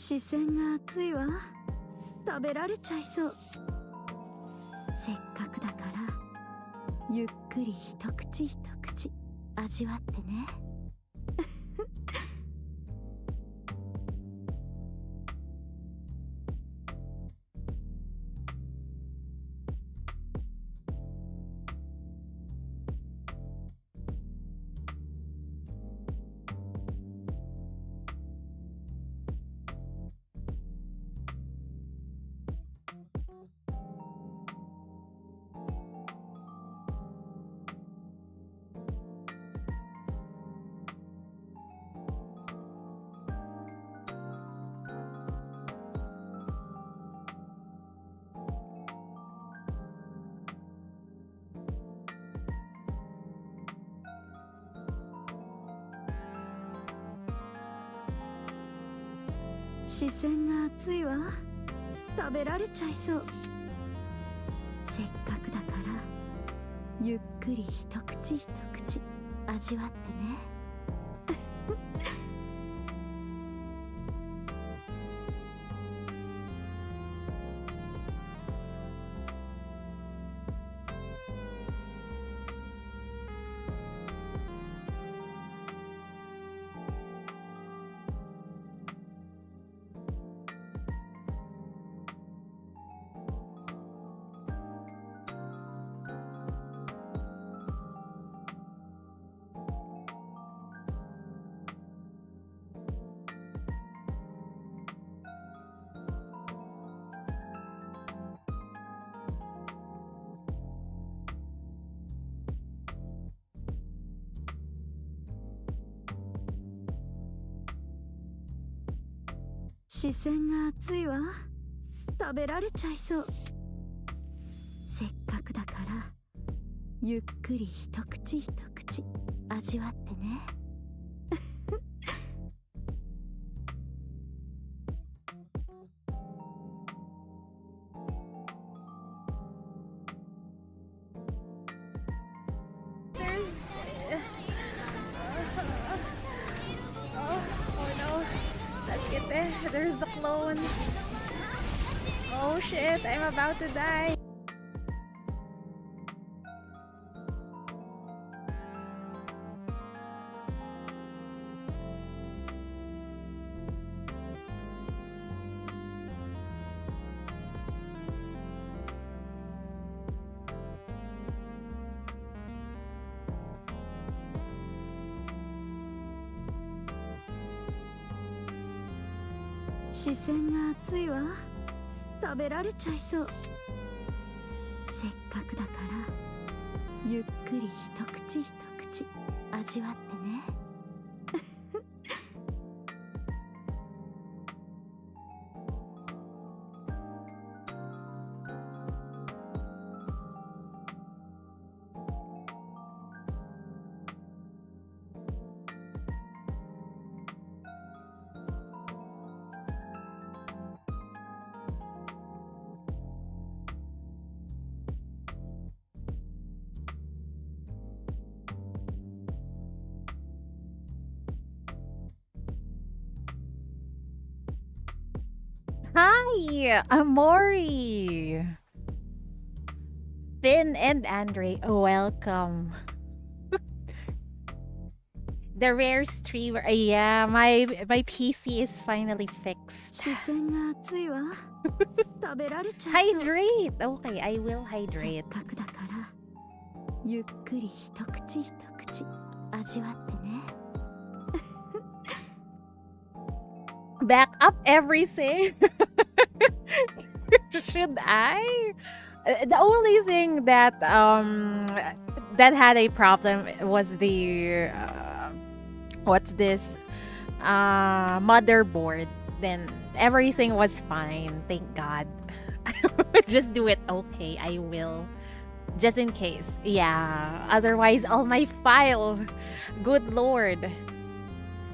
視線が熱いわ。食べられちゃいそう。せっかくだからゆっくり一口一口味わってね。視線が熱いわ。食べられちゃいそう。せっかくだからゆっくり一口一口味わってね。視線が熱いわ。食べられちゃいそう。せっかくだからゆっくり一口一口味わってね。There's the clone. Oh shit, I'm about to die.視線が熱いわ。食べられちゃいそう。せっかくだからゆっくり一口一口味わってね。Hi, Amori, Finn, and Andre. Welcome. The rare streamer. Yeah, my PC is finally fixed. 視線が熱いわ。食べられちゃいそう。 Hydrate. Okay, I will せっ hydrate. かくだからゆっくり一口一口味わってね。Back up everything. Should I? The only thing that that had a problem was the what's this motherboard. Then everything was fine, thank God. Just do it. Okay, I will, just in case. Yeah, otherwise all my file, good lord.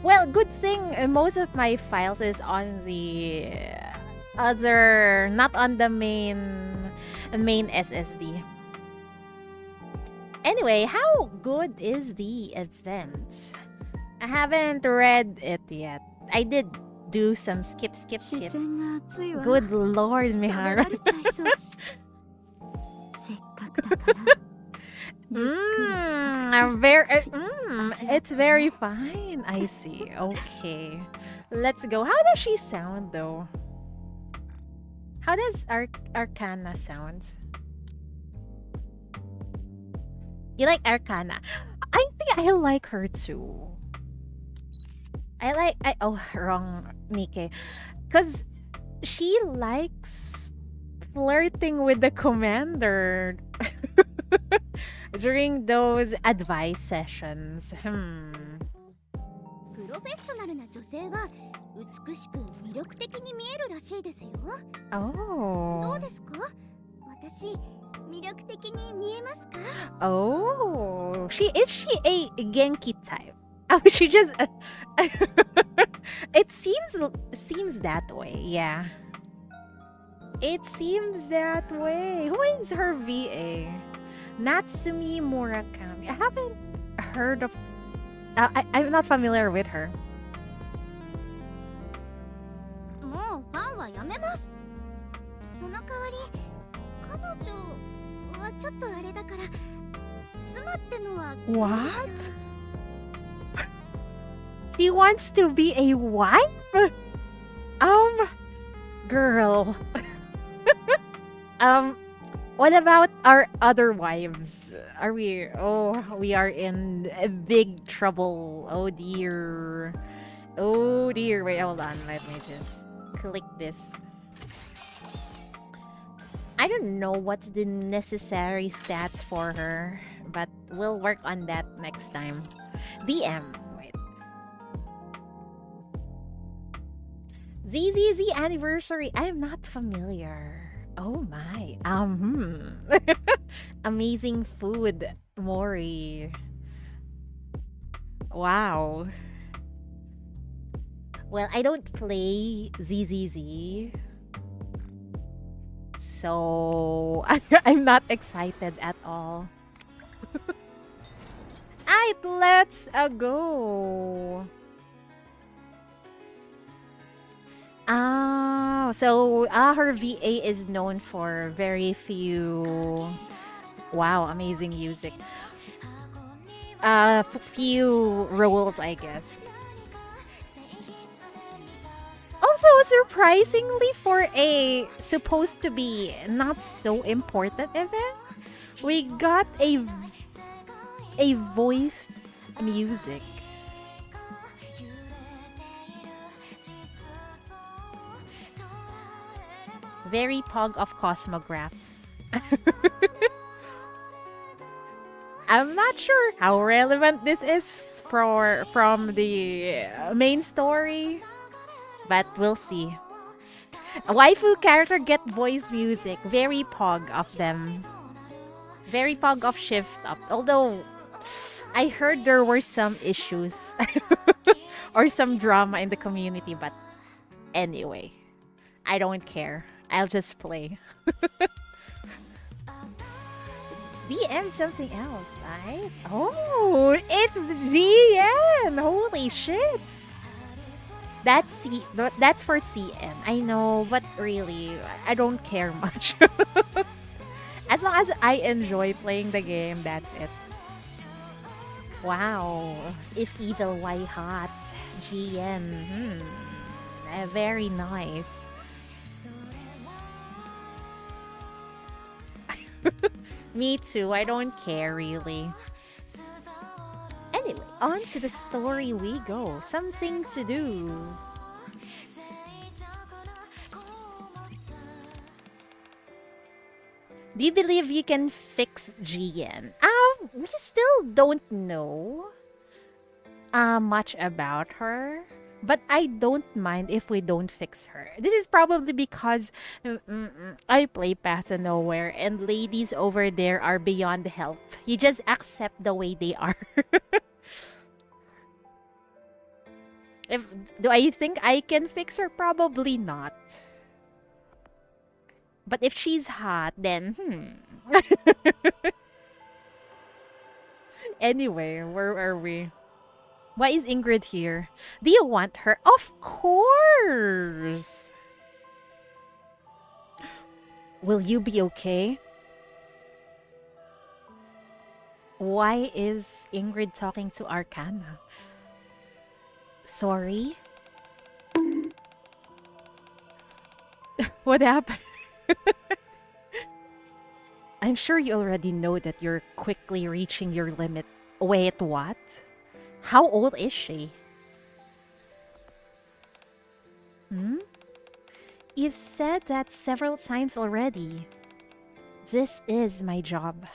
Well, good thing most of my files is on the other, not on the main SSD. Anyway, how good is the event? I haven't read it yet. I did do some skip. 視線が熱いわ Good lord, 食べら Mihara. れちゃいそうせっかくだからゆっくり一口 Very, 一口 it's very fine. I see. Okay. Let's go. How does she sound though? How does Arcana sound? You like Arcana? I think I like her too. Oh, wrong, Nikke. Because she likes flirting with the commander during those advice sessions. プロフェッショナルな女性は美しく魅力的に見えるらしいですよ。ど Oh. うですか？私魅力的に見えますか？ Oh. Is she a Genki type? Oh, she just it seems that way, yeah. It seems that way. Who is her VA? Natsumi Murakami. I haven't heard of I'm not familiar with her. もうファンはやめます。その代わり彼女はちょっとあれだから妻ってのはどうでしょう？ What? She wants to be a wife? Girl. What about our other wives? We are in a big trouble. Oh dear. Oh dear. Wait, hold on. Let me just click this. I don't know what's the necessary stats for her, but we'll work on that next time. DM. Wait. ZZZ anniversary. I'm not familiar. Oh my. Amazing food, Mori. Wow. Well, I don't play ZZZ. So, I'm not excited at all. Alright, let's go. So her VA is known for very few. Wow, amazing music. Few roles, I guess. Also, surprisingly, for a supposed to be not so important event, we got a voiced music. Very pog of Cosmograph. I'm not sure how relevant this is from the main story, but we'll see. A waifu character get voice music. Very pog of them. Very pog of Shift Up. Although I heard there were some issues or some drama in the community, but anyway, I don't care. I'll just play. DM something else, right? Oh, it's GN! Holy shit! That's for CN. I know, but really, I don't care much. As long as I enjoy playing the game, that's it. Wow. If evil, why hot? GN. Very nice. Me too. I don't care really. Anyway, on to the story we go. Something to do. Do you believe you can fix GN? We still don't know much about her. But I don't mind if we don't fix her. This is probably because I play Path to Nowhere and ladies over there are beyond help. You just accept the way they are. Do I think I can fix her? Probably not. But if she's hot, then Anyway, where are we? Why is Ingrid here? Do you want her? Of course! Will you be okay? Why is Ingrid talking to Arcana? Sorry? What happened? I'm sure you already know that you're quickly reaching your limit. Wait, what? How old is she? Hmm? You've said that several times already. This is my job.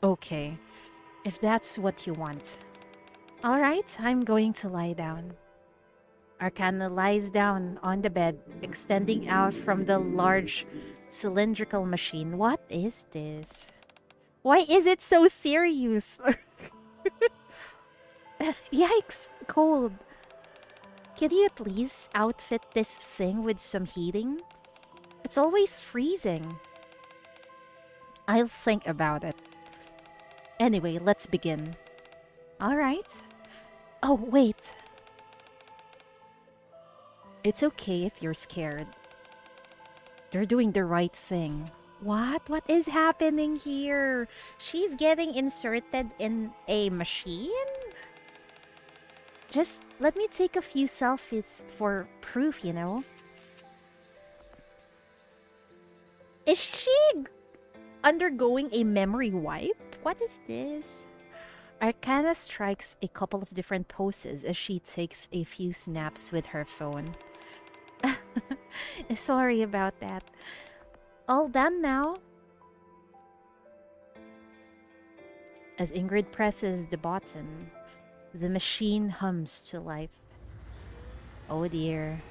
Okay, if that's what you want. Alright, I'm going to lie down. Arcana lies down on the bed, extending out from the large cylindrical machine. What is this? Why is it so serious? Yikes, cold. Can you at least outfit this thing with some heating? It's always freezing. I'll think about it. Anyway, let's begin. Alright. Oh, wait. It's okay if you're scared. You're doing the right thing. What? What is happening here? She's getting inserted in a machine? Just let me take a few selfies for proof, you know? Is she undergoing a memory wipe? What is this? Arcana strikes a couple of different poses as she takes a few snaps with her phone. Sorry about that. All done now? As Ingrid presses the button, the machine hums to life. Oh dear.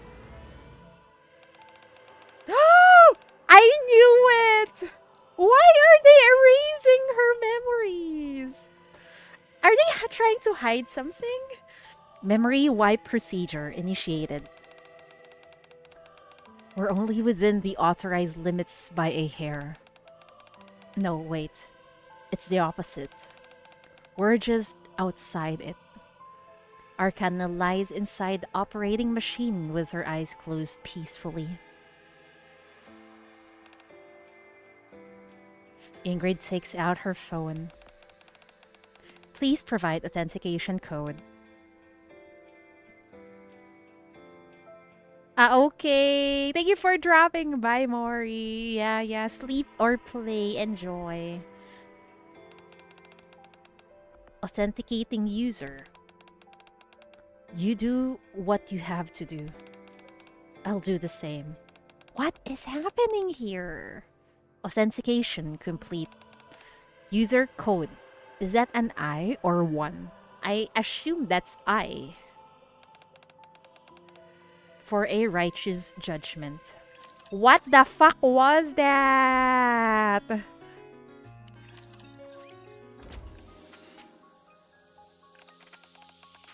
I knew it! Why are they erasing her memories? Are they trying to hide something? Memory wipe procedure initiated. We're only within the authorized limits by a hair. No, wait. It's the opposite. We're just outside it. Arcana lies inside the operating machine with her eyes closed peacefully. Ingrid takes out her phone. Please provide authentication code. Okay. Thank you for dropping by, Mori. Yeah. Sleep or play. Enjoy. Authenticating user. You do what you have to do. I'll do the same. What is happening here? Authentication complete. User code. Is that an I or 1? I assume that's I. For a righteous judgment. What the fuck was that?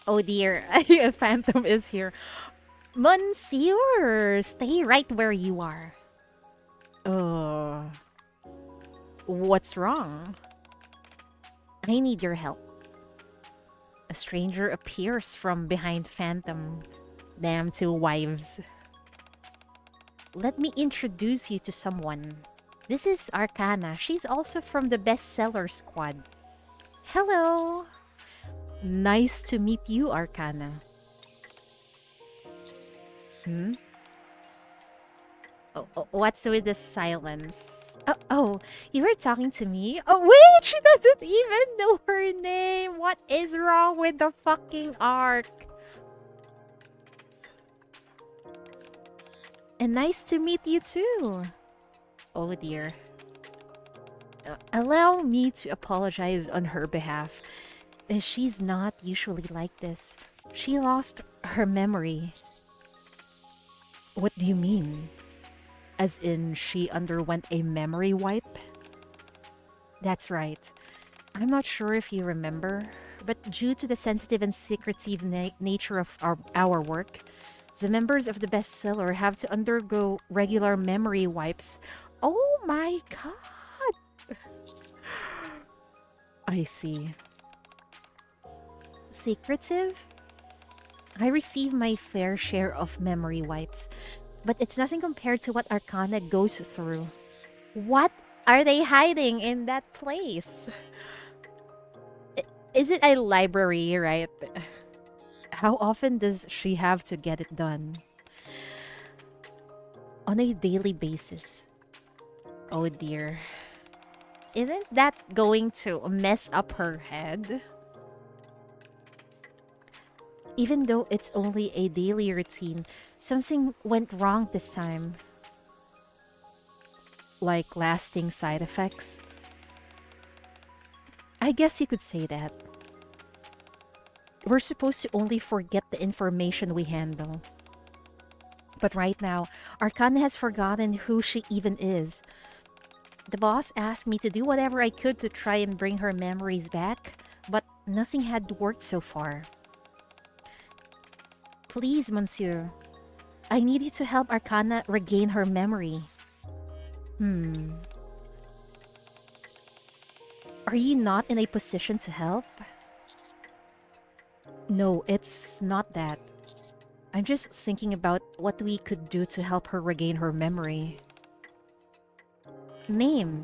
Oh dear, a phantom is here. Monsieur, stay right where you are. What's wrong? I need your help. A stranger appears from behind Phantom. Damn two wives. Let me introduce you to someone. This is Arcana. She's also from the bestseller squad. Hello. Nice to meet you, Arcana. What's with the silence? Oh, you were talking to me? Oh, wait! She doesn't even know her name! What is wrong with the fucking arc? And nice to meet you too. Oh dear. Allow me to apologize on her behalf. She's not usually like this. She lost her memory. What do you mean? As in, she underwent a memory wipe? That's right. I'm not sure if you remember, but due to the sensitive and secretive nature of our work, the members of the bestseller have to undergo regular memory wipes. Oh my god! I see. secretive? I receive my fair share of memory wipes, but it's nothing compared to what Arcana goes through. What are they hiding in that place? Is it a library, right? How often does she have to get it done? On a daily basis. Oh dear. Isn't that going to mess up her head? Even though it's only a daily routine, something went wrong this time. Like lasting side effects. I guess you could say that. We're supposed to only forget the information we handle. But right now, Arcana has forgotten who she even is. The boss asked me to do whatever I could to try and bring her memories back, but nothing had worked so far. Please, monsieur. I need you to help Arcana regain her memory. Are you not in a position to help? No, it's not that. I'm just thinking about what we could do to help her regain her memory. Name?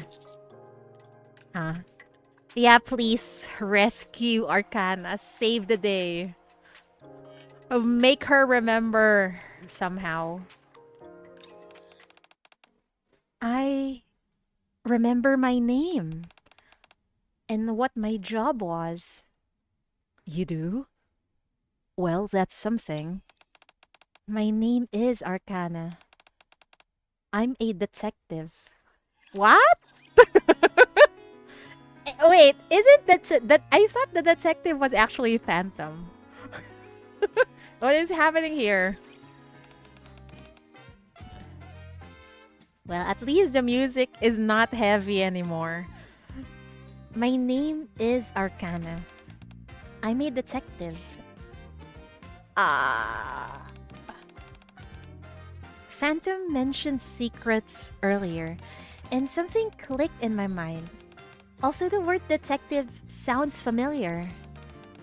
Huh? Yeah, please. Rescue Arcana. Save the day. Make her remember somehow. I remember my name. And what my job was. You do? Well, that's something. My name is Arcana. I'm a detective. What? Wait, isn't that I thought the detective was actually Phantom. What is happening here? Well, at least the music is not heavy anymore. My name is Arcana. I'm a detective. Phantom mentioned secrets earlier, and something clicked in my mind. Also, the word detective sounds familiar.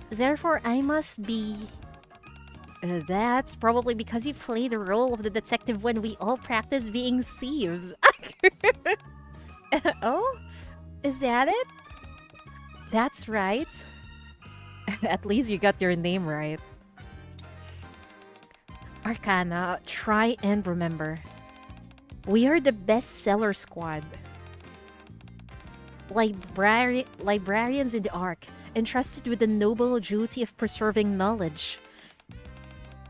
Therefore, I must be... that's probably because you played the role of the detective when we all practice being thieves. Oh? Is that it? That's right. At least you got your name right. Arcana, try and remember. We are the bestseller squad. Librarians in the Ark, entrusted with the noble duty of preserving knowledge.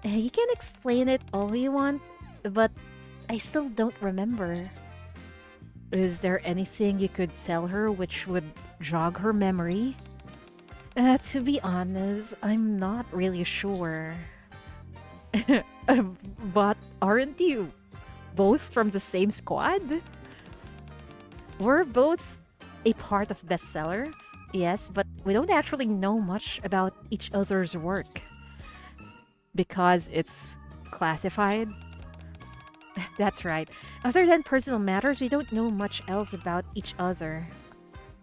You can explain it all you want, but I still don't remember. Is there anything you could tell her which would jog her memory? To be honest, I'm not really sure. But aren't you both from the same squad? We're both a part of bestseller, yes, but we don't actually know much about each other's work. Because it's classified? That's right. Other than personal matters, we don't know much else about each other.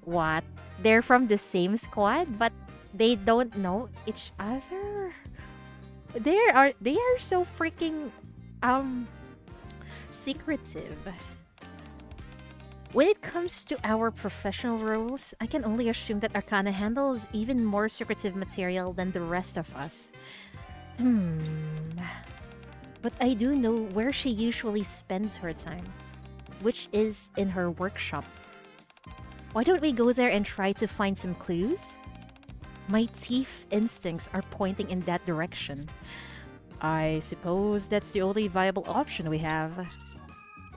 What? They're from the same squad, but they don't know each other? They are so freaking secretive. When it comes to our professional roles, I can only assume that Arcana handles even more secretive material than the rest of us. But I do know where she usually spends her time, which is in her workshop. Why don't we go there and try to find some clues? My thief instincts are pointing in that direction. I suppose that's the only viable option we have.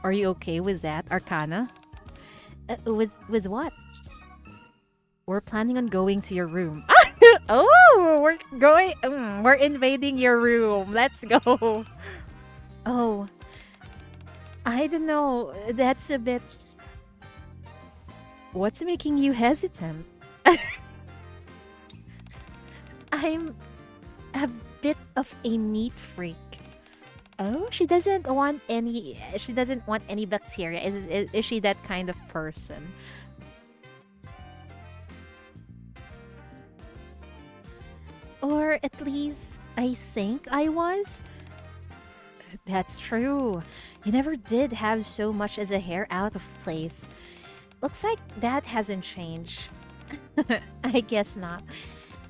Are you okay with that, Arcana? With what? We're planning on going to your room. Oh, we're invading your room. Let's go. Oh, I don't know. That's a bit... What's making you hesitant? I'm a bit of a neat freak. Oh, she doesn't want any bacteria. Is she that kind of person? Or at least I think I was. That's true. You never did have so much as a hair out of place. Looks like that hasn't changed. I guess not.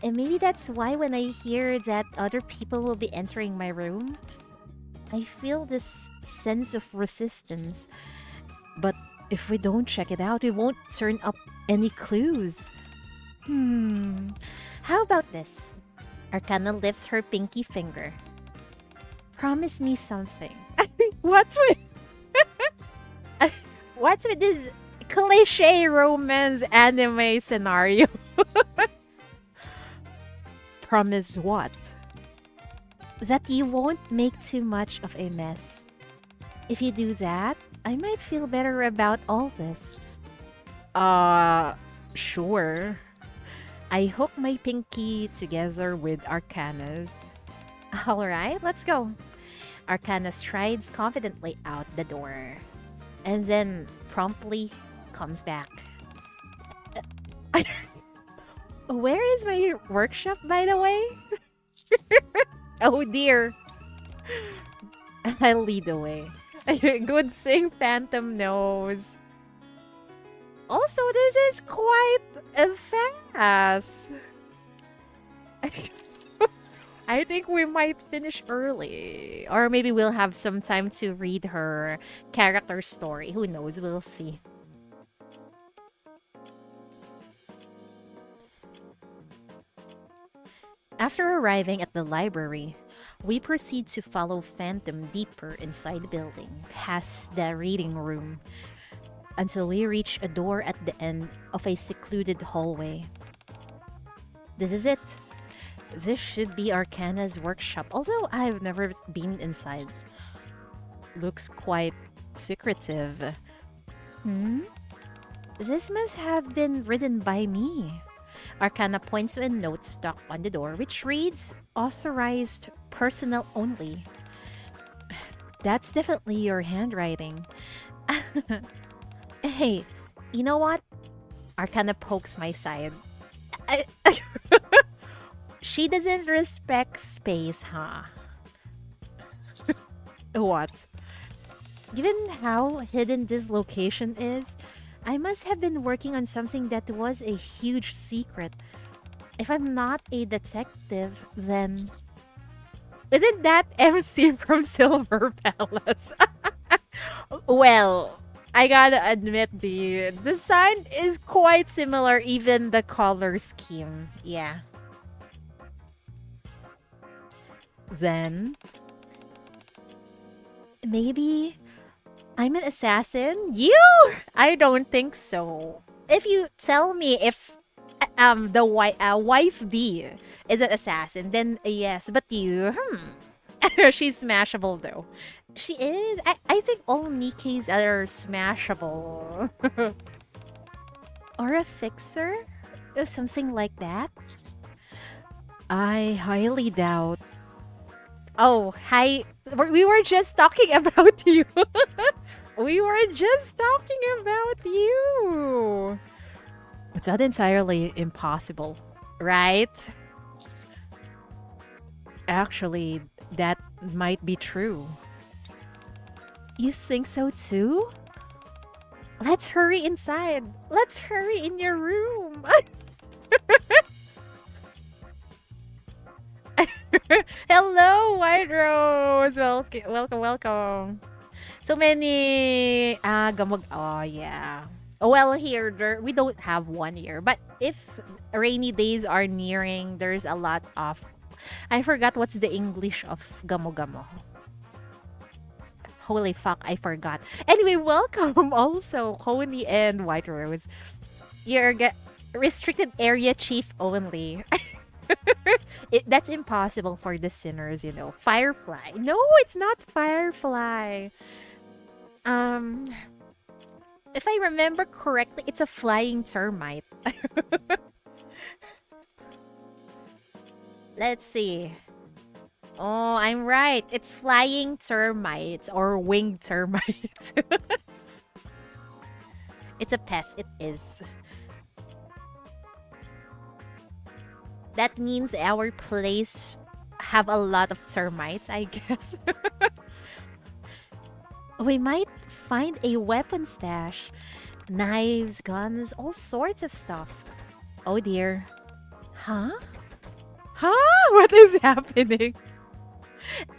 And maybe that's why when I hear that other people will be entering my room, I feel this sense of resistance. But if we don't check it out, we won't turn up any clues. How about this? Arcana lifts her pinky finger. Promise me something. What's with this cliche romance anime scenario? Promise what? That you won't make too much of a mess. If you do that, I might feel better about all this. Sure. I hook my pinky together with Arcana's. Alright, let's go. Arcana strides confidently out the door. And then promptly comes back. Where is my workshop, by the way? Oh dear. I'll lead the way. Good thing Phantom knows. Also, this is quite fast. I think we might finish early. Or maybe we'll have some time to read her character story. Who knows? We'll see. After arriving at the library, we proceed to follow Phantom deeper inside the building, past the reading room, until we reach a door at the end of a secluded hallway. This is it. This should be Arcana's workshop, although I've never been inside. Looks quite secretive. This must have been written by me. Arcana points to a note stuck on the door, which reads, "Authorized personnel only." That's definitely your handwriting. Hey, you know what? Arcana pokes my side. She doesn't respect space, huh? What? Given how hidden this location is, I must have been working on something that was a huge secret. If I'm not a detective, then... Isn't that MC from Silver Palace? Well, I gotta admit, the design is quite similar, even the color scheme. Yeah. Then... maybe... I'm an assassin? You? I don't think so. If you tell me if the wife D is an assassin, then yes. But you, she's smashable though. She is. I think all Nikke's are smashable. Or a fixer? Or something like that? I highly doubt. Oh, hi. We were just talking about you. We were just talking about you. It's not entirely impossible, right? Actually, that might be true. You think so too? Let's hurry inside. Let's hurry in your room. Hello, White Rose. Welcome. So many gamog. Oh yeah. Well, here we don't have one here, but if rainy days are nearing, there's a lot of. I forgot what's the English of gamo-gamo. Holy fuck, I forgot. Anyway, welcome also, Honey and White Rose. You're restricted area chief only. That's impossible for the sinners, you know. Firefly. No, it's not Firefly. If I remember correctly, it's a flying termite. Let's see. Oh, I'm right. It's flying termites or winged termites. It's a pest. It is. That means our place have a lot of termites, I guess. We might find a weapon stash. Knives, guns, all sorts of stuff. Oh dear. Huh? Huh? What is happening?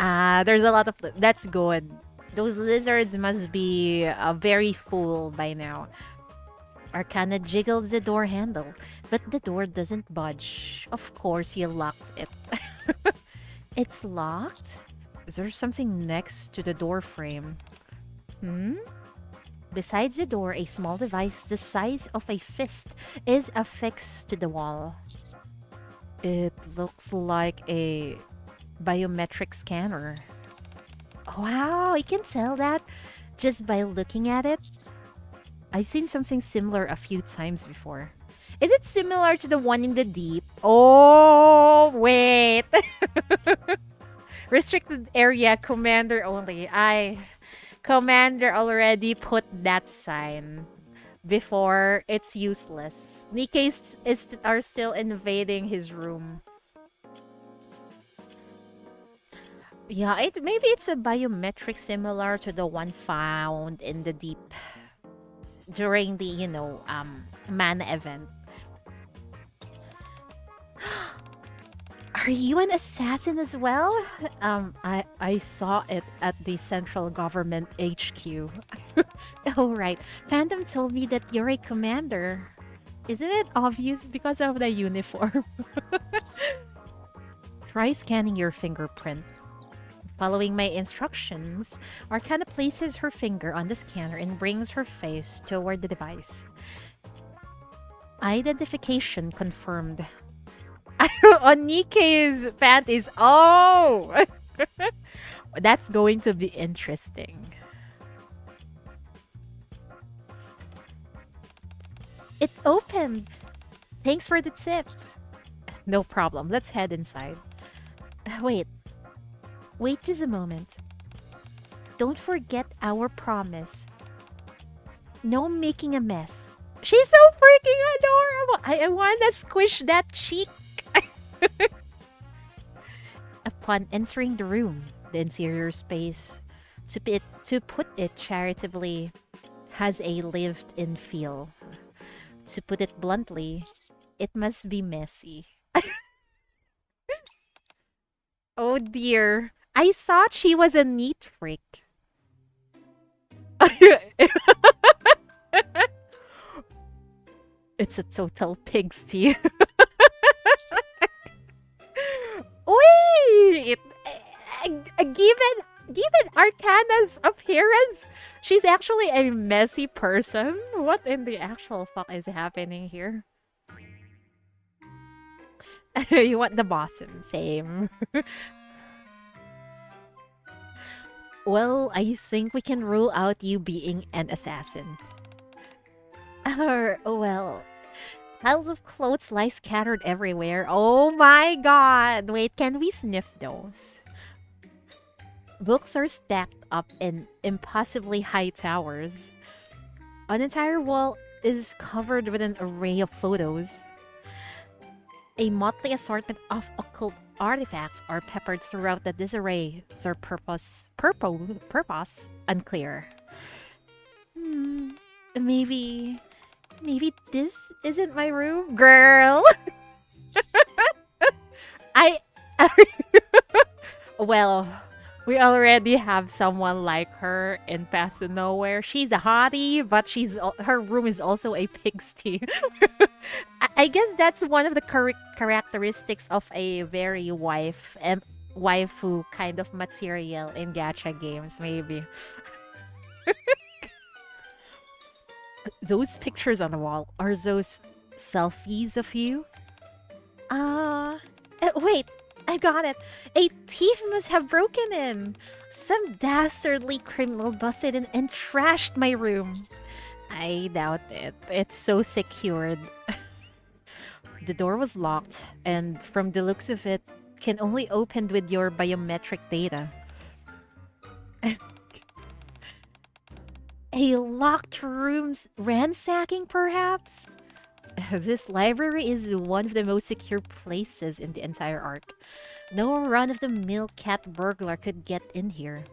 There's a lot of... That's good. Those lizards must be very full by now. Arcana jiggles the door handle, but the door doesn't budge. Of course, you locked it. It's locked? Is there something next to the door frame? Besides the door, a small device the size of a fist is affixed to the wall. It looks like a biometric scanner. Wow, you can tell that just by looking at it. I've seen something similar a few times before. Is it similar to the one in the deep? Oh, wait. Restricted area, commander only. Commander already put that sign before. It's useless. Nikkes are still invading his room. Yeah, maybe it's a biometric similar to the one found in the deep during the, mana event. Are you an assassin as well? I saw it at the central government HQ. Oh, right. Phantom told me that you're a commander. Isn't it obvious because of the uniform? Try scanning your fingerprint. Following my instructions, Arcana places her finger on the scanner and brings her face toward the device. Identification confirmed. On Nikke's panties. Oh! That's going to be interesting. It opened! Thanks for the tip. No problem. Let's head inside. Wait just a moment. Don't forget our promise. No making a mess. She's so freaking adorable! I wanna squish that cheek. Upon entering the room, the interior space, to put it charitably, has a lived-in feel. To put it bluntly, it must be messy. Oh dear. I thought she was a neat freak. It's a total pigsty. Wait! Given Arcana's appearance, she's actually a messy person. What in the actual fuck is happening here? You want the bottom, same. Well, I think we can rule out you being an assassin. Well, piles of clothes lie scattered everywhere. Oh my god! Wait, can we sniff those? Books are stacked up in impossibly high towers. An entire wall is covered with an array of photos. A motley assortment of occult artifacts are peppered throughout the disarray. Their purpose unclear. Maybe this isn't my room, girl. Well, we already have someone like her in Path to Nowhere. She's a hottie, but her room is also a pigsty. I guess that's one of the characteristics of a very waifu kind of material in gacha games, maybe. Those pictures on the wall, are those selfies of you? Wait, I got it. A thief must have broken in. Some dastardly criminal busted in and trashed my room. I doubt it. It's so secured. The door was locked, and from the looks of it, can only open with your biometric data. A locked room's ransacking, perhaps? This library is one of the most secure places in the entire arc. No run-of-the-mill cat burglar could get in here.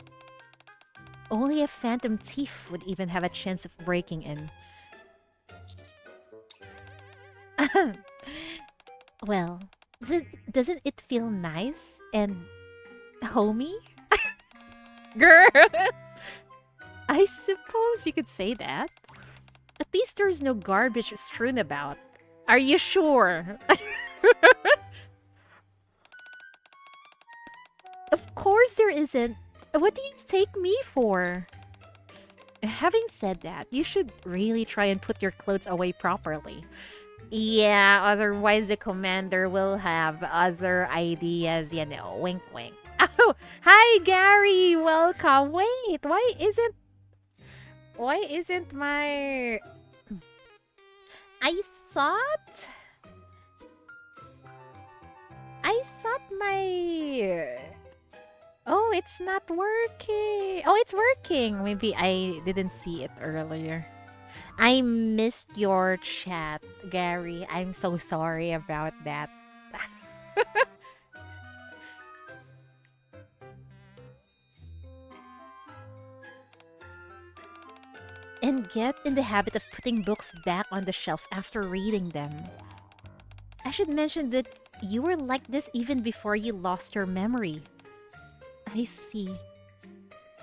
Only a phantom thief would even have a chance of breaking in. Well, doesn't it feel nice and homey? Girl! I suppose you could say that. At least there's no garbage strewn about. Are you sure? Of course there isn't. What do you take me for? Having said that, you should really try and put your clothes away properly. Yeah, otherwise the commander will have other ideas, you know. Wink, wink. Oh, hi Gary, welcome. Wait, why isn't my... I thought my... Oh, it's not working. Oh, it's working. Maybe I didn't see it earlier. I missed your chat, Gary. I'm so sorry about that. And get in the habit of putting books back on the shelf after reading them. I should mention that you were like this even before you lost your memory. I see.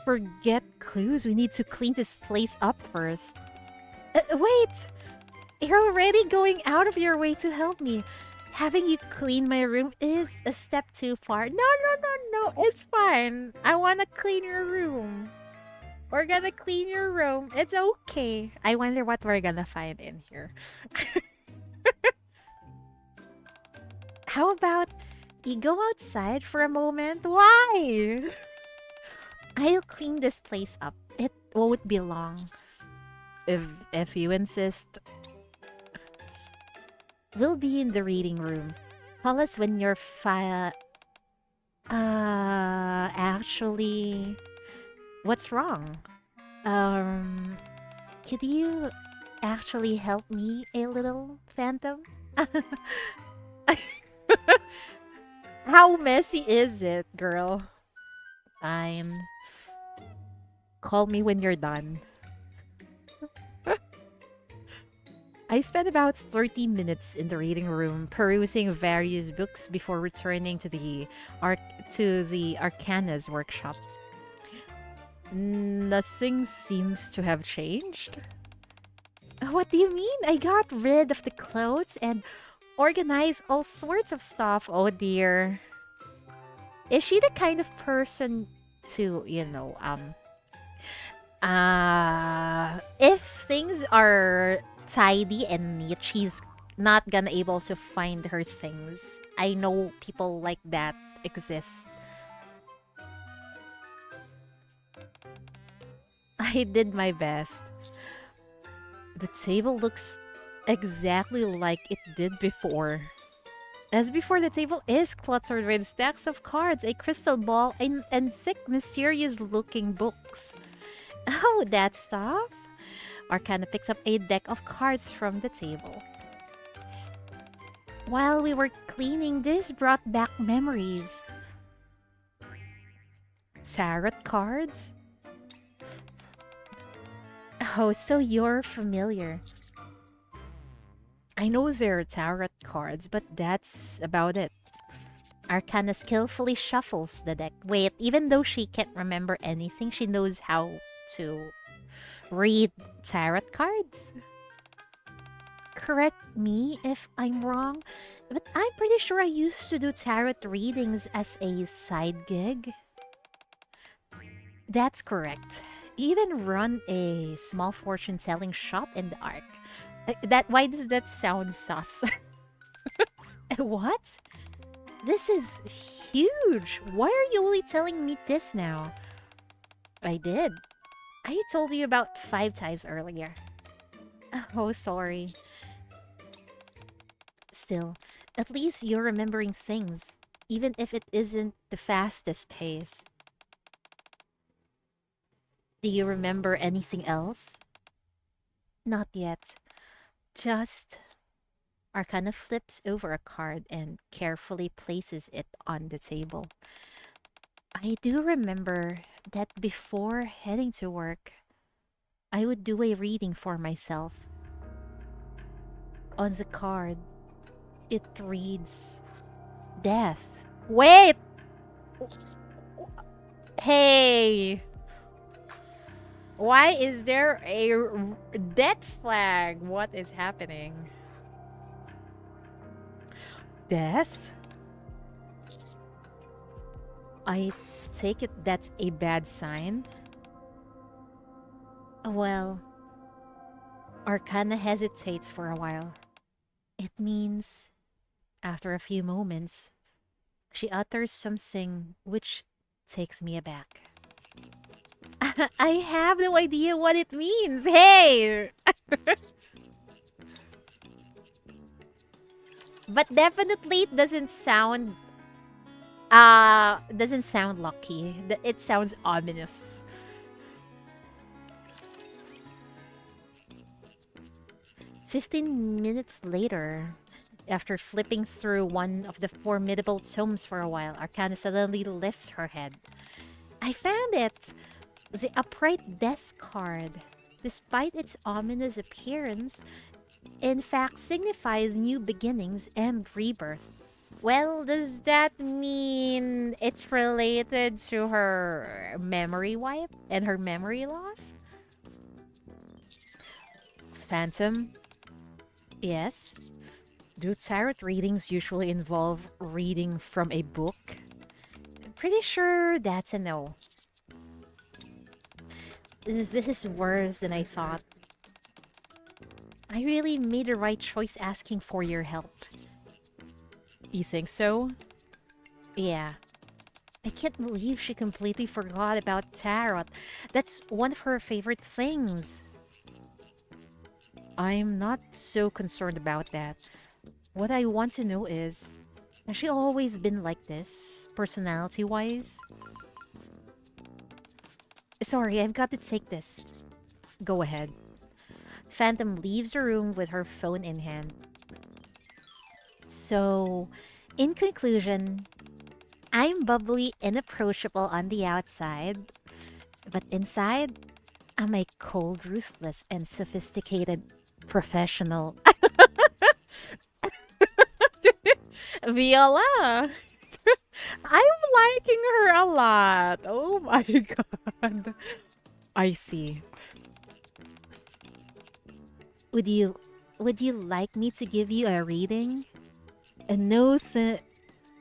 Forget clues. We need to clean this place up first. Wait! You're already going out of your way to help me. Having you clean my room is a step too far. No, it's fine. I want to clean your room. We're gonna clean your room. It's okay. I wonder what we're gonna find in here. How about you go outside for a moment? Why? I'll clean this place up. It won't be long. If you insist. We'll be in the reading room. Call us when you're actually... What's wrong? Could you actually help me a little, Phantom? How messy is it, girl? Fine. Call me when you're done. I spent about 30 minutes in the reading room perusing various books before returning to the Arcana's workshop. Nothing seems to have changed. What do you mean? I got rid of the clothes and organized all sorts of stuff. Oh dear. Is she the kind of person to, if things are tidy and neat, she's not gonna able to find her things. I know people like that exist. I did my best. The table looks exactly like it did before. As before, the table is cluttered with stacks of cards, a crystal ball, and thick, mysterious-looking books. Oh, that stuff? Arcana picks up a deck of cards from the table. While we were cleaning, this brought back memories. Tarot cards? Oh, so you're familiar. I know there are tarot cards, but that's about it. Arcana skillfully shuffles the deck. Wait, even though she can't remember anything, she knows how to read tarot cards? Correct me if I'm wrong, but I'm pretty sure I used to do tarot readings as a side gig. That's correct. You even run a small fortune-telling shop in the Ark. Why does that sound sus? What? This is huge. Why are you only telling me this now? I did. I told you about 5 times earlier. Oh, sorry. Still, at least you're remembering things, even if it isn't the fastest pace. Do you remember anything else? Not yet. Just Arcana flips over a card and carefully places it on the table. I do remember that before heading to work, I would do a reading for myself. On the card, it reads death. Wait! Hey! Why is there a death flag? What is happening? Death? I take it that's a bad sign. Well, Arcana hesitates for a while. It means, after a few moments, she utters something which takes me aback. I have no idea what it means. Hey! But definitely it doesn't sound lucky. It sounds ominous. "15 minutes later, after flipping through one of the formidable tomes for a while, Arcana suddenly lifts her head. I found it! The upright death card. Despite its ominous appearance, in fact signifies new beginnings and rebirth. Well, does that mean it's related to her memory wipe and her memory loss? Phantom? Yes? Do tarot readings usually involve reading from a book? I'm pretty sure that's a no. This is worse than I thought. I really made the right choice asking for your help. You think so? Yeah. I can't believe she completely forgot about tarot. That's one of her favorite things. I'm not so concerned about that. What I want to know is, has she always been like this, personality-wise? Sorry, I've got to take this. Go ahead. Phantom leaves the room with her phone in hand. So, in conclusion, I'm bubbly and approachable on the outside, but inside, I'm a cold, ruthless, and sophisticated professional. Viola! I'm liking her a lot. Oh my god. I see. Would you like me to give you a reading? No,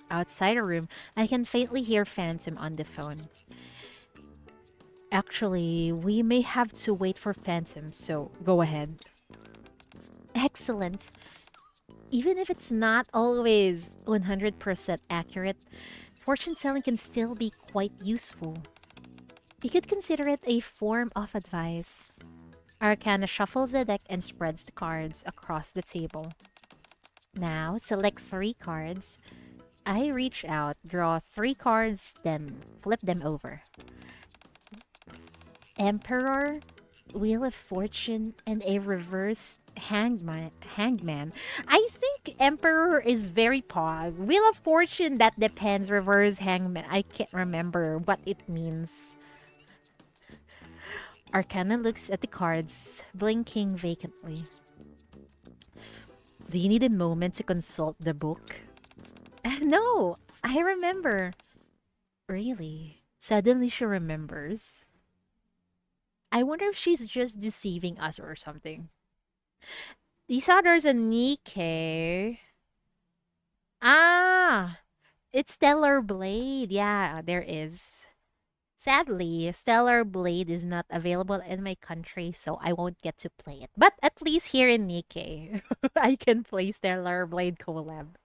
outside the room, I can faintly hear Phantom on the phone. Actually, we may have to wait for Phantom, so go ahead. Excellent. Even if it's not always 100% accurate, fortune telling can still be quite useful. You could consider it a form of advice. Arcana shuffles the deck and spreads the cards across the table. Now, select 3 cards. I reach out, draw 3 cards, then flip them over. Emperor, Wheel of Fortune, and a reversed hangman. I think Emperor is very pog. Wheel of Fortune, that depends. Reverse hangman, I can't remember what it means. Arcana looks at the cards, blinking vacantly. Do you need a moment to consult the book? No, I remember. Really? Suddenly she remembers. I wonder if she's just deceiving us or something. You saw there's a Nikkei. Ah! It's Stellar Blade. Yeah, there is. Sadly, Stellar Blade is not available in my country, so I won't get to play it. But at least here in Nikkei, I can play Stellar Blade collab.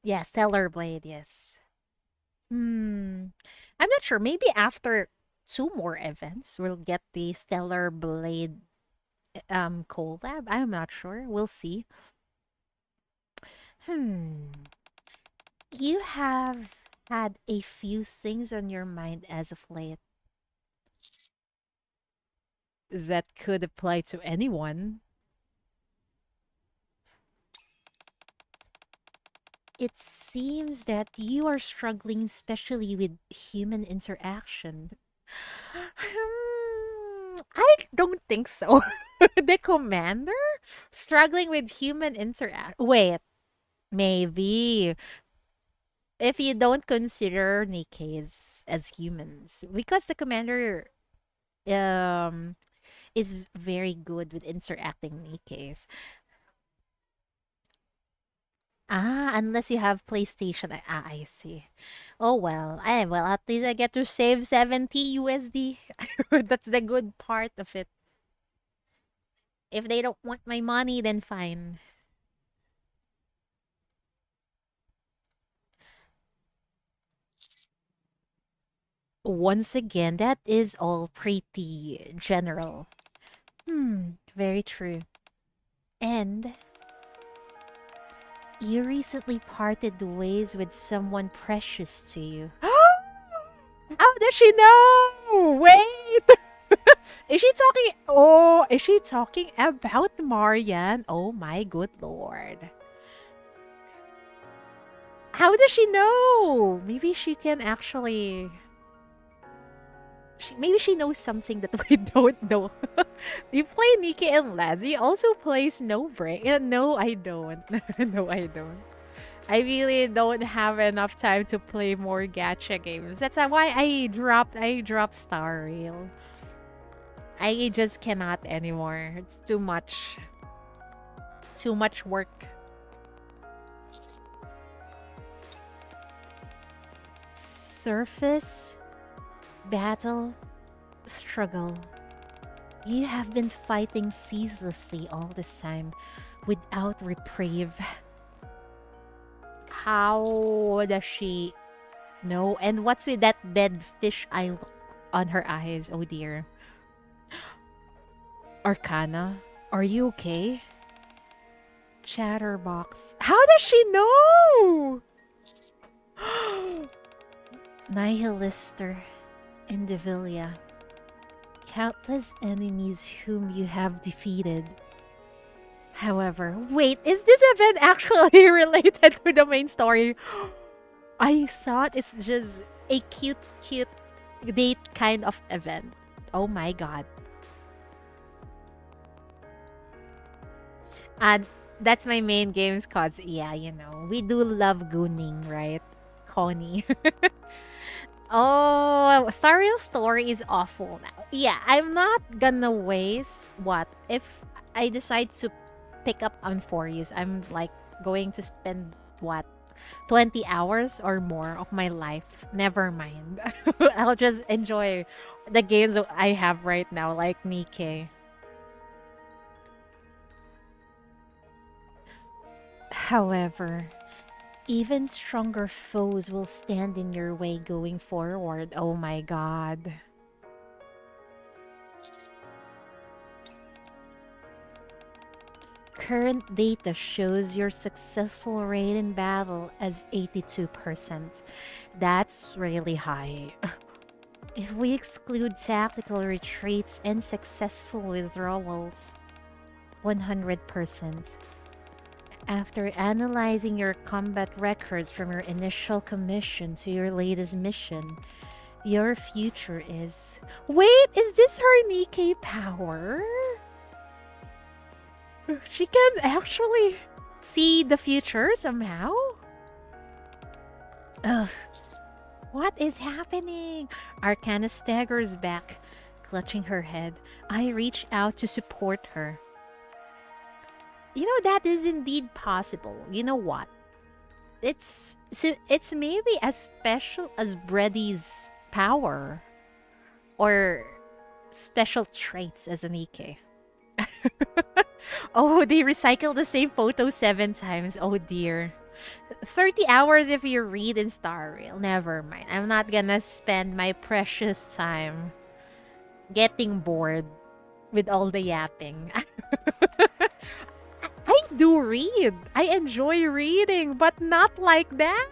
Yeah, Stellar Blade, yes. I'm not sure. Maybe after 2 more events, we'll get the Stellar Blade collab. I'm not sure. We'll see. You have had a few things on your mind as of late. that could apply to anyone. It seems that you are struggling especially with human interaction. I don't think so. The commander struggling with human interaction. Wait, maybe if you don't consider Nikke's as humans, because the commander um is very good with interacting Nikke's. Ah, unless you have PlayStation. I see. Oh well. Well, at least I get to save 70 USD. That's the good part of it. If they don't want my money, then fine. Once again, that is all pretty general. Very true. And you recently parted ways with someone precious to you. How does she know? Wait! Is she talking? Oh, is she talking about Marian? Oh my good lord. How does she know? Maybe she can actually... maybe she knows something that we don't know. You play Nikke and Lazzy also play Snowbreak. No, I don't. No, I don't. I really don't have enough time to play more gacha games. That's why I dropped Star Rail. I just cannot anymore. It's too much. Too much work. Surface, battle, struggle. You have been fighting ceaselessly all this time without reprieve. How does she know? And what's with that dead fish eye look on her eyes? Oh dear. Arcana, are you okay? Chatterbox. How does she know? Nihilister, Indivilia. Countless enemies whom you have defeated. However, wait, is this event actually related to the main story? I thought it's just a cute date kind of event. Oh my god. And that's my main games cause yeah, you know, we do love gooning, right? Connie. Oh, Star Rail story is awful now. Yeah, I'm not gonna waste what if I decide to pick up on Furious. I'm like going to spend what 20 hours or more of my life. Never mind. I'll just enjoy the games that I have right now, like Nikke. However, even stronger foes will stand in your way going forward. Oh my god. Current data shows your successful rate in battle as 82%. That's really high. If we exclude tactical retreats and successful withdrawals, 100%. After analyzing your combat records from your initial commission to your latest mission, your future is... Wait, is this her Nikke power? She can actually see the future somehow? Ugh. What is happening? Arcana staggers back, clutching her head. I reach out to support her. You know, that is indeed possible. You know what? It's maybe as special as Bredy's power. Or special traits as a Nikke. Oh, they recycle the same photo 7 times. Oh dear. 30 hours if you read in Star Rail. Never mind. I'm not gonna spend my precious time getting bored with all the yapping. I do read. I enjoy reading, but not like that.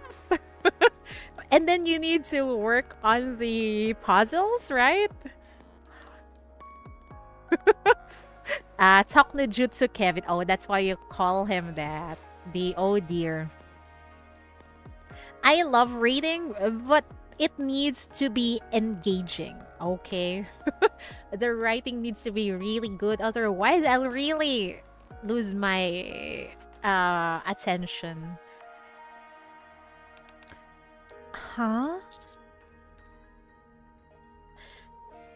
And then you need to work on the puzzles, right? Talk no Jutsu Kevin. Oh, that's why you call him that. The oh dear. I love reading, but it needs to be engaging, okay? The writing needs to be really good, otherwise I'll really lose my attention. Huh?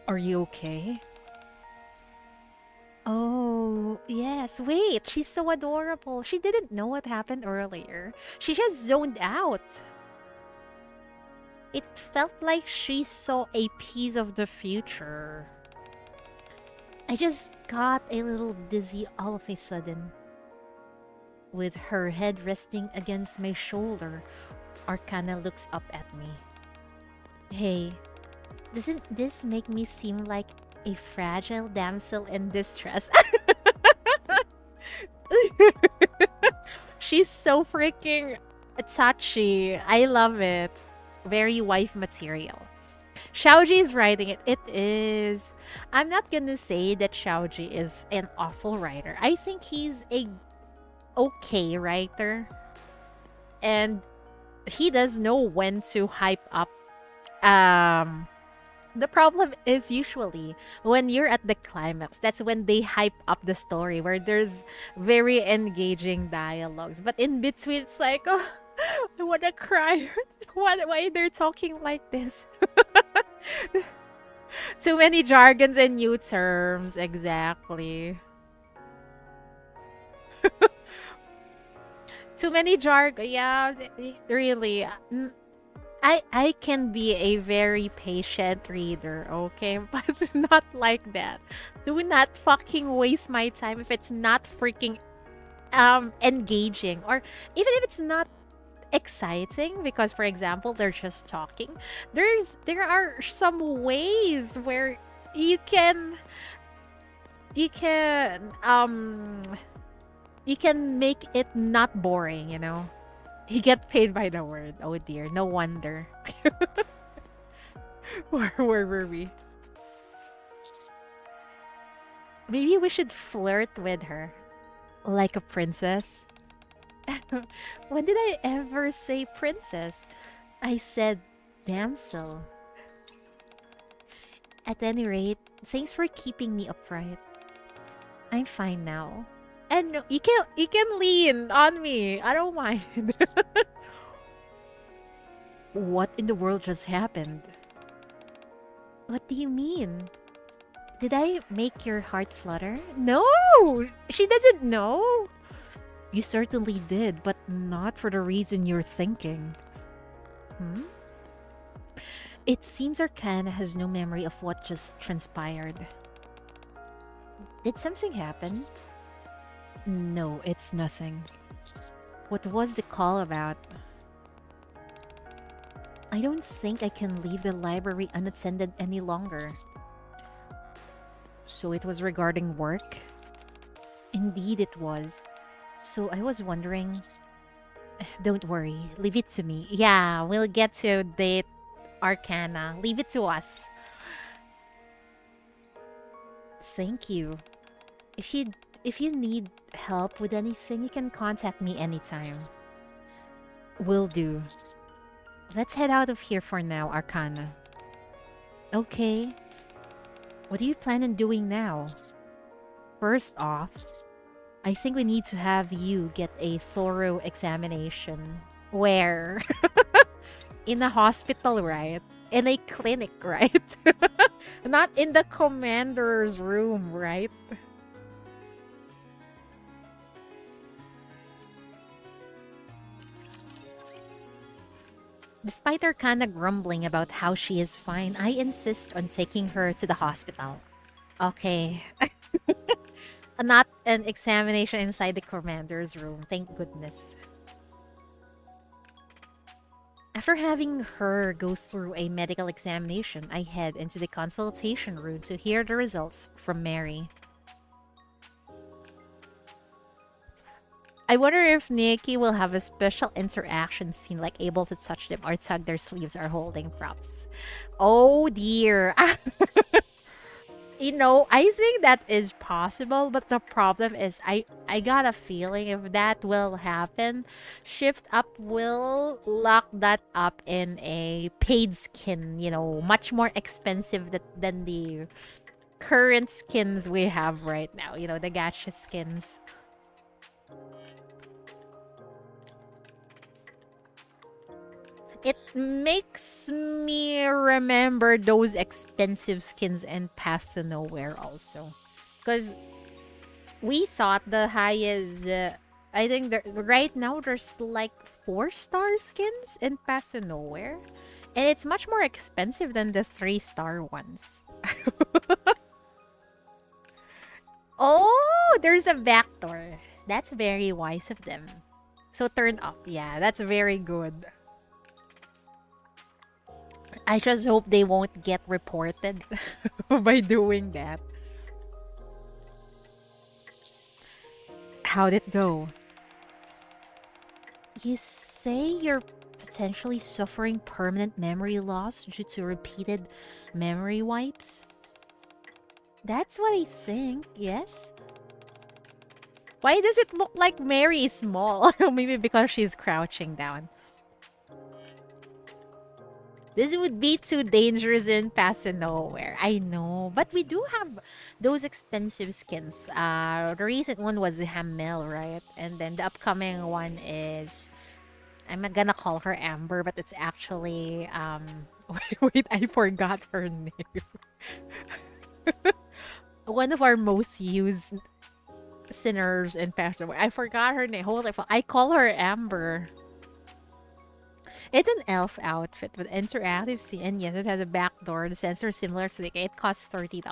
Are you okay? Oh, yes. Wait, she's so adorable. She didn't know what happened earlier. She just zoned out. It felt like she saw a piece of the future. I just got a little dizzy all of a sudden. With her head resting against my shoulder, Arcana looks up at me. Hey, doesn't this make me seem like a fragile damsel in distress? She's so freaking touchy. I love it. Very wife material. Xiaoji is writing it. It is. I'm not gonna say that Xiaoji is an awful writer. I think he's a okay writer. And he does know when to hype up. The problem is usually when you're at the climax, that's when they hype up the story where there's very engaging dialogues. But in between, it's like, oh, I wanna cry. Why they're talking like this? Too many jargons and new terms. Exactly. Too many jargon. Yeah, really. I can be a very patient reader, okay? But not like that. Do not fucking waste my time if it's not freaking engaging, or even if it's not exciting, because for example they're just talking. There are some ways where you can make it not boring, you know. He get paid by the word. Oh dear, no wonder. Where were we? Maybe we should flirt with her like a princess. When did I ever say princess? I said damsel. At any rate, thanks for keeping me upright. I'm fine now. And no, you can lean on me. I don't mind. What in the world just happened? What do you mean? Did I make your heart flutter? No! She doesn't know. You certainly did, but not for the reason you're thinking. It seems Arcana has no memory of what just transpired. Did something happen? No, it's nothing. What was the call about? I don't think I can leave the library unattended any longer. So it was regarding work? Indeed it was. So I was wondering... Don't worry, leave it to me. Yeah, we'll get to date Arcana. Leave it to us. Thank you. If you need help with anything, you can contact me anytime. Will do. Let's head out of here for now, Arcana. Okay. What do you plan on doing now? First off, I think we need to have you get a thorough examination. Where? In a hospital, right? In a clinic, right? Not in the commander's room, right? Despite Arcana grumbling about how she is fine, I insist on taking her to the hospital. Okay. Not an examination inside the commander's room, thank goodness. After having her go through a medical examination, I head into the consultation room to hear the results from Mary. I wonder if Nikki will have a special interaction scene, like able to touch them or tug their sleeves or holding props. Oh dear. You know, I think that is possible, but the problem is I got a feeling if that will happen, Shift Up will lock that up in a paid skin, you know, much more expensive than the current skins we have right now, you know, the gacha skins. It makes me remember those expensive skins in Path to Nowhere also. Because we thought the highest, I think right now there's like 4-star skins in Path to Nowhere. And it's much more expensive than the 3-star ones. Oh, there's a backdoor. That's very wise of them. So turn off. Yeah, that's very good. I just hope they won't get reported by doing that. How'd it go? You say you're potentially suffering permanent memory loss due to repeated memory wipes? That's what I think, yes? Why does it look like Mary is small? Maybe because she's crouching down. This would be too dangerous in Path to Nowhere. I know. But we do have those expensive skins. The recent one was Hamel, right? And then the upcoming one is... I'm not gonna call her Amber, but it's actually... wait, I forgot her name. One of our most used sinners in Path to Nowhere. I forgot her name. Hold on. I call her Amber. It's an elf outfit with interactive scene, and yes, it has a backdoor. The sensor is similar to the game. It costs $30.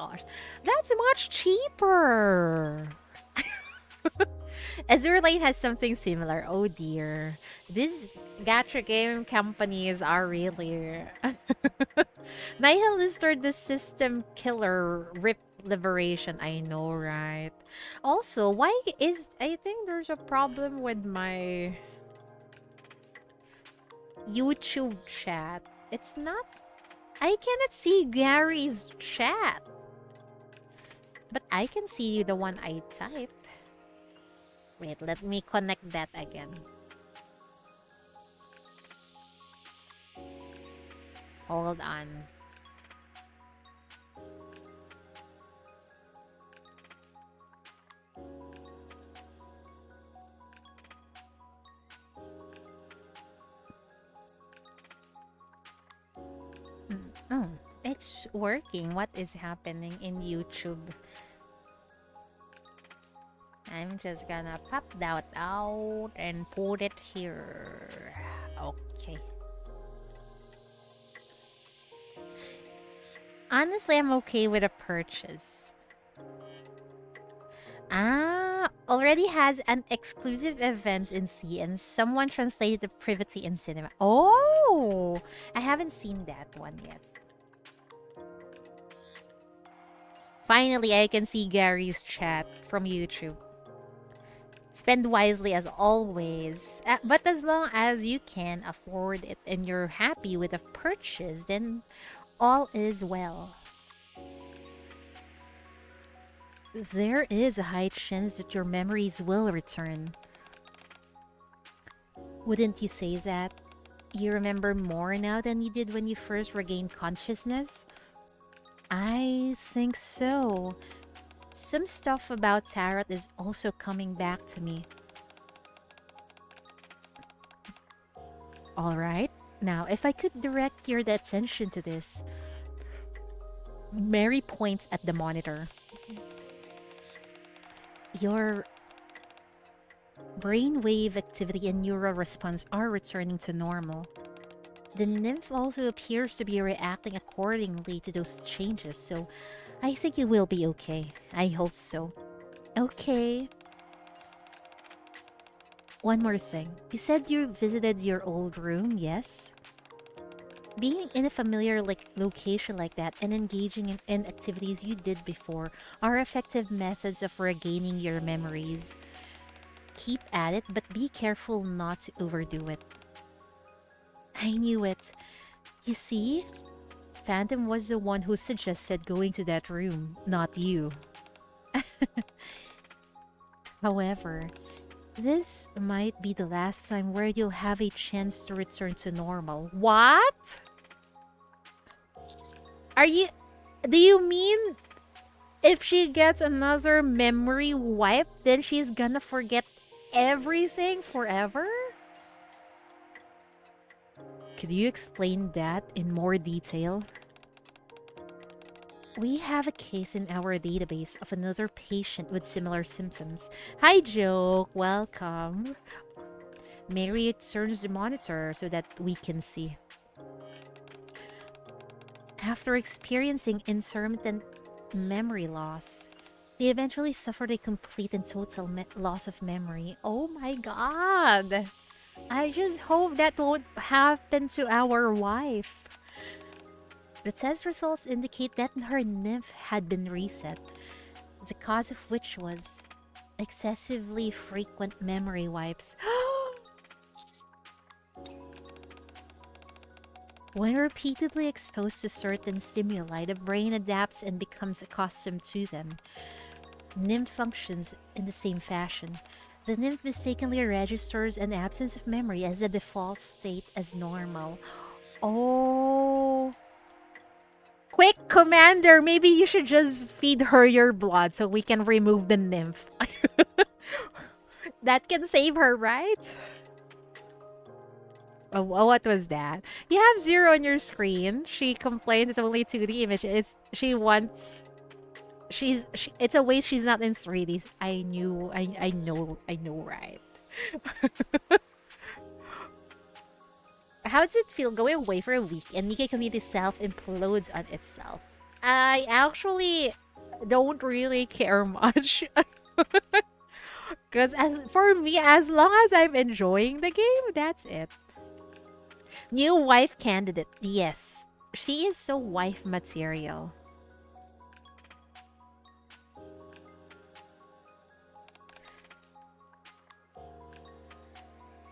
That's much cheaper. Azure Lane has something similar. Oh dear. These gacha game companies are really... Nihilister, the system killer, rip liberation. I know, right? Also, why is... I think there's a problem with my... YouTube chat. It's not... I cannot see Gary's chat. But I can see the one I typed. Wait, let me connect that again. Hold on. Oh, it's working. What is happening in YouTube? I'm just gonna pop that out and put it here. Okay. Honestly, I'm okay with a purchase. Already has an exclusive events in C and someone translated the privity in cinema. Oh, I haven't seen that one yet. Finally, I can see Gary's chat from YouTube. Spend wisely as always. But as long as you can afford it and you're happy with the purchase, then all is well. There is a high chance that your memories will return. Wouldn't you say that? You remember more now than you did when you first regained consciousness? I think so. Some stuff about Tarot is also coming back to me. Alright, now if I could direct your attention to this. Mary points at the monitor. Your brainwave activity and neural response are returning to normal. The nymph also appears to be reacting accordingly to those changes, so I think you will be okay. I hope so. Okay. One more thing. You said you visited your old room, yes? Being in a familiar location like that and engaging in activities you did before are effective methods of regaining your memories. Keep at it, but be careful not to overdo it. I knew it. You see? Phantom was the one who suggested going to that room, not you. However, this might be the last time where you'll have a chance to return to normal. What? Do you mean if she gets another memory wipe, then she's gonna forget everything forever? Could you explain that in more detail? We have a case in our database of another patient with similar symptoms. Hi, Joke. Welcome. Mary turns the monitor so that we can see. After experiencing intermittent memory loss, they eventually suffered a complete and total loss of memory. Oh my god! I just hope that won't happen to our wife. The test results indicate that her nymph had been reset, the cause of which was excessively frequent memory wipes. When repeatedly exposed to certain stimuli, the brain adapts and becomes accustomed to them. Nymph functions in the same fashion. The nymph mistakenly registers an absence of memory as the default state as normal. Oh. Quick, Commander! Maybe you should just feed her your blood so we can remove the nymph. That can save her, right? Oh, what was that? You have 0 on your screen. She complains it's only 2D image. It's a waste she's not in 3D. I know, right? How does it feel going away for a week and Nikkei community self implodes on itself? I actually don't really care much. Because for me, as long as I'm enjoying the game, that's it. New wife candidate. Yes. She is so wife material.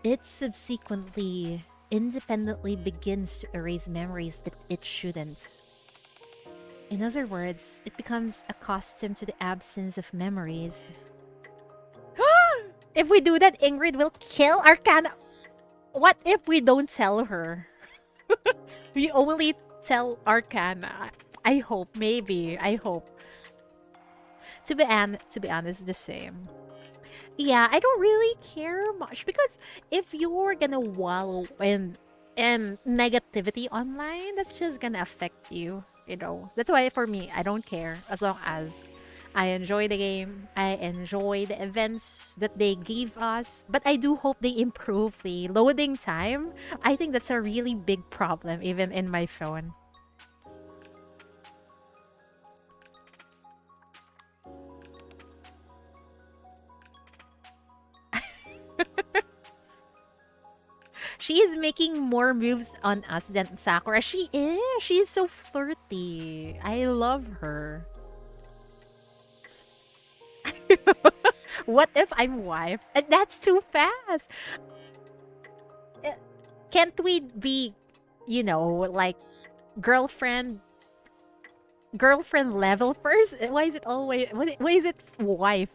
It subsequently independently begins to erase memories that it shouldn't. In other words, it becomes accustomed to the absence of memories. If we do that, Ingrid will kill Arcana. What if we don't tell her? We only tell Arcana. I hope, maybe. I hope. To be honest, the same. Yeah, I don't really care much because if you're gonna wallow in negativity online, that's just gonna affect you, you know. That's why for me, I don't care as long as I enjoy the game. I enjoy the events that they give us. But I do hope they improve the loading time. I think that's a really big problem even in my phone. She is making more moves on us than Sakura. She is. She's so flirty. I love her. What if I'm wife? That's too fast. Can't we be, you know, like girlfriend level first? Why is it always why is it wife?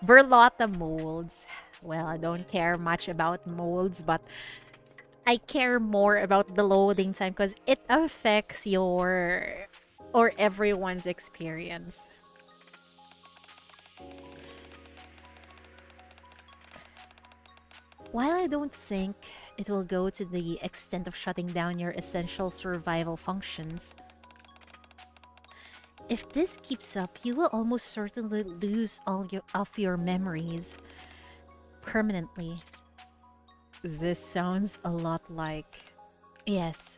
Berlotta molds. Well, I don't care much about molds, but I care more about the loading time because it affects your or everyone's experience. While I don't think it will go to the extent of shutting down your essential survival functions, if this keeps up, you will almost certainly lose all of your memories permanently. This sounds a lot like... Yes.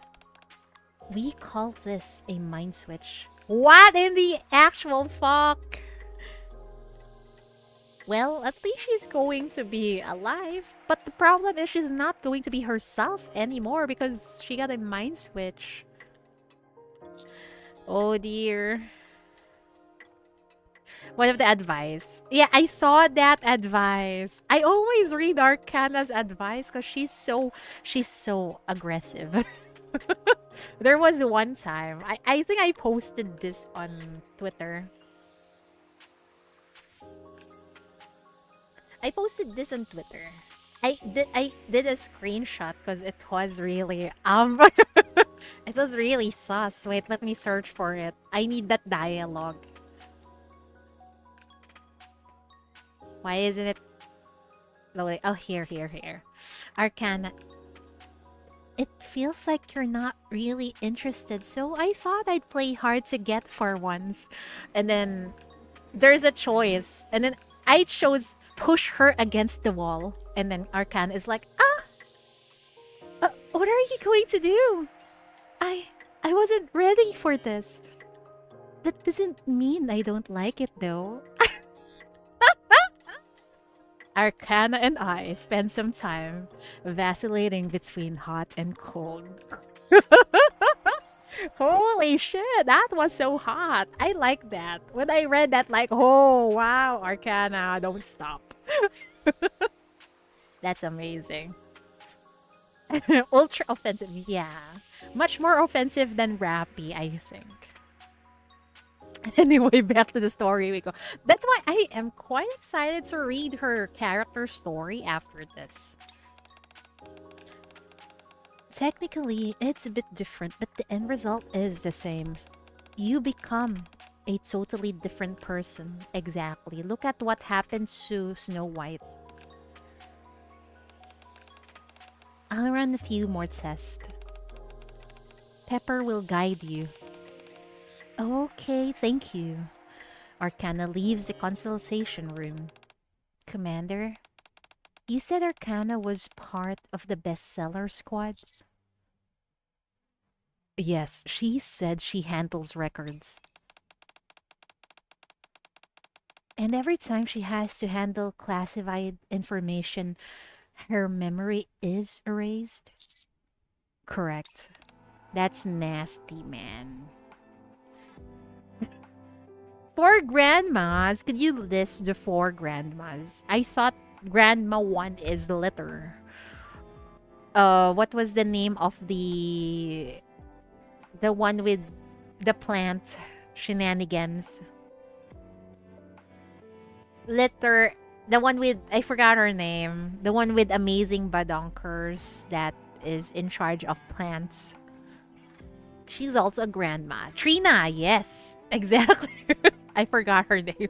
We call this a mind switch. What in the actual fuck? Well, at least she's going to be alive. But the problem is she's not going to be herself anymore because she got a mind switch. Oh dear. One of the advice. Yeah, I saw that advice. I always read Arcana's advice because she's so aggressive. There was one time. I think I posted this on Twitter. I posted this on Twitter. I did a screenshot because it was really it was really sus. Wait, let me search for it. I need that dialogue. Why isn't it loading? Oh, here. Arcana. It feels like you're not really interested, so I thought I'd play hard to get for once. And then there's a choice. And then I chose push her against the wall. And then Arcana is like, what are you going to do? I wasn't ready for this. That doesn't mean I don't like it though. Arcana and I spent some time vacillating between hot and cold. Holy shit, that was so hot. I like that. When I read that, like, oh, wow, Arcana, don't stop. That's amazing. Ultra offensive, yeah. Much more offensive than Rappy, I think. Anyway, back to the story we go. That's why I am quite excited to read her character story after this. Technically, it's a bit different, but the end result is the same. You become a totally different person. Exactly. Look at what happened to Snow White. I'll run a few more tests. Pepper will guide you. Okay, thank you. Arcana leaves the consultation room. Commander, you said Arcana was part of the bestseller squad? Yes, she said she handles records. And every time she has to handle classified information, her memory is erased? Correct. That's nasty, man. 4 grandmas? Could you list the 4 grandmas? I thought grandma 1 is litter. What was the name of the one with the plant shenanigans? Litter, the one with, I forgot her name. The one with amazing badonkers that is in charge of plants. She's also a grandma. Trina, yes, exactly. I forgot her name.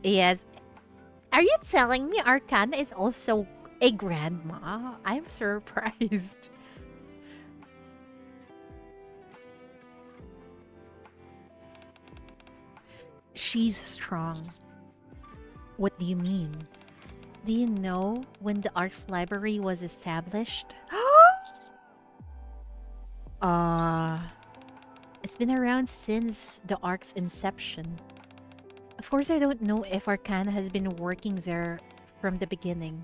Yes. Are you telling me Arcana is also a grandma? I'm surprised. She's strong. What do you mean? Do you know when the Arcs Library was established? It's been around since the Arc's inception. Of course, I don't know if Arcana has been working there from the beginning,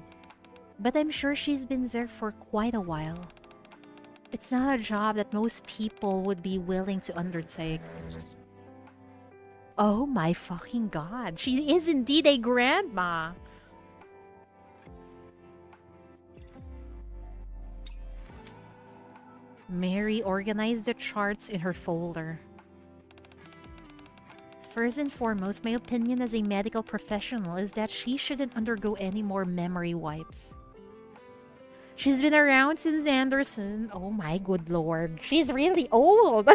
but I'm sure she's been there for quite a while. It's not a job that most people would be willing to undertake. Oh my fucking god, she is indeed a grandma! Mary organized the charts in her folder. First and foremost, my opinion as a medical professional is that she shouldn't undergo any more memory wipes. She's been around since Anderson. Oh my good lord, she's really old!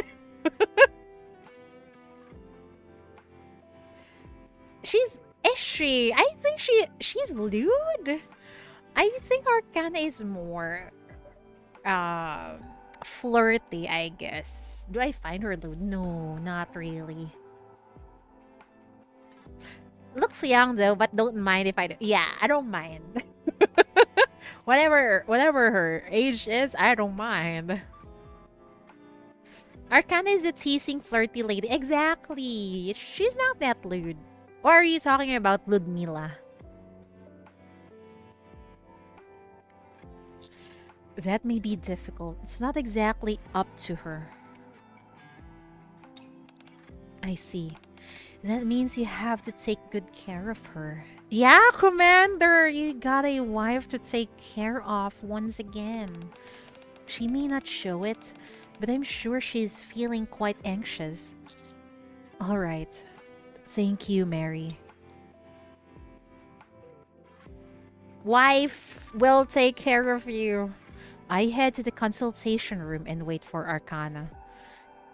Is she? I think she's lewd. I think Arcana is more flirty, I guess. Do I find her lewd? No, not really. Looks young though, but don't mind if I do. Yeah, I don't mind. whatever her age is, I don't mind. Arcana is a teasing, flirty lady. Exactly. She's not that lewd. Or are you talking about Ludmila? That may be difficult. It's not exactly up to her. I see. That means you have to take good care of her. Yeah, Commander! You got a wife to take care of once again. She may not show it, but I'm sure she's feeling quite anxious. Alright. Thank you, Mary. Wife will take care of you. I head to the consultation room and wait for Arcana.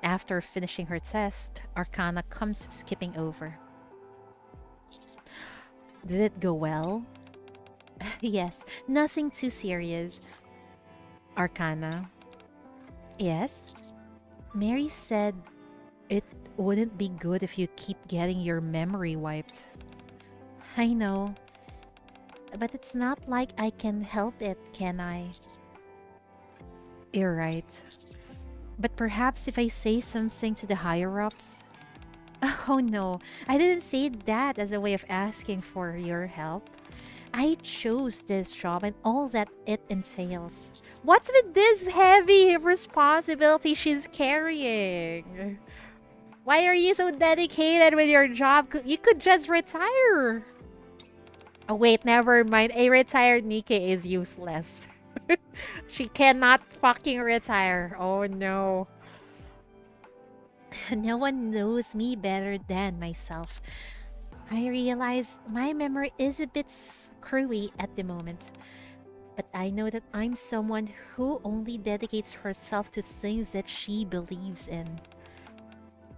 After finishing her test, Arcana comes skipping over. Did it go well? Yes, nothing too serious. Arcana. Yes? Mary said it wouldn't be good if you keep getting your memory wiped. I know. But it's not like I can help it, can I? You're right. But perhaps if I say something to the higher-ups... Oh no, I didn't say that as a way of asking for your help. I chose this job and all that it entails. What's with this heavy responsibility she's carrying? Why are you so dedicated with your job? You could just retire. Oh wait, never mind. A retired Nikke is useless. She cannot fucking retire. Oh no. No one knows me better than myself. I realize my memory is a bit screwy at the moment. But I know that I'm someone who only dedicates herself to things that she believes in.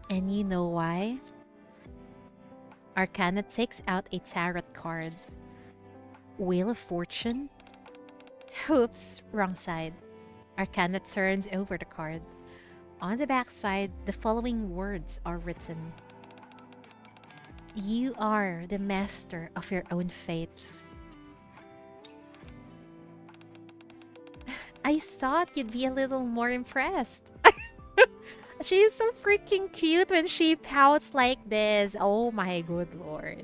And you know why? Arcana takes out a tarot card. Wheel of Fortune? Oops, wrong side. Arcana turns over the card. On the back side, the following words are written. You are the master of your own fate. I thought you'd be a little more impressed. She's so freaking cute when she pouts like this. Oh my good lord.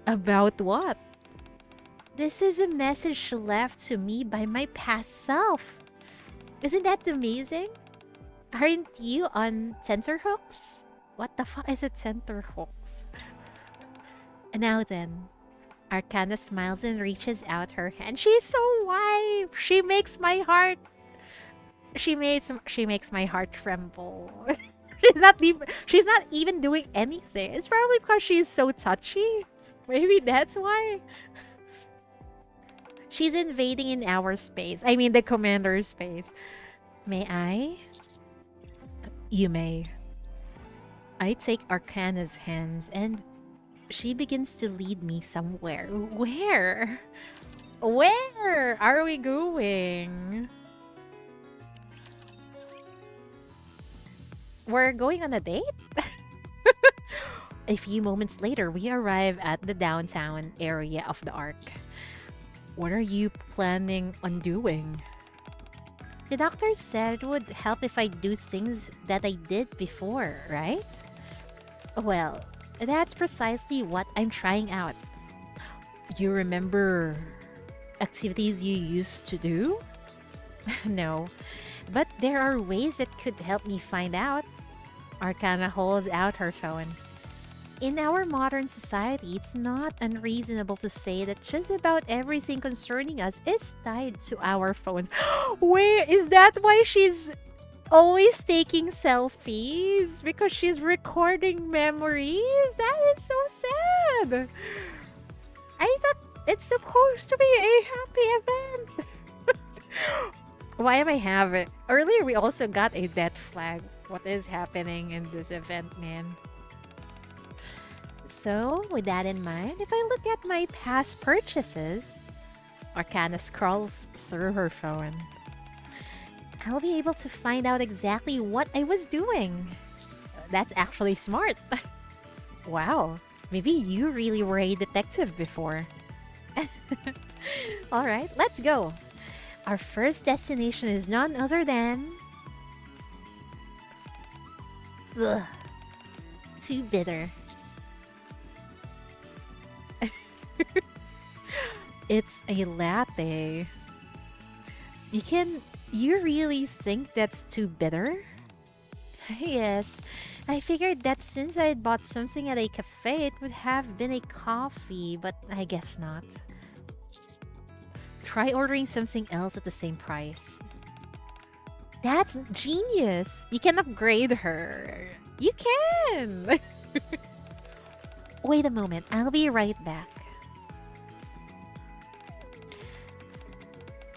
About what? This is a message left to me by my past self. Isn't that amazing? Aren't you on tenterhooks? What the fuck is a tenterhooks? Now then, Arcana smiles and reaches out her hand. She's so white. She makes my heart. She makes my heart tremble. She's not even doing anything. It's probably because she's so touchy. Maybe that's why. She's invading in our space. I mean the commander's space. May I? You may. I take Arcana's hands and she begins to lead me somewhere. Where? Where are we going? We're going on a date? A few moments later, we arrive at the downtown area of the Arc. What are you planning on doing? The doctor said it would help if I do things that I did before, right? Well, that's precisely what I'm trying out. You remember activities you used to do? No, but there are ways that could help me find out. Arcana holds out her phone. In our modern society, it's not unreasonable to say that just about everything concerning us is tied to our phones. Wait, is that why she's always taking selfies? Because she's recording memories? That is so sad. I thought it's supposed to be a happy event. Why am I having... Earlier, we also got a death flag. What is happening in this event, man? So, with that in mind, if I look at my past purchases, Arcana scrolls through her phone. I'll be able to find out exactly what I was doing. That's actually smart. Wow, maybe you really were a detective before. Alright, let's go. Our first destination is none other than... Ugh. Too bitter. It's a latte. You really think that's too bitter? Yes, I figured that since I had bought something at a cafe, it would have been a coffee, but I guess not. Try ordering something else at the same price. That's genius. You can upgrade her. You can. Wait a moment. I'll be right back.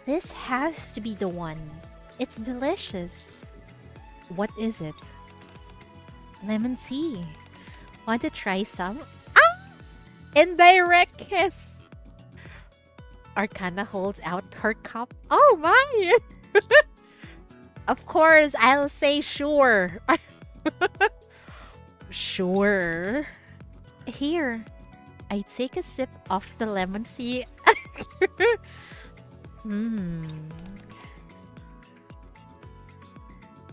This has to be the one. It's delicious. What is it? Lemon tea. Want to try some? Ah! Indirect kiss. Arcana holds out her cup. Oh my! Of course, I'll say sure. Sure. Here, I take a sip of the lemon tea.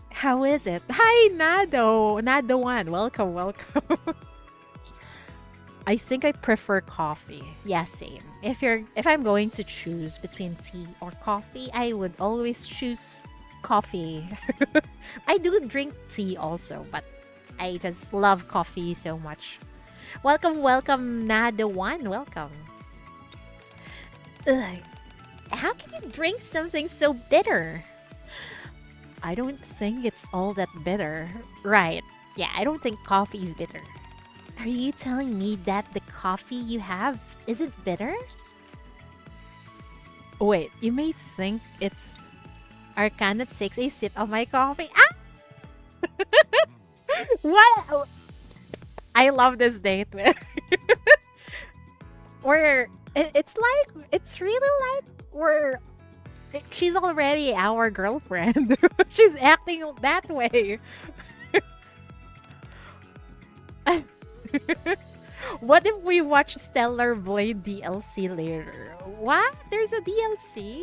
How is it? Hi, Nado. Nado1. Welcome, welcome. I think I prefer coffee. Yeah, same. If I'm going to choose between tea or coffee, I would always choose coffee. I do drink tea also, but I just love coffee so much. Welcome, welcome, Nado1. Welcome. Ugh. How can you drink something so bitter? I don't think it's all that bitter. Right. Yeah, I don't think coffee is bitter. Are you telling me that the coffee you have isn't bitter? Wait, you may think it's Arcana takes a sip of my coffee. Ah! What? I love this date. Where it's like, it's really like we're... She's already our girlfriend. She's acting that way. What if we watch Stellar Blade DLC later? What? There's a DLC?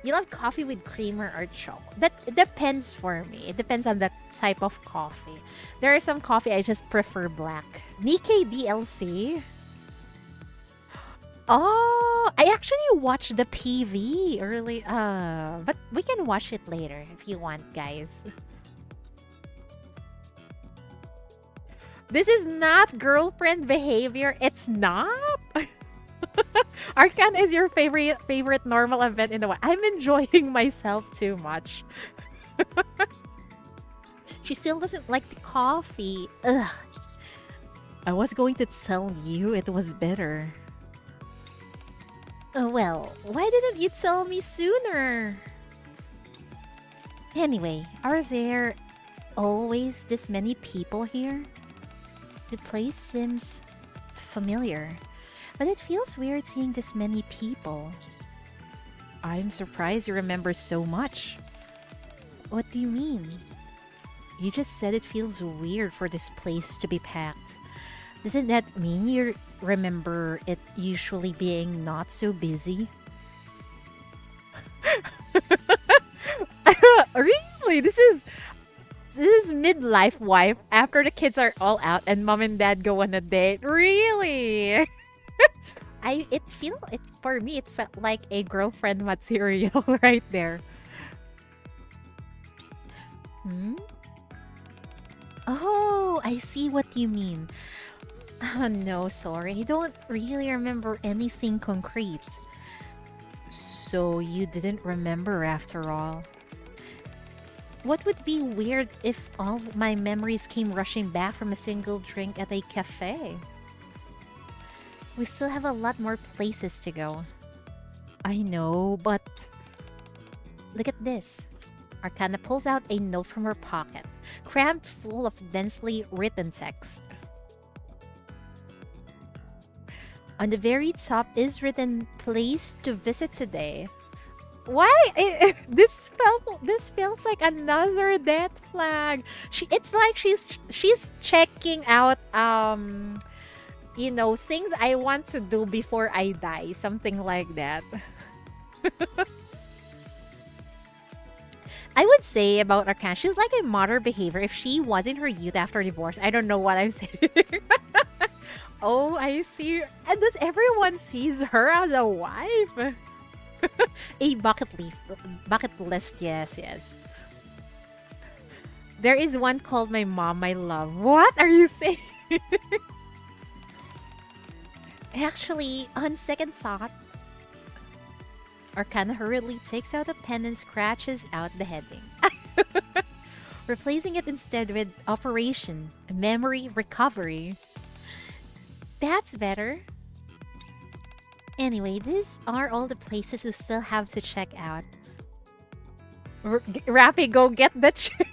You love coffee with creamer or chocolate? That depends for me. It depends on the type of coffee. There are some coffee I just prefer black. Nikkei DLC? Oh, I actually watched the PV early. But we can watch it later if you want, guys. This is not girlfriend behavior. It's not. Arcane is your favorite normal event in the world. I'm enjoying myself too much. She still doesn't like the coffee. Ugh. I was going to tell you it was bitter. Well, why didn't you tell me sooner? Anyway, are there always this many people here? The place seems familiar, but it feels weird seeing this many people. I'm surprised you remember so much. What do you mean? You just said it feels weird for this place to be packed. Doesn't that mean you remember it usually being not so busy? Really? This is midlife wife after the kids are all out and mom and dad go on a date. Really? For me it felt like a girlfriend material right there. Oh, I see what you mean. Oh, no, sorry. I don't really remember anything concrete. So you didn't remember after all. What would be weird if all my memories came rushing back from a single drink at a cafe? We still have a lot more places to go. I know, but... Look at this. Arcana pulls out a note from her pocket, crammed full of densely written text. On the very top is written, place to visit today. Why? This feels like another death flag. It's like she's checking out you know, things I want to do before I die, something like that. I would say about Arcana, she's like a modern behavior. If she was in her youth after divorce, I don't know what I'm saying. Oh, I see. And does everyone sees her as a wife? A bucket list, yes, yes. There is one called My Mom, My Love. What are you saying? Actually, on second thought, Arcana hurriedly takes out a pen and scratches out the heading, replacing it instead with Operation Memory Recovery. That's better. Anyway, these are all the places we still have to check out. Rappy, go get the chair.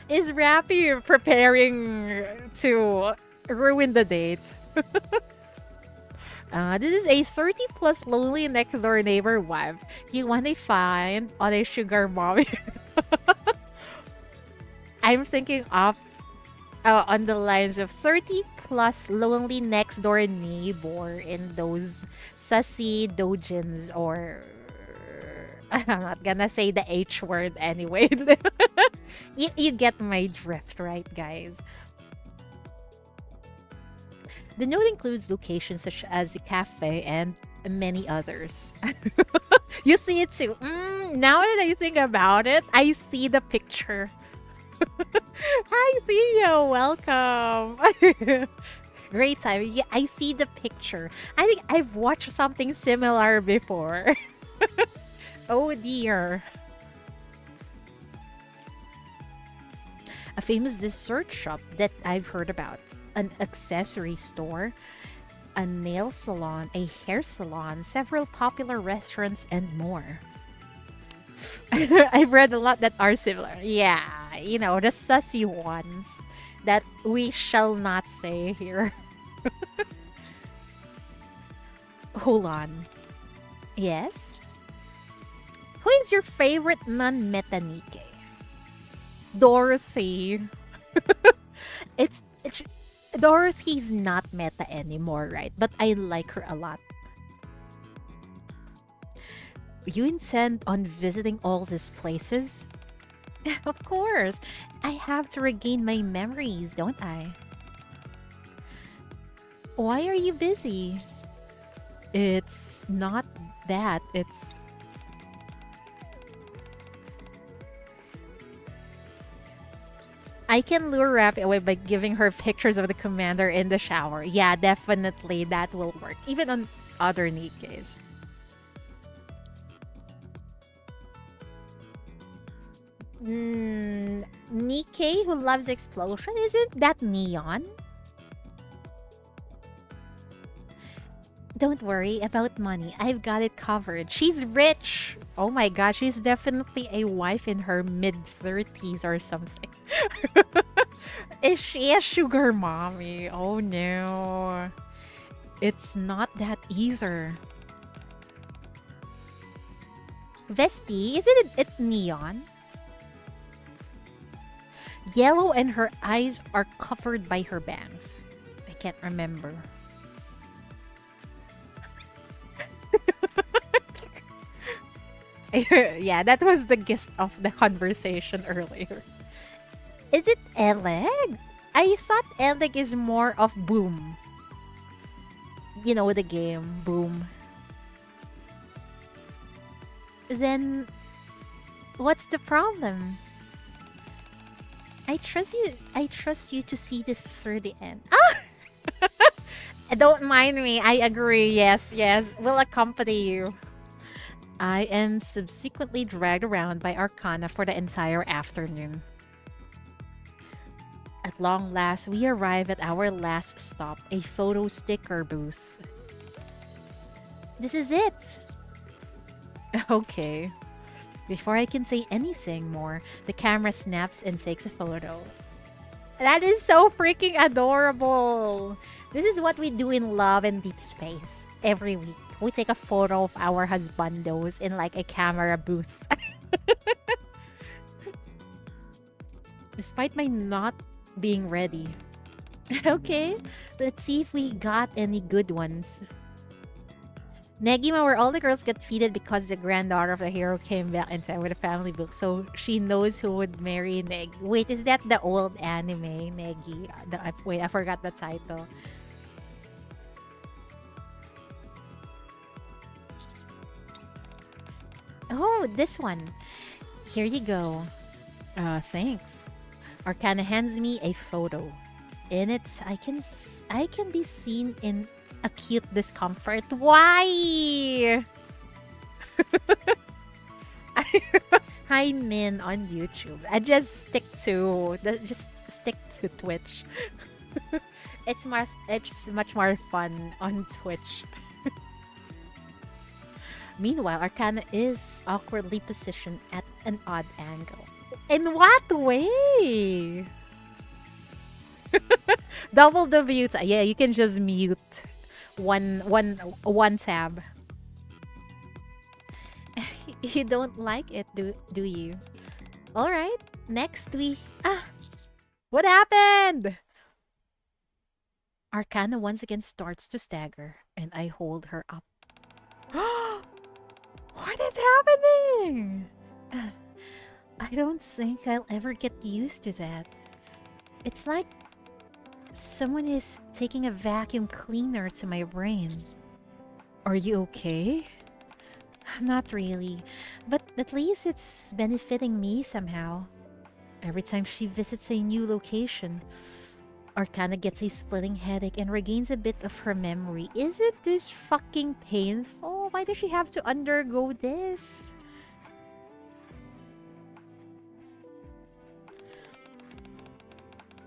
Is Rappy preparing to ruin the date? This is a 30 plus lonely next door neighbor wife. You want to find on a sugar mommy. I'm thinking of on the lines of 30 plus lonely next door neighbor in those sussy dojins, or I'm not gonna say the H word anyway. You get my drift, right, guys? The note includes locations such as a cafe and many others. You see it too. Now that I think about it, I see the picture. Hi, Theo. Welcome. Great time. Yeah, I see the picture. I think I've watched something similar before. Oh dear. A famous dessert shop that I've heard about. An accessory store, a nail salon, a hair salon, several popular restaurants, and more. I've read a lot that are similar. Yeah, you know, the sussy ones that we shall not say here. Hold on. Yes? Who is your favorite non-meta Nikke? Dorothy. it's Dorothy's not meta anymore, right? But I like her a lot. You intend on visiting all these places? Of course. I have to regain my memories, don't I? Why are you busy? It's not that. It's... I can lure Rappy away by giving her pictures of the commander in the shower. Yeah, definitely that will work. Even on other Nikkes. Nikke who loves explosion? Isn't that Neon? Don't worry about money. I've got it covered. She's rich. Oh my god, she's definitely a wife in her mid-30s or something. Is she a sugar mommy? Oh no. It's not that either. Vesti, isn't it Neon? Yellow and her eyes are covered by her bangs. I can't remember. Yeah, that was the gist of the conversation earlier. Is it Eleg? I thought Eleg is more of Boom. You know the game, Boom. Then, what's the problem? I trust you to see this through the end. Ah! Don't mind me. I agree. Yes, yes. We'll accompany you. I am subsequently dragged around by Arcana for the entire afternoon. At long last, we arrive at our last stop, a photo sticker booth. This is it! Okay. Before I can say anything more, the camera snaps and takes a photo. That is so freaking adorable! This is what we do in Love and Deep Space. Every week, we take a photo of our husbandos in like a camera booth. Despite my not being ready. Okay, let's see if we got any good ones. Negima, where all the girls got feeded because the granddaughter of the hero came back in time with a family book, so she knows who would marry Neg. Wait, is that the old anime, Negi? Wait, I forgot the title. Oh, this one. Here you go. Thanks. Arcana hands me a photo. In it, I can be seen in acute discomfort. Why? Hi Min on YouTube. I just stick to Twitch. It's much more fun on Twitch. Meanwhile, Arcana is awkwardly positioned at an odd angle. In what way? Double the mute. Yeah, you can just mute one tab. You don't like it, do you? All right. Next what happened? Arcana once again starts to stagger, and I hold her up. What is happening? I don't think I'll ever get used to that. It's like someone is taking a vacuum cleaner to my brain. Are you okay? Not really, but at least it's benefiting me somehow. Every time she visits a new location, Arcana gets a splitting headache and regains a bit of her memory. Isn't this fucking painful? Why does she have to undergo this?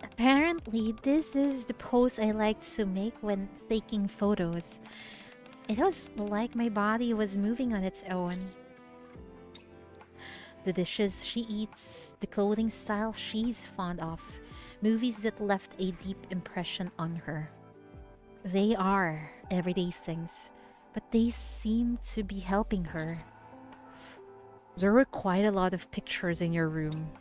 Apparently, this is the pose I like to make when taking photos. It was like my body was moving on its own. The dishes she eats, the clothing style she's fond of, movies that left a deep impression on her. They are everyday things, but they seem to be helping her. There were quite a lot of pictures in your room.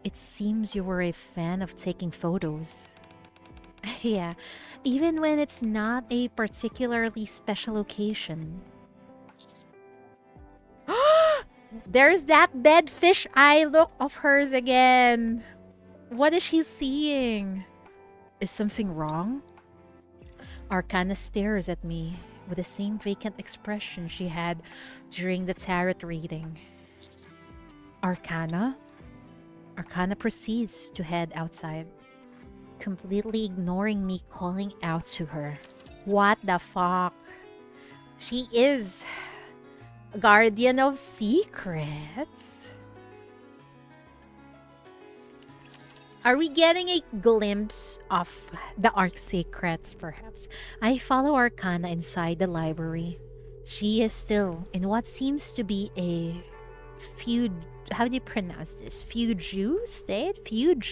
It seems you were a fan of taking photos. Yeah, even when it's not a particularly special occasion. There's that dead fish eye look of hers again. What is she seeing? Is something wrong? Arcana stares at me with the same vacant expression she had during the tarot reading. Arcana? Arcana proceeds to head outside, completely ignoring me calling out to her. What the fuck? She is Guardian of Secrets? Are we getting a glimpse of the Arc Secrets, perhaps? I follow Arcana inside the library. She is still in what seems to be a how do you pronounce this? Fugue state? Fugue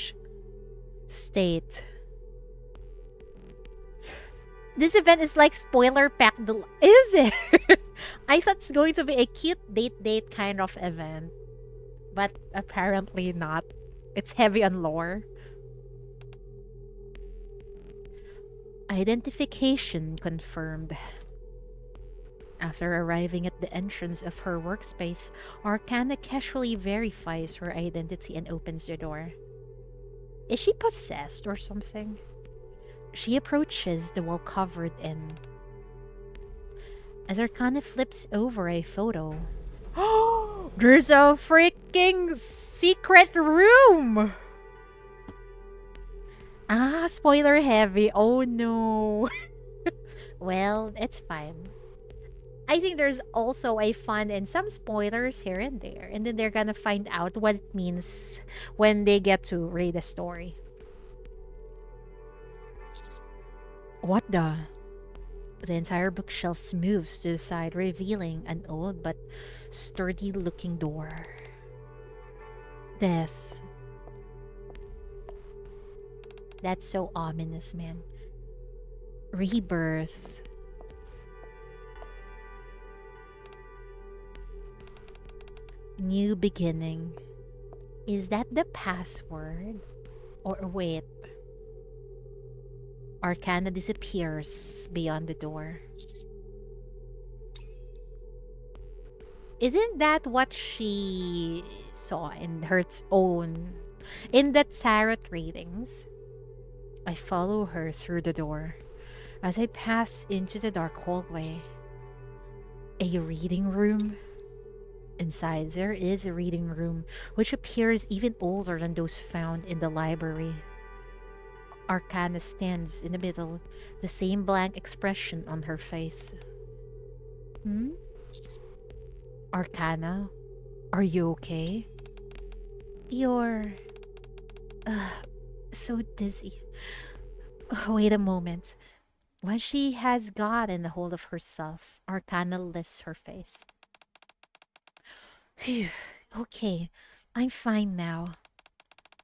state. This event is like spoiler pack. Is it? I thought it's going to be a cute date kind of event, but apparently not. It's heavy on lore. Identification confirmed. After arriving at the entrance of her workspace, Arcana casually verifies her identity and opens the door. Is she possessed or something? She approaches the wall covered in. As Arcana flips over a photo. There's a freaking secret room! Ah, spoiler heavy. Oh no. Well, it's fine. I think there's also a fun and some spoilers here and there. And then they're gonna find out what it means when they get to read the story. What the? The entire bookshelf moves to the side, revealing an old but sturdy-looking door. Death. That's so ominous, man. Rebirth. New beginning. Is that the password? Or wait. Arcana disappears beyond the door. Isn't that what she saw in her own... in the tarot readings? I follow her through the door. As I pass into the dark hallway. A reading room? Inside, there is a reading room, which appears even older than those found in the library. Arcana stands in the middle, the same blank expression on her face. Hmm? Arcana, are you okay? You're... so dizzy. Wait a moment. When she has gotten a hold of herself, Arcana lifts her face. Phew, okay, I'm fine now.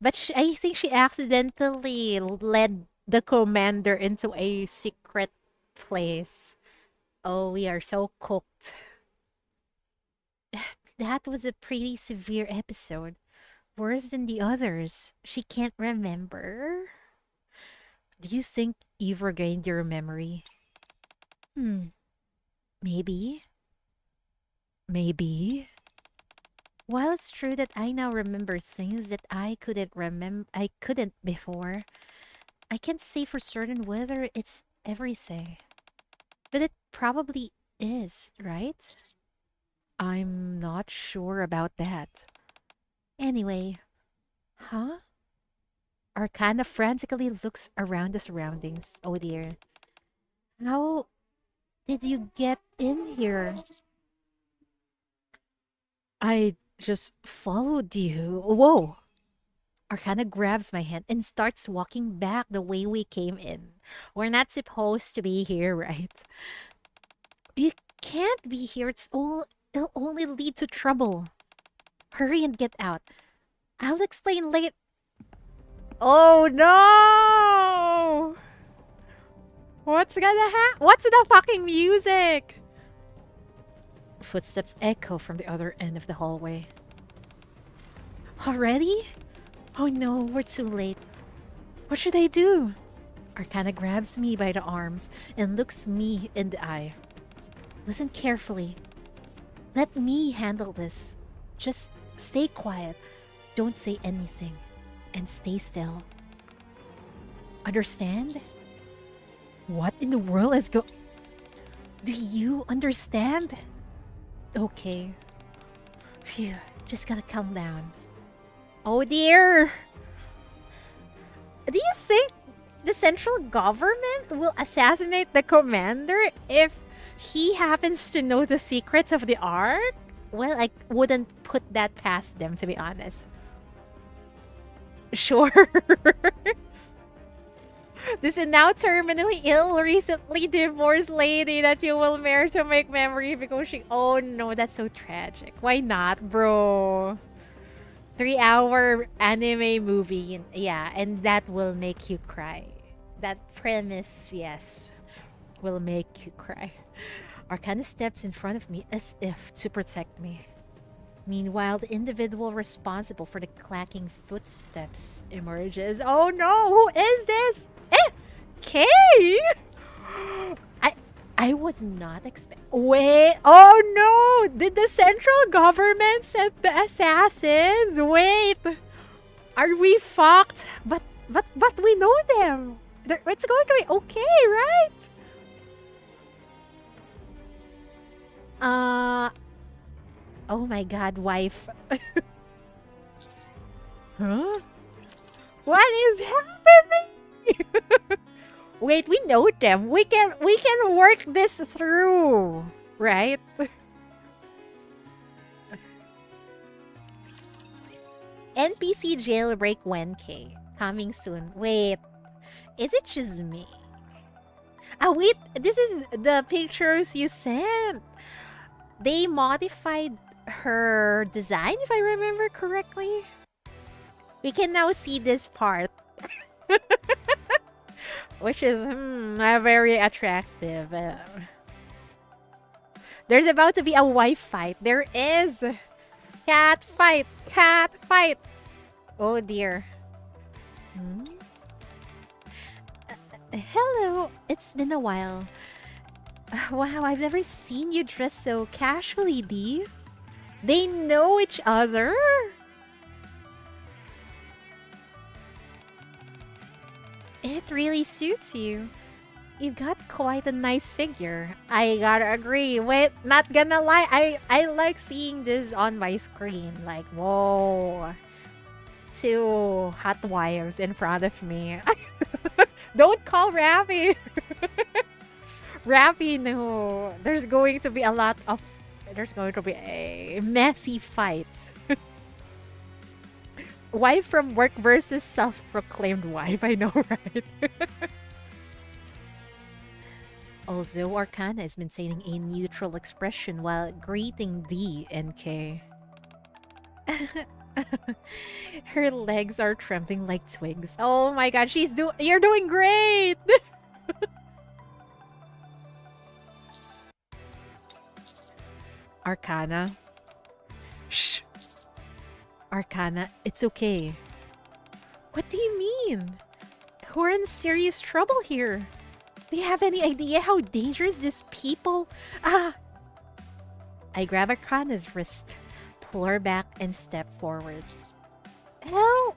But I think she accidentally led the commander into a secret place. Oh, we are so cooked. That was a pretty severe episode. Worse than the others. She can't remember. Do you think you've regained your memory? Maybe. Maybe. While it's true that I now remember things that I couldn't before, I can't say for certain whether it's everything. But it probably is, right? I'm not sure about that. Anyway, huh? Arcana frantically looks around the surroundings. Oh dear. How did you get in here? I just followed you. Whoa! Arcana grabs my hand and starts walking back the way we came in. We're not supposed to be here, right? You can't be here. It'll only lead to trouble. Hurry and get out. I'll explain later. Oh no! What's gonna happen? What's the fucking music? Footsteps echo from the other end of the hallway. Already? Oh no, we're too late. What should I do? Arcana grabs me by the arms and looks me in the eye. Listen carefully. Let me handle this. Just stay quiet. Don't say anything. And stay still. Understand? What in the world is Do you understand? Okay. Phew, just gotta calm down. Oh dear! Do you think the central government will assassinate the commander if he happens to know the secrets of the Ark? Well, I wouldn't put that past them, to be honest. Sure. This is now terminally ill, recently divorced lady that you will marry to make memory because she... Oh no, that's so tragic. Why not, bro? 3-hour anime movie. Yeah, and that will make you cry. That premise, yes, will make you cry. Arcana steps in front of me as if to protect me. Meanwhile, the individual responsible for the clacking footsteps emerges. Oh no, who is this? Kay! I was not expecting... Wait, oh no! Did the central government send the assassins? Wait! Are we fucked? But we know them! It's going to be okay, right? Oh my god, wife. Huh? What is happening? Wait, we know them. We can work this through, right? NPC jailbreak 1K coming soon. Wait, is it just me? Ah, wait, this is the pictures you sent. They modified her design, if I remember correctly. We can now see this part. Which is very attractive. There's about to be a wife fight. There is. Cat fight. Cat fight. Oh dear. Hello. It's been a while. Wow, I've never seen you dress so casually, Dee. They know each other? It really suits you. You've got quite a nice figure. I gotta agree. Wait, not gonna lie. I like seeing this on my screen. Like, whoa. Two hot wires in front of me. call Ravi. Ravi, no. There's going to be a messy fight. Wife from work versus self-proclaimed wife. I know, right? Also, Arcana is maintaining a neutral expression while greeting D and K. Her legs are trembling like twigs. Oh my god, you're doing great! Arcana. Shh. Arcana, it's okay. What do you mean? We're in serious trouble here. Do you have any idea how dangerous these people? I grab Arcana's wrist, pull her back, and step forward. Help!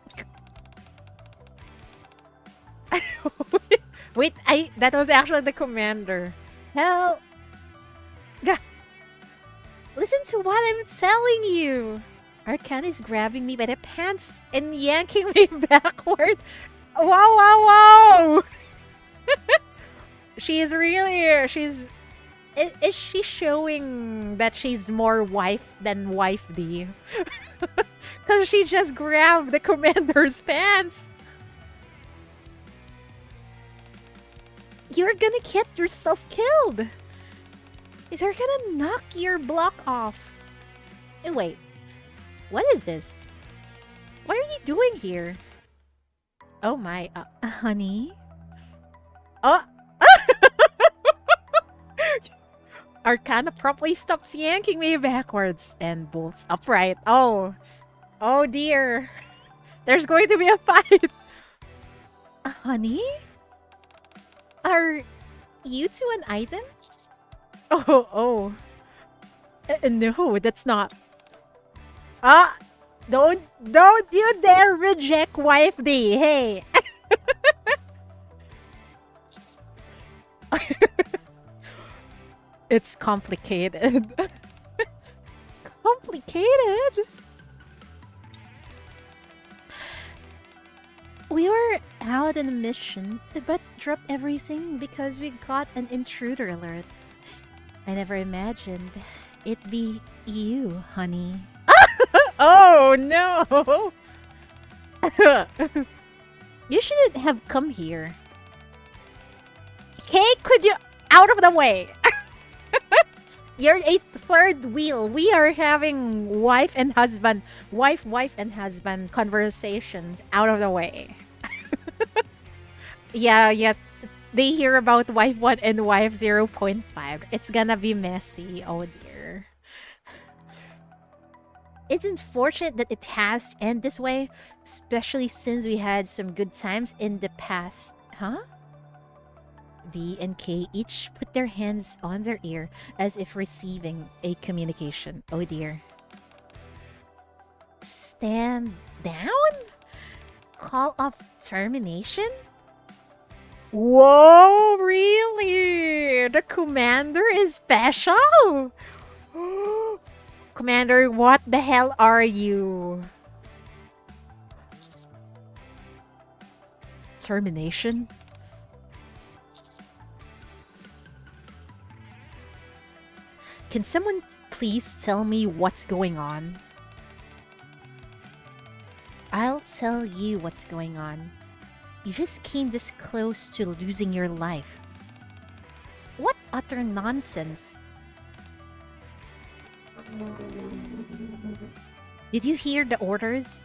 Wait, that was actually the commander. Help! Listen to what I'm telling you. Arcana is grabbing me by the pants and yanking me backward. Wow! Is she showing that she's more wife than wifey? Because she just grabbed the commander's pants. You're gonna get yourself killed. They're gonna knock your block off. Wait, what is this? What are you doing here? Oh my, honey? Oh! Arcana promptly stops yanking me backwards and bolts upright. Oh dear. There's going to be a fight. Honey? Are you two an item? Oh. No, that's not. Don't you dare reject wife D. Hey. It's complicated. Complicated? We were out on a mission, but dropped everything because we got an intruder alert. I never imagined it'd be you, honey. Oh no! You shouldn't have come here. Hey, could you out of the way? You're a third wheel. We are having wife and husband conversations out of the way. Yeah. They hear about wife 1 and wife 0.5. It's gonna be messy. Oh dear. It's unfortunate that it has to end this way, especially since we had some good times in the past. Huh? D and K each put their hands on their ear as if receiving a communication. Oh dear. Stand down? Call of termination? Whoa, really? The commander is special? Commander, what the hell are you? Termination? Can someone please tell me what's going on? I'll tell you what's going on. You just came this close to losing your life. What utter nonsense. Did you hear the orders?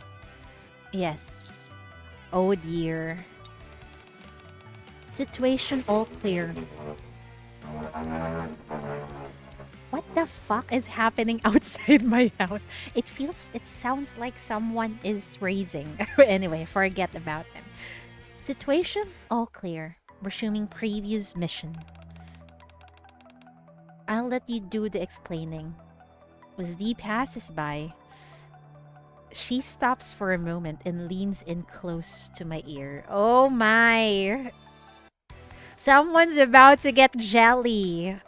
Yes. Oh dear. Situation all clear. What the fuck is happening outside my house? It sounds like someone is raising. Anyway, forget about them. Situation all clear. Resuming previous mission. I'll let you do the explaining. As Dee passes by, she stops for a moment and leans in close to my ear. Oh my! Someone's about to get jelly.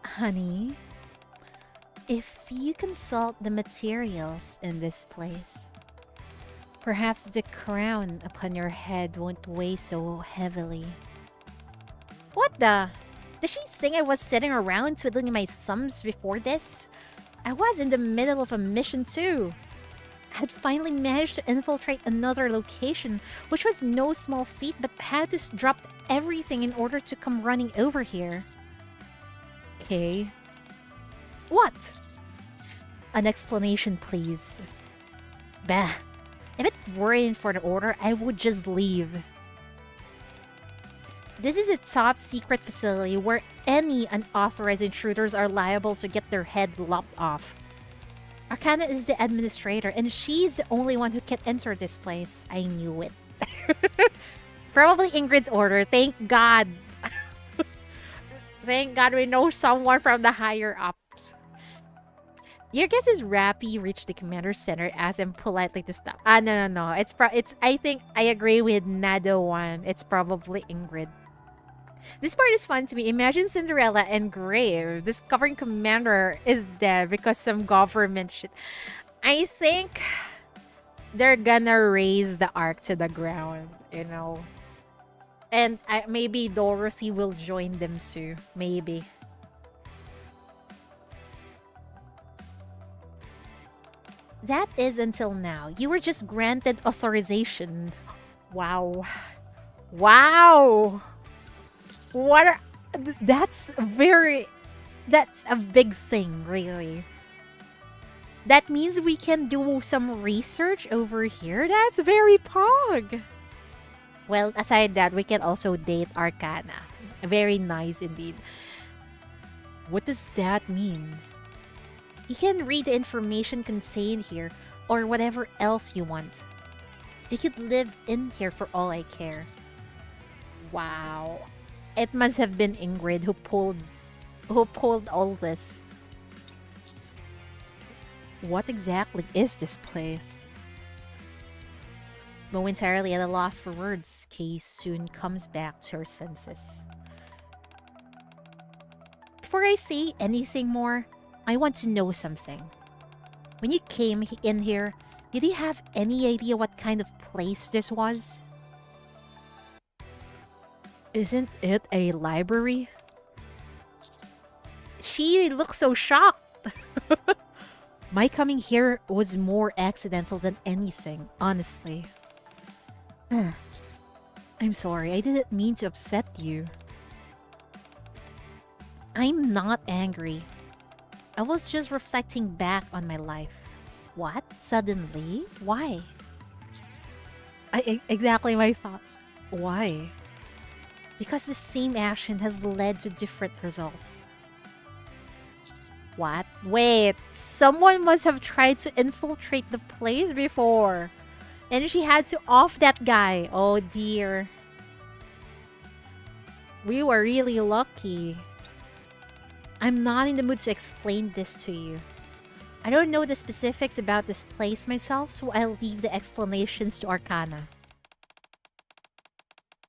Honey, if you consult the materials in this place, Perhaps the crown upon your head won't weigh so heavily. What the? Did she think I was sitting around twiddling my thumbs before this? I was in the middle of a mission too. I had finally managed to infiltrate another location, which was no small feat, but had to drop everything in order to come running over here. Okay. What? An explanation, please. Bah. If it weren't for the order, I would just leave. This is a top secret facility where any unauthorized intruders are liable to get their head lopped off. Arcana is the administrator, and she's the only one who can enter this place. I knew it. Probably Ingrid's order. Thank God. Thank God we know someone from the higher ups. Your guess is Rappy reached the commander's center, asked him politely to stop. No. It's I think I agree with Nado one. It's probably Ingrid. This part is fun to me. Imagine Cinderella and Grave discovering Commander is dead because some government shit. I think they're gonna raise the arc to the ground, you know. And maybe Dorothy will join them too. Maybe. That is until now. You were just granted authorization. Wow. Wow! What are... That's a big thing, really. That means we can do some research over here? That's very pog! Well, aside that, we can also date Arcana. Very nice indeed. What does that mean? You can read the information contained here, or whatever else you want. You could live in here for all I care. Wow. It must have been Ingrid who pulled all this. What exactly is this place? Momentarily at a loss for words, Kay soon comes back to her senses. Before I say anything more, I want to know something. When you came in here, did you have any idea what kind of place this was? Isn't it a library? She looks so shocked. My coming here was more accidental than anything, honestly. I'm sorry, I didn't mean to upset you. I'm not angry. I was just reflecting back on my life. What? Suddenly? Why? Exactly my thoughts. Why? Because the same action has led to different results. What? Wait, someone must have tried to infiltrate the place before. And she had to off that guy. Oh dear. We were really lucky. I'm not in the mood to explain this to you. I don't know the specifics about this place myself, so I'll leave the explanations to Arcana.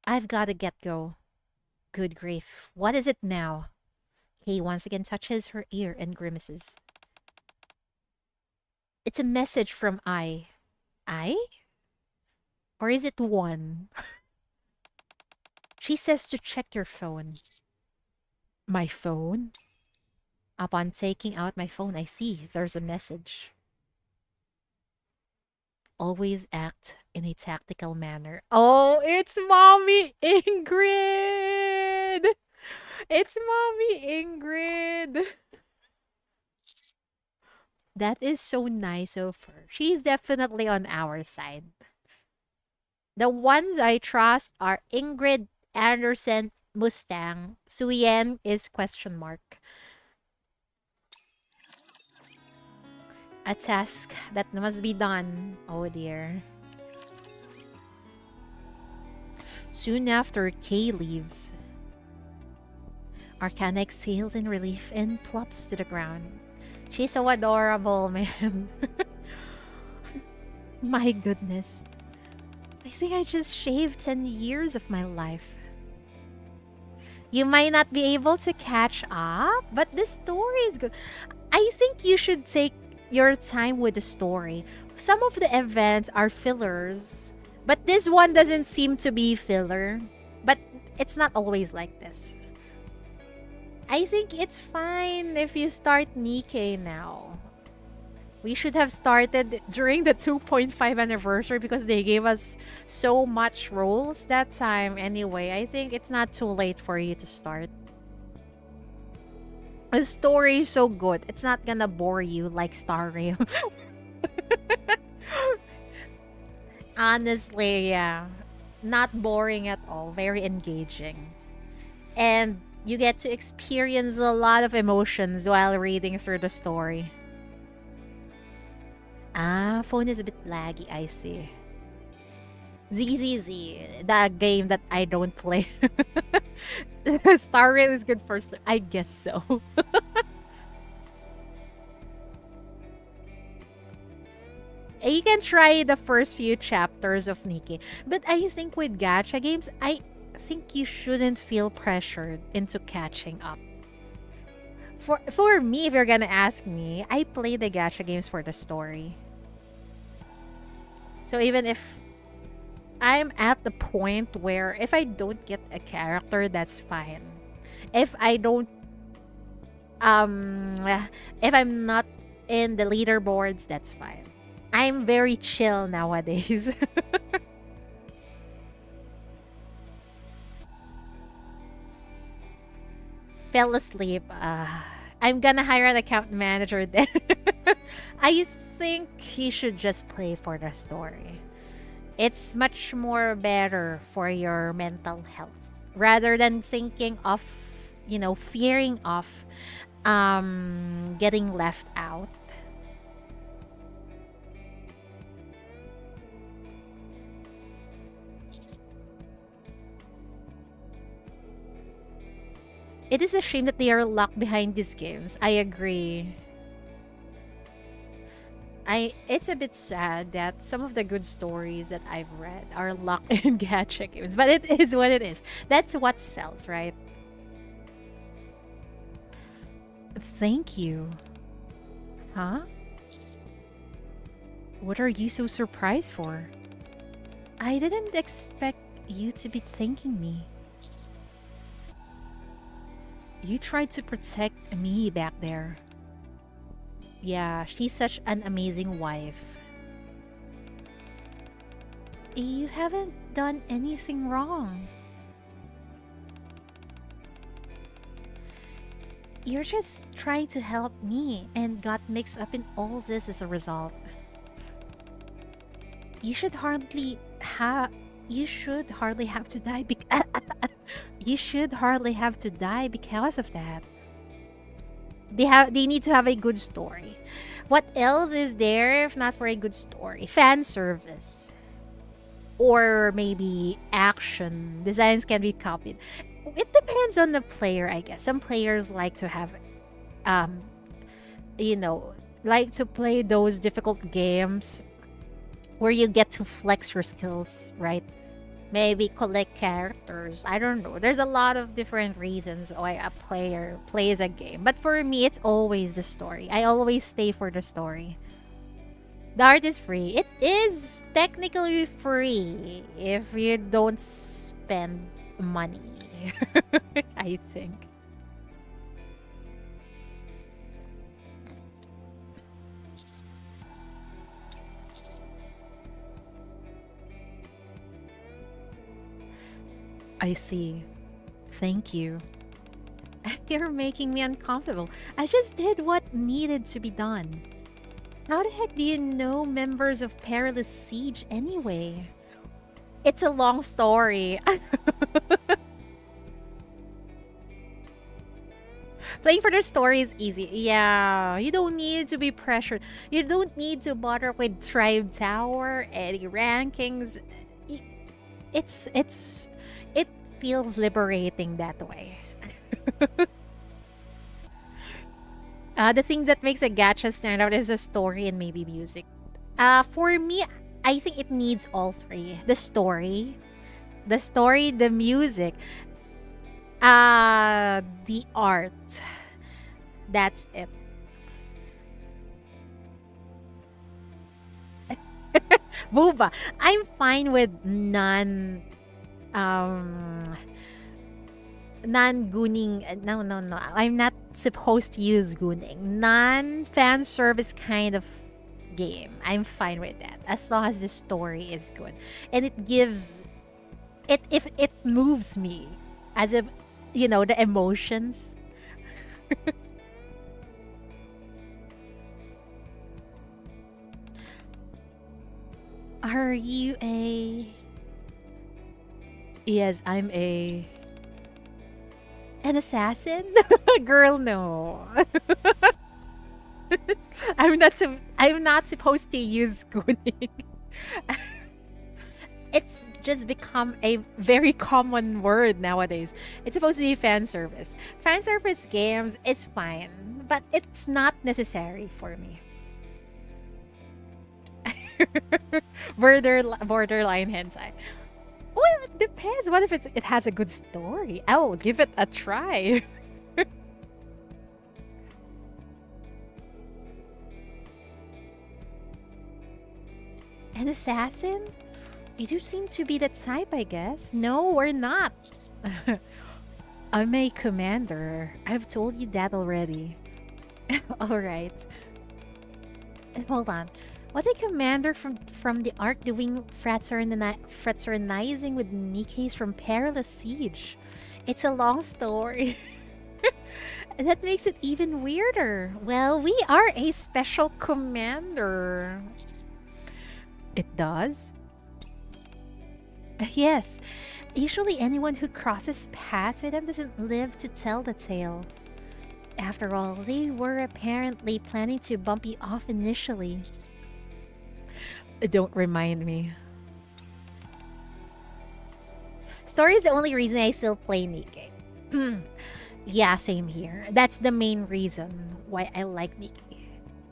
I've gotta go. Good grief. What is it now? He once again touches her ear and grimaces. It's a message from I. I? Or is it one? She says to check your phone. My phone? Upon taking out my phone, I see there's a message. Always act in a tactical manner. Oh, it's Mommy Ingrid! It's Mommy Ingrid! That is so nice of her. She's definitely on our side. The ones I trust are Ingrid, Anderson, Mustang. Suyen is question mark. A task that must be done. Oh dear. Soon after Kay leaves, Arcana exhales in relief and plops to the ground. She's so adorable, man. My goodness. I think I just shaved 10 years of my life. You might not be able to catch up, but the story is good. I think you should take your time with the story. Some of the events are fillers, but this one doesn't seem to be filler. But it's not always like this. I think it's fine if you start Nikkei now. We should have started during the 2.5 anniversary because they gave us so much roles that time anyway. I think it's not too late for you to start. The story is so good. It's not gonna bore you like Star Rail. Honestly, yeah. Not boring at all. Very engaging. And you get to experience a lot of emotions while reading through the story. Ah, phone is a bit laggy, I see. ZZZ, the game that I don't play. Star Rail is good for sleep. I guess so. You can try the first few chapters of Nikkei. But I think with gacha games, I think you shouldn't feel pressured into catching up. For me, if you're gonna ask me, I play the gacha games for the story. So even if I'm at the point where if I don't get a character, that's fine. If I don't if I'm not in the leaderboards, that's fine. I'm very chill nowadays. Fell asleep. I'm gonna hire an account manager then. I think he should just play for the story. It's much more better for your mental health rather than thinking of, fearing of getting left out. It is a shame that they are locked behind these games. I agree. It's a bit sad that some of the good stories that I've read are locked in gacha games, but it is what it is. That's what sells, right? Thank you. Huh? What are you so surprised for? I didn't expect you to be thanking me. You tried to protect me back there. Yeah, she's such an amazing wife. You haven't done anything wrong. You're just trying to help me and got mixed up in all this as a result. You should hardly have to die you should hardly have to die because of that. They need to have a good story. What else is there if not for a good story? Fan service. Or maybe action. Designs can be copied. It depends on the player, I guess. Some players like to have like to play those difficult games where you get to flex your skills, right? Maybe collect characters. I don't know. There's a lot of different reasons why a player plays a game. But for me, it's always the story. I always stay for the story. The art is free. It is technically free if you don't spend money. I think. I see. Thank you. You're making me uncomfortable. I just did what needed to be done. How the heck do you know members of Perilous Siege anyway? It's a long story. Playing for the story is easy. Yeah, you don't need to be pressured. You don't need to bother with Tribe Tower, any rankings. It feels liberating that way. The thing that makes a gacha stand out is the story and maybe music. For me, I think it needs all three. The story, the music, the art. That's it. Boba. I'm fine with um non-gooning. No. I'm not supposed to use gooning. Non-fan service kind of game. I'm fine with that as long as the story is good and it gives it if it moves me as if the emotions. Are you a Yes, I'm an assassin? Girl, no. I'm not supposed to use gooning. It's just become a very common word nowadays. It's supposed to be fan service. Fan service games is fine, but it's not necessary for me. Borderline hentai. Well, it depends. What if it has a good story? I'll give it a try. An assassin? You do seem to be the type, I guess. No, we're not. I'm a commander. I've told you that already. Alright. Hold on. What's a commander from the Ark doing fraternizing with Nikke's from Perilous Siege? It's a long story. That makes it even weirder. Well, we are a special commander. It does? Yes. Usually anyone who crosses paths with them doesn't live to tell the tale. After all, they were apparently planning to bump you off initially. Don't remind me. Story is the only reason I still play Nikke. Yeah, same here. That's the main reason why I like Nikke.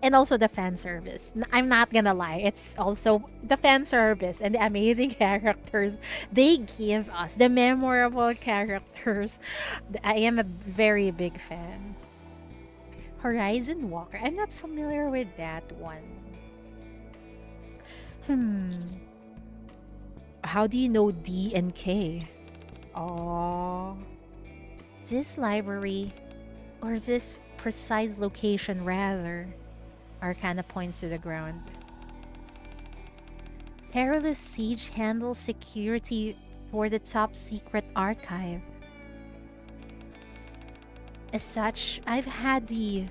And also the fan service. I'm not gonna lie, it's also the fan service and the amazing characters they give us. The memorable characters. I am a very big fan. Horizon Walker. I'm not familiar with that one. How do you know D and K? Oh, this library, or this precise location rather, Arcana points to the ground. Perilous Siege handles security for the top secret archive. As such, I've had the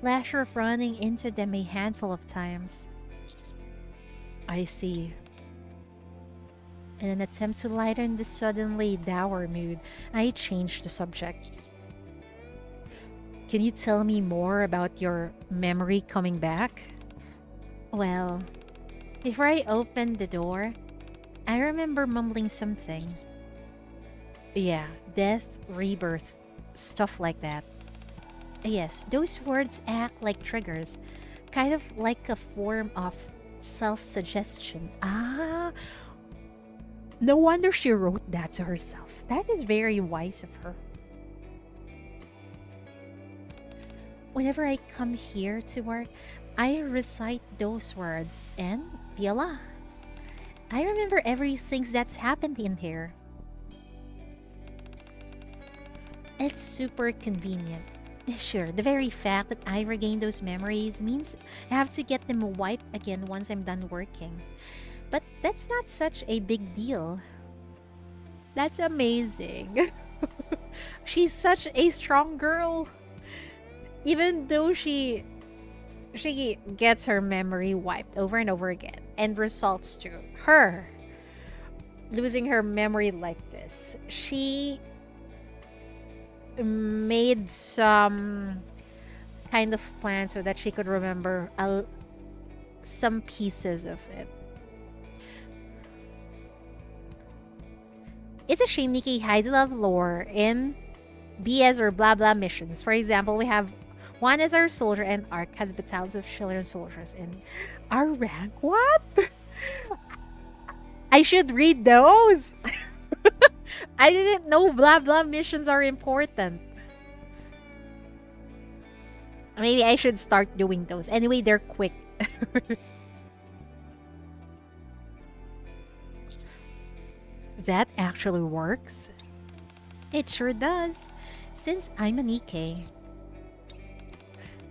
pleasure of running into them a handful of times. I see. In an attempt to lighten the suddenly dour mood, I changed the subject. Can you tell me more about your memory coming back? Well, before I opened the door, I remember mumbling something. Yeah, death, rebirth, stuff like that. Yes, those words act like triggers, kind of like a form of self-suggestion. Ah, no wonder she wrote that to herself. That is very wise of her. Whenever I come here to work, I recite those words and voila, I remember everything that's happened in here. It's super convenient. Sure, the very fact that I regain those memories means I have to get them wiped again once I'm done working. But that's not such a big deal. That's amazing. She's such a strong girl. Even though she gets her memory wiped over and over again and results to her losing her memory like this, she made some kind of plan so that she could remember some pieces of it. It's a shame Nikke hides a lot of lore in BS or blah blah missions. For example, we have one as our soldier and Arc has battalions of children soldiers in our rank. What? I should read those. I didn't know blah blah missions are important. Maybe I should start doing those. Anyway, they're quick. That actually works. It sure does, since I'm a Nikkei.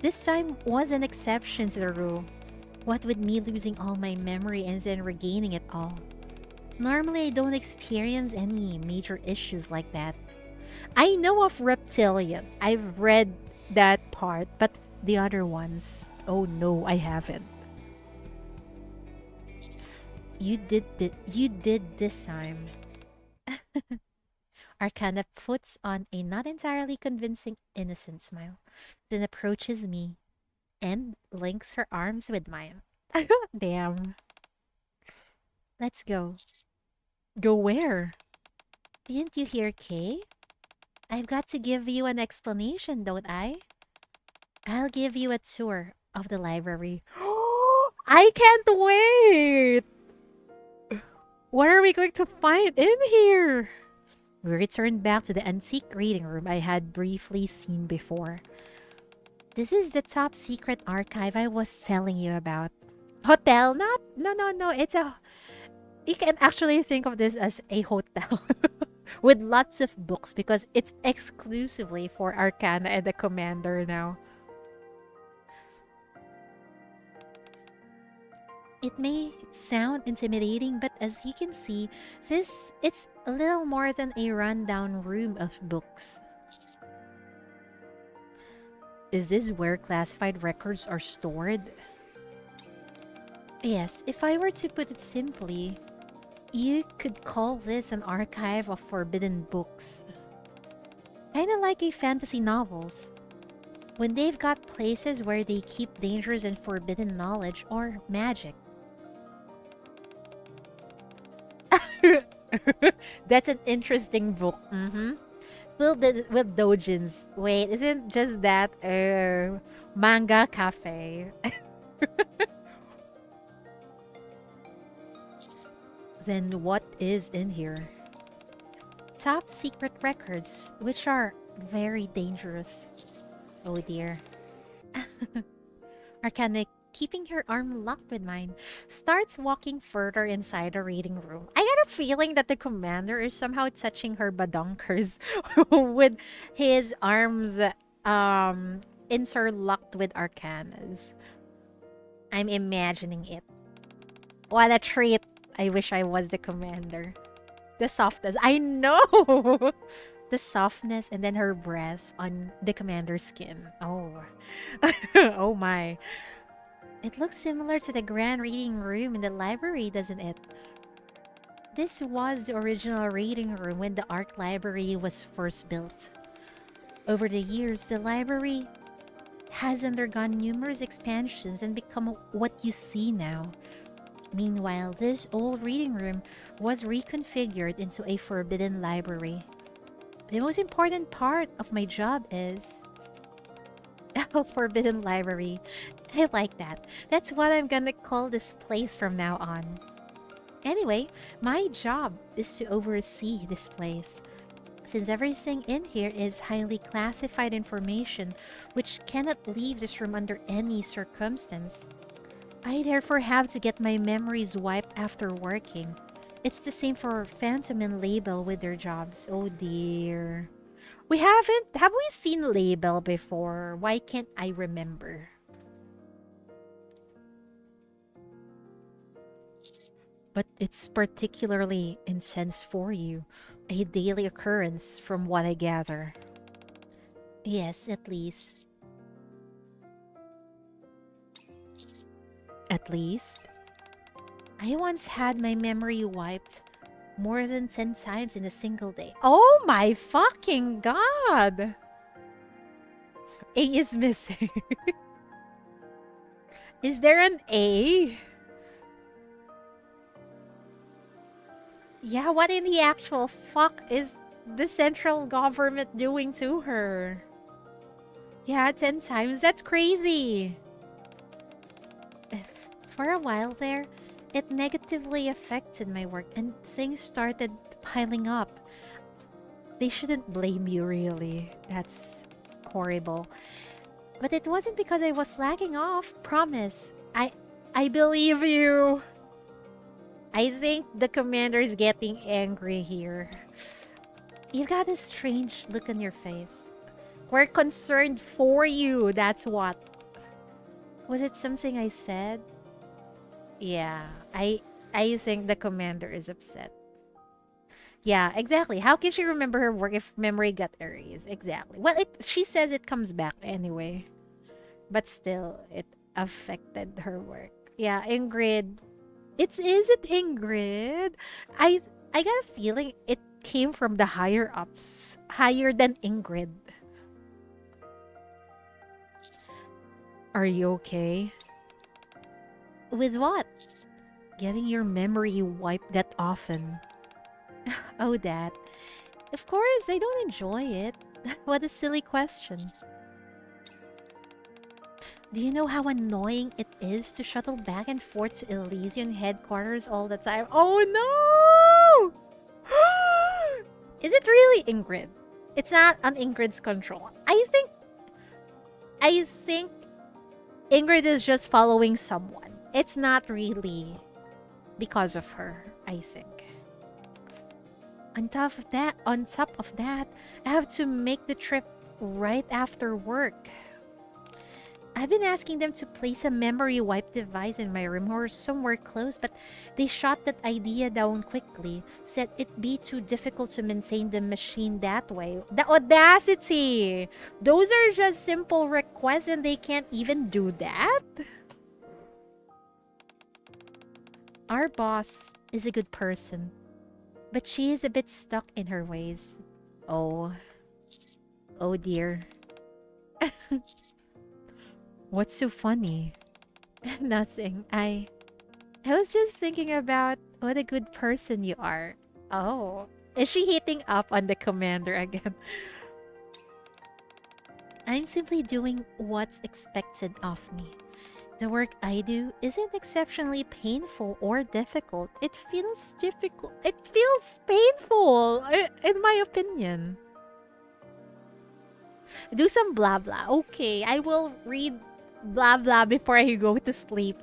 This time was an exception to the rule. What with me losing all my memory and then regaining it all? Normally, I don't experience any major issues like that. I know of Reptilian. I've read that part, but the other ones, oh no, I haven't. You did this time. Arcana puts on a not entirely convincing innocent smile, then approaches me and links her arms with mine. Damn. Let's go. Go where? Didn't you hear Kay? I've got to give you an explanation, don't I? I'll give you a tour of the library. I can't wait! What are we going to find in here? We returned back to the antique reading room I had briefly seen before. This is the top secret archive I was telling you about. Hotel? No. It's a... You can actually think of this as a hotel. With lots of books because it's exclusively for Arcana and the Commander now. It may sound intimidating, but as you can see, it's a little more than a rundown room of books. Is this where classified records are stored? Yes, if I were to put it simply, you could call this an archive of forbidden books. Kinda like a fantasy novels. When they've got places where they keep dangerous and forbidden knowledge or magic. That's an interesting book. Filled with doujins. Wait, isn't just that a manga cafe? Then what is in here? Top secret records, which are very dangerous. Oh dear. Arcana, keeping her arm locked with mine, starts walking further inside the reading room. I got a feeling that the commander is somehow touching her badonkers with his arms interlocked with Arcana's. I'm imagining it. What a treat. I wish I was the commander. The softness. I know! The softness and then her breath on the commander's skin. Oh. Oh my. It looks similar to the grand reading room in the library, doesn't it? This was the original reading room when the Arc Library was first built. Over the years, the library has undergone numerous expansions and become what you see now. Meanwhile, this old reading room was reconfigured into a forbidden library. The most important part of my job is... Oh, forbidden library. I like that. That's what I'm gonna call this place from now on. Anyway, my job is to oversee this place. Since everything in here is highly classified information which cannot leave this room under any circumstance, I therefore have to get my memories wiped after working. It's the same for Phantom and Label with their jobs. Oh dear. Have we seen Label before? Why can't I remember? But it's particularly intense for you. A daily occurrence from what I gather. Yes, at least. At least? I once had my memory wiped more than 10 times in a single day. Oh my fucking god! A is missing. Is there an A? Yeah, what in the actual fuck is the central government doing to her? Yeah, 10 times? That's crazy! For a while there, it negatively affected my work and things started piling up. They shouldn't blame you, really. That's horrible. But it wasn't because I was slacking off, promise. I believe you. I think the commander is getting angry here. You've got a strange look on your face. We're concerned for you, that's what. Was it something I said? Yeah, I think the commander is upset. Yeah, exactly. How can she remember her work if memory got erased? Exactly. Well, she says it comes back anyway. But still, it affected her work. Yeah, Ingrid. Is it Ingrid? I got a feeling it came from the higher ups. Higher than Ingrid. Are you okay? With what? Getting your memory wiped that often. Oh, that. Of course, I don't enjoy it. What a silly question. Do you know how annoying it is to shuttle back and forth to Elysian headquarters all the time? Oh no! Is it really Ingrid? It's not on Ingrid's control. I think Ingrid is just following someone. It's not really because of her, I think. On top of that, I have to make the trip right after work. I've been asking them to place a memory wipe device in my room or somewhere close, but they shot that idea down quickly. Said it'd be too difficult to maintain the machine that way. The audacity! Those are just simple requests and they can't even do that? Our boss is a good person, but she is a bit stuck in her ways. Oh dear. What's so funny? Nothing. I was just thinking about what a good person you are. Oh. Is she hitting up on the commander again? I'm simply doing what's expected of me. The work I do isn't exceptionally painful or difficult. It feels difficult. It feels painful, in my opinion. Do some blah blah. Okay, I will read blah blah before I go to sleep.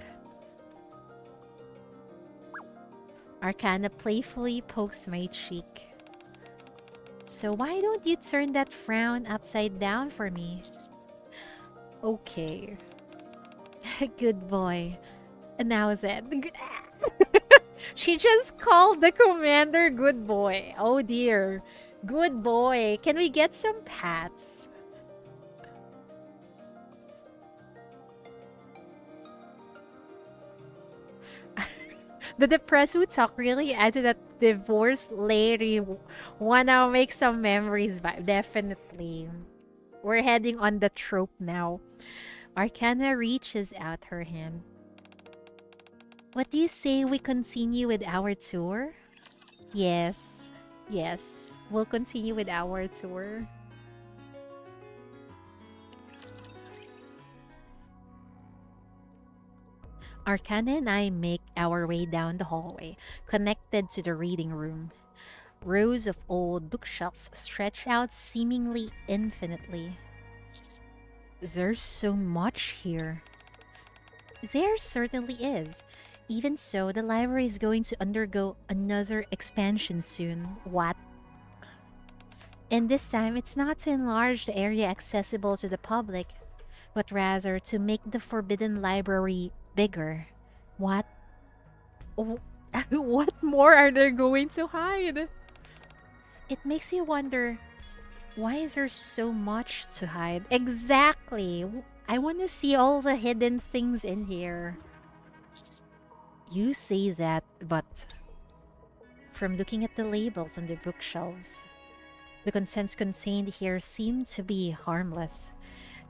Arcana playfully pokes my cheek. So why don't you turn that frown upside down for me? Okay. Good boy. Now then. She just called the commander good boy. Oh dear. Good boy. Can we get some pats? The depressed who talk really add to that divorced lady wanna make some memories back. Definitely. We're heading on the trope now. Arcana reaches out her hand. What do you say we continue with our tour? Yes. Yes. We'll continue with our tour. Arcana and I make our way down the hallway, connected to the reading room. Rows of old bookshelves stretch out seemingly infinitely. There's so much here. There certainly is. Even so, the library is going to undergo another expansion soon. What? And this time, it's not to enlarge the area accessible to the public, but rather to make the Forbidden Library bigger. What? What more are they going to hide? It makes you wonder, why is there so much to hide? Exactly! I want to see all the hidden things in here. You say that, but from looking at the labels on the bookshelves, the contents contained here seem to be harmless.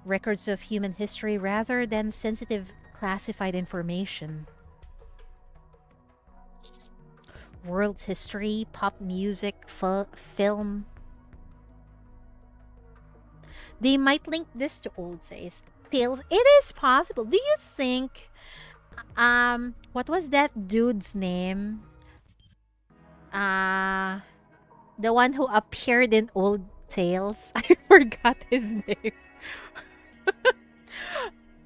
Records of human history rather than sensitive classified information. World history, pop music, film. They might link this to old tales. It is possible. Do you think what was that dude's name? The one who appeared in Old Tales. I forgot his name.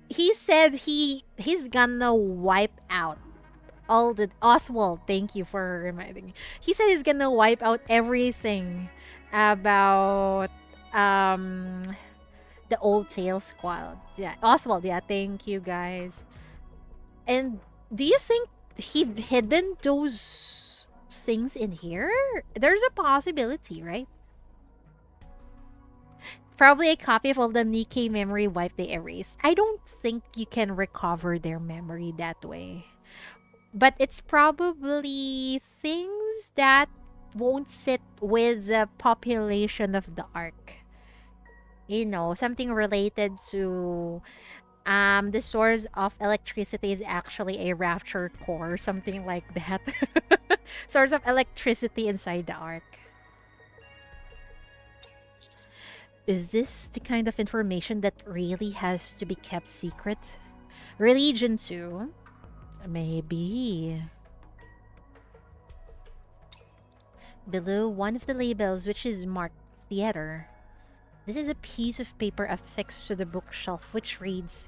He said he's gonna wipe out all the Oswald, thank you for reminding me. He said he's gonna wipe out everything about the old tail squad. Yeah, Oswald, yeah, thank you guys. And do you think he hidden those things in here? There's a possibility, right? Probably a copy of all the Nikkei memory wipe they erase. I don't think you can recover their memory that way. But it's probably things that won't sit with the population of the Ark. You know, something related to the source of electricity is actually a rapture core, something like that. Source of electricity inside the Ark. Is this the kind of information that really has to be kept secret? Religion too? Maybe. Below one of the labels, which is marked theater, this is a piece of paper affixed to the bookshelf which reads,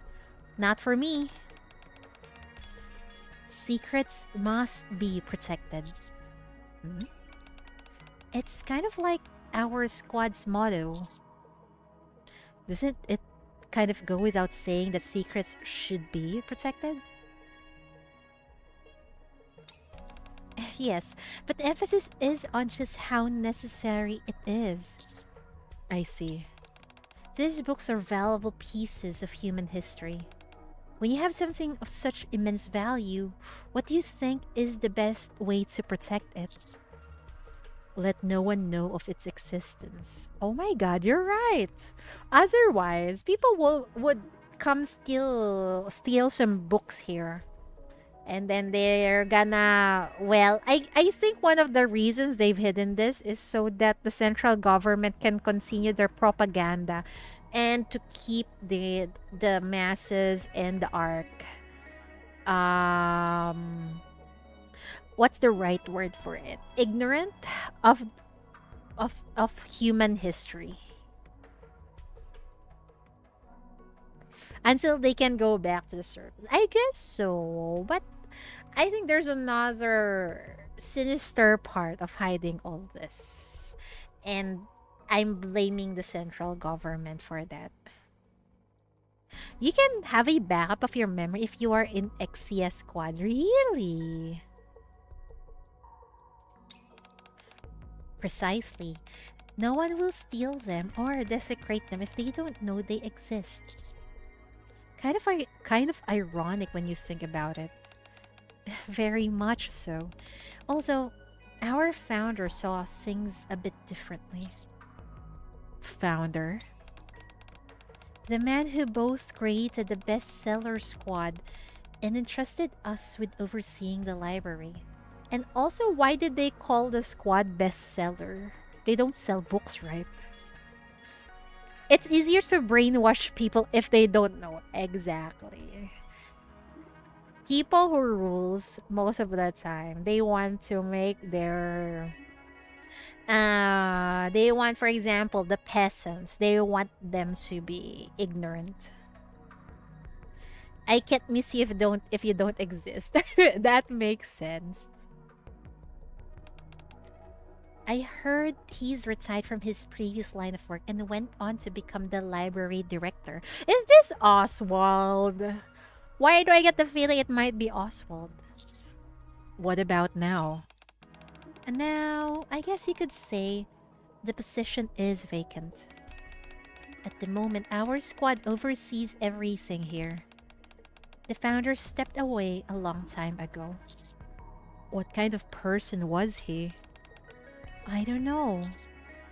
"Not for me. Secrets must be protected." It's kind of like our squad's motto. Doesn't it kind of go without saying that secrets should be protected? Yes, but the emphasis is on just how necessary it is. I see. These books are valuable pieces of human history. When you have something of such immense value, what do you think is the best way to protect it? Let no one know of its existence. Oh my god, you're right. Otherwise, people would come steal some books here. And then they're gonna, well, I think one of the reasons they've hidden this is so that the central government can continue their propaganda and to keep the masses in the Ark what's the right word for it? Ignorant of human history. Until they can go back to the surface. I guess so, but I think there's another sinister part of hiding all this. And I'm blaming the central government for that. You can have a backup of your memory if you are in XCS squad. Really? Precisely. No one will steal them or desecrate them if they don't know they exist. Kind of ironic when you think about it. Very much so. Although, our founder saw things a bit differently. Founder? The man who both created the bestseller squad and entrusted us with overseeing the library. And also, why did they call the squad bestseller? They don't sell books, right? It's easier to brainwash people if they don't know. Exactly. People who rules most of the time, they want to make their they want, for example, the peasants, they want them to be ignorant. I can't miss you if you don't exist. That makes sense. I heard he's retired from his previous line of work and went on to become the library director. Is this Oswald? Why do I get the feeling it might be Oswald? What about now? And now, I guess you could say the position is vacant. At the moment, our squad oversees everything here. The founder stepped away a long time ago. What kind of person was he? I don't know.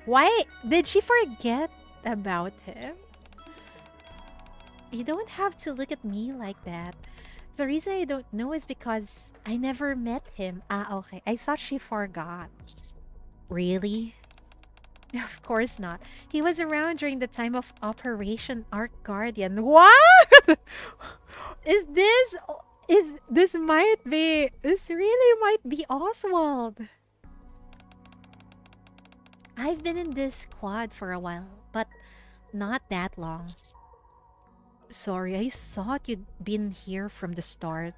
Why did she forget about him? You don't have to look at me like that. The reason I don't know is because I never met him. Ah, okay. I thought she forgot. Really? Of course not. He was around during the time of Operation Ark Guardian. What? This really might be Oswald. I've been in this squad for a while, but not that long. Sorry, I thought you'd been here from the start.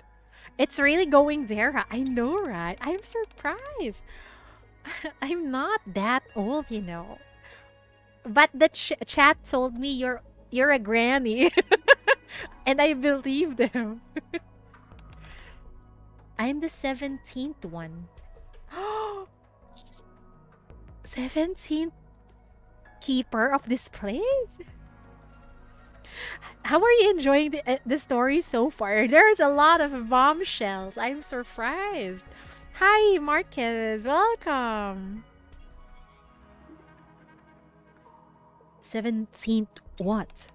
It's really going there. I know, right? I'm surprised. I'm not that old, you know. But the chat told me you're a granny. And I believe them. I'm the 17th one. 17th keeper of this place? How are you enjoying the story so far? There's a lot of bombshells. I'm surprised. Hi, Marquez. Welcome. 17th what?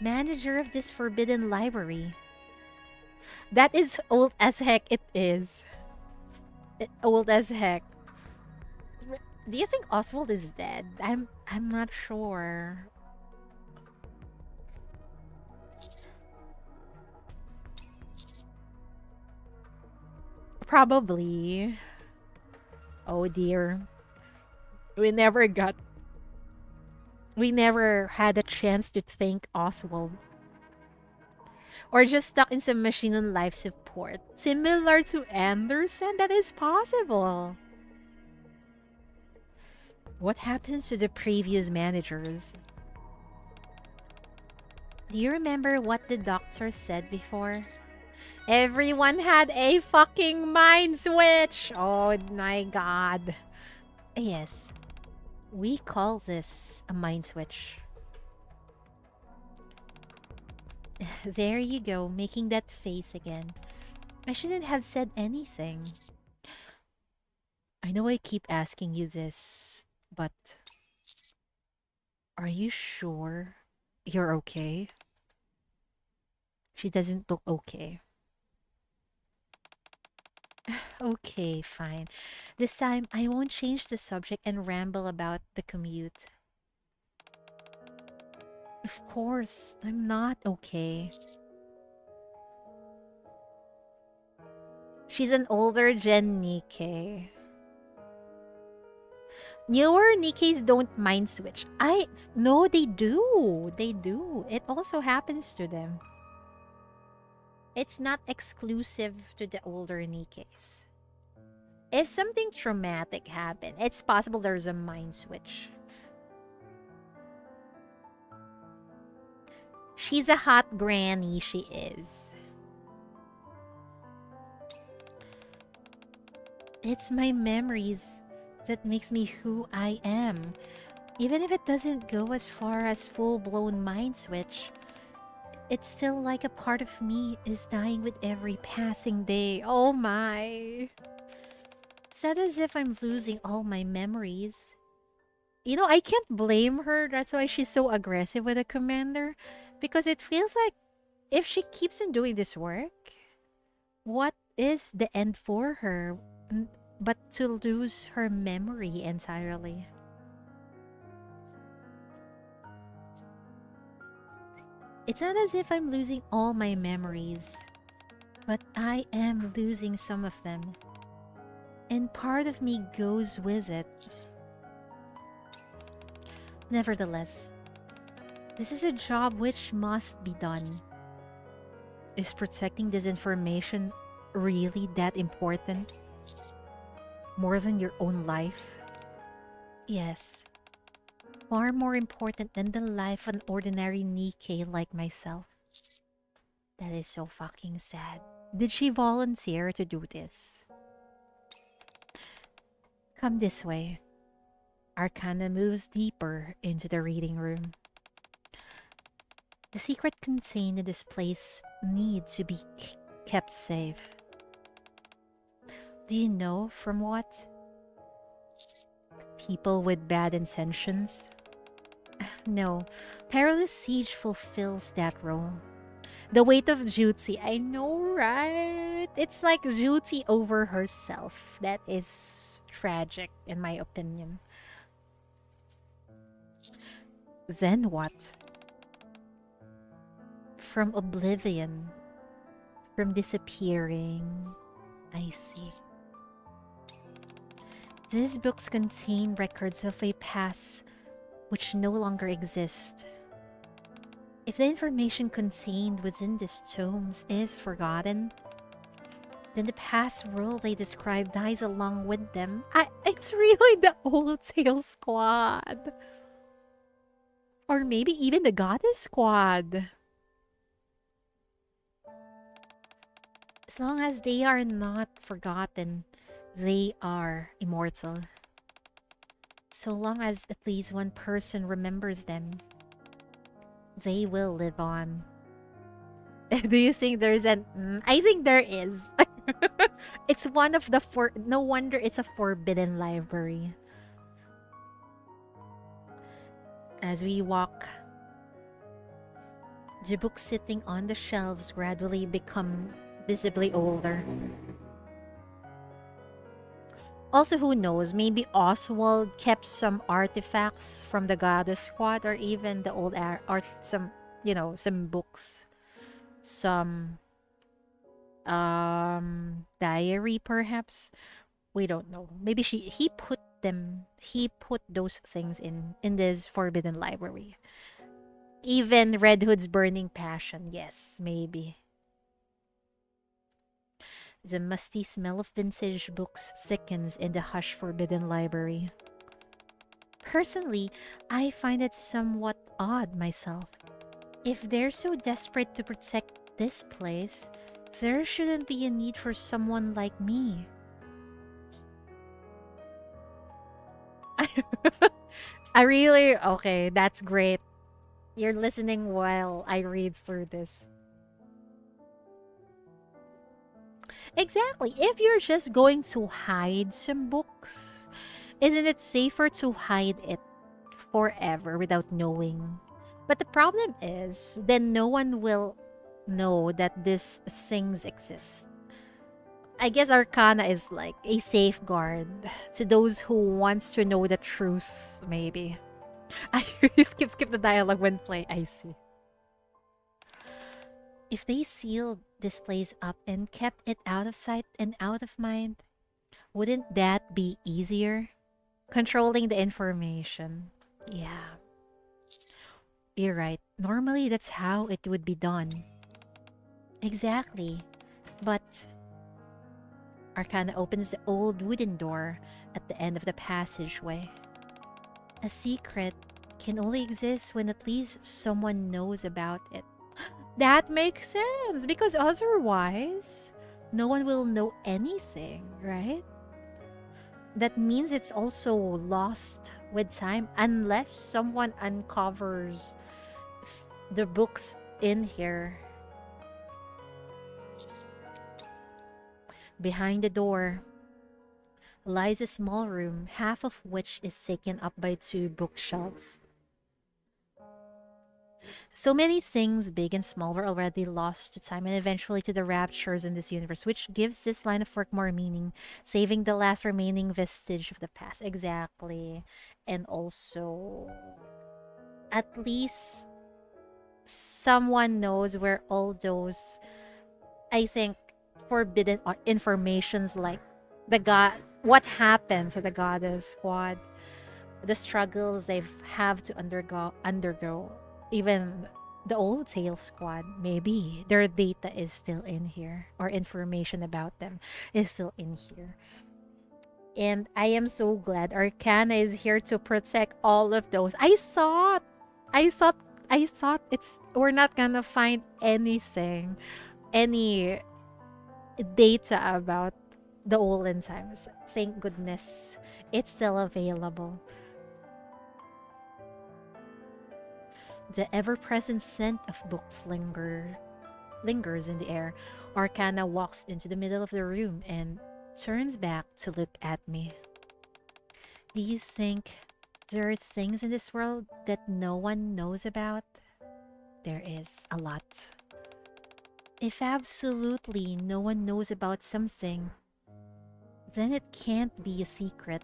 Manager of this forbidden library. That is old as heck. It is. Old as heck. Do you think Oswald is dead? I'm not sure. Probably. Oh dear. We never had a chance to thank Oswald. Or just stuck in some machine on life support. Similar to Anderson, that is possible. What happens to the previous managers? Do you remember what the doctor said before? Everyone had a fucking mind switch! Oh my god. Yes. We call this a mind switch. There you go, making that face again. I shouldn't have said anything. I know I keep asking you this, but... Are you sure you're okay? She doesn't look okay. Okay, fine. This time, I won't change the subject and ramble about the commute. Of course, I'm not okay. She's an older Gen Nikke. Newer Nikkes don't mind switch. No, they do. They do. It also happens to them. It's not exclusive to the older Nikkes. If something traumatic happened, it's possible there's a mind switch. She's a hot granny, she is. It's my memories that makes me who I am. Even if it doesn't go as far as full-blown mind switch, it's still like a part of me is dying with every passing day. Oh my. It's not as if I'm losing all my memories. You know, I can't blame her. That's why she's so aggressive with the commander. Because it feels like if she keeps on doing this work, what is the end for her but to lose her memory entirely? It's not as if I'm losing all my memories, but I am losing some of them. And part of me goes with it. Nevertheless, this is a job which must be done. Is protecting this information really that important? More than your own life? Yes. Far more important than the life of an ordinary Nikke like myself. That is so fucking sad. Did she volunteer to do this? Come this way. Arcana moves deeper into the reading room. The secret contained in this place needs to be kept safe. Do you know from what? People with bad intentions? No, Perilous Siege fulfills that role. The weight of duty, I know, right? It's like duty over herself. That is tragic, in my opinion. Then what? From oblivion, from disappearing, I see. These books contain records of a past which no longer exist. If the information contained within these tomes is forgotten, then the past world they describe dies along with them. It's really the Old Tail Squad. Or maybe even the Goddess Squad. As long as they are not forgotten, they are immortal. So long as at least one person remembers them, they will live on. Do you think there's an... I think there is. It's one of the no wonder it's a forbidden library. As we walk, the books sitting on the shelves gradually become visibly older. Also, who knows, maybe Oswald kept some artifacts from the Goddess Squad, or even the old art, some, you know, some books, some diary perhaps. We don't know. Maybe he put those things in this forbidden library. Even Red Hood's burning passion, yes, maybe. The musty smell of vintage books thickens in the hush forbidden library. Personally, I find it somewhat odd myself. If they're so desperate to protect this place, there shouldn't be a need for someone like me. Okay, that's great. You're listening while I read through this. Exactly. If you're just going to hide some books, isn't it safer to hide it forever without knowing? But the problem is, then no one will know that these things exist. I guess Arcana is like a safeguard to those who wants to know the truth, maybe. I skip the dialogue when playing. I see. If they sealed this place up and kept it out of sight and out of mind, wouldn't that be easier? Controlling the information. Yeah. You're right. Normally, that's how it would be done. Exactly. But Arcana opens the old wooden door at the end of the passageway. A secret can only exist when at least someone knows about it. That makes sense, because otherwise, no one will know anything, right? That means it's also lost with time unless someone uncovers the books in here. Behind the door lies a small room, half of which is taken up by 2 bookshelves. So many things, big and small, were already lost to time and eventually to the raptures in this universe, which gives this line of work more meaning, saving the last remaining vestige of the past. Exactly. And also, at least someone knows where all those, I think, forbidden informations like what happened to the Goddess Squad, the struggles they've have to undergo. Even the Old Tail Squad, maybe their data is still in here, or information about them is still in here. And I am so glad Arcana is here to protect all of those. I thought we're not gonna find anything, any data about the olden times. Thank goodness it's still available. The ever-present scent of books lingers in the air. Arcana walks into the middle of the room and turns back to look at me. Do you think there are things in this world that no one knows about? There is a lot. If absolutely no one knows about something, then it can't be a secret.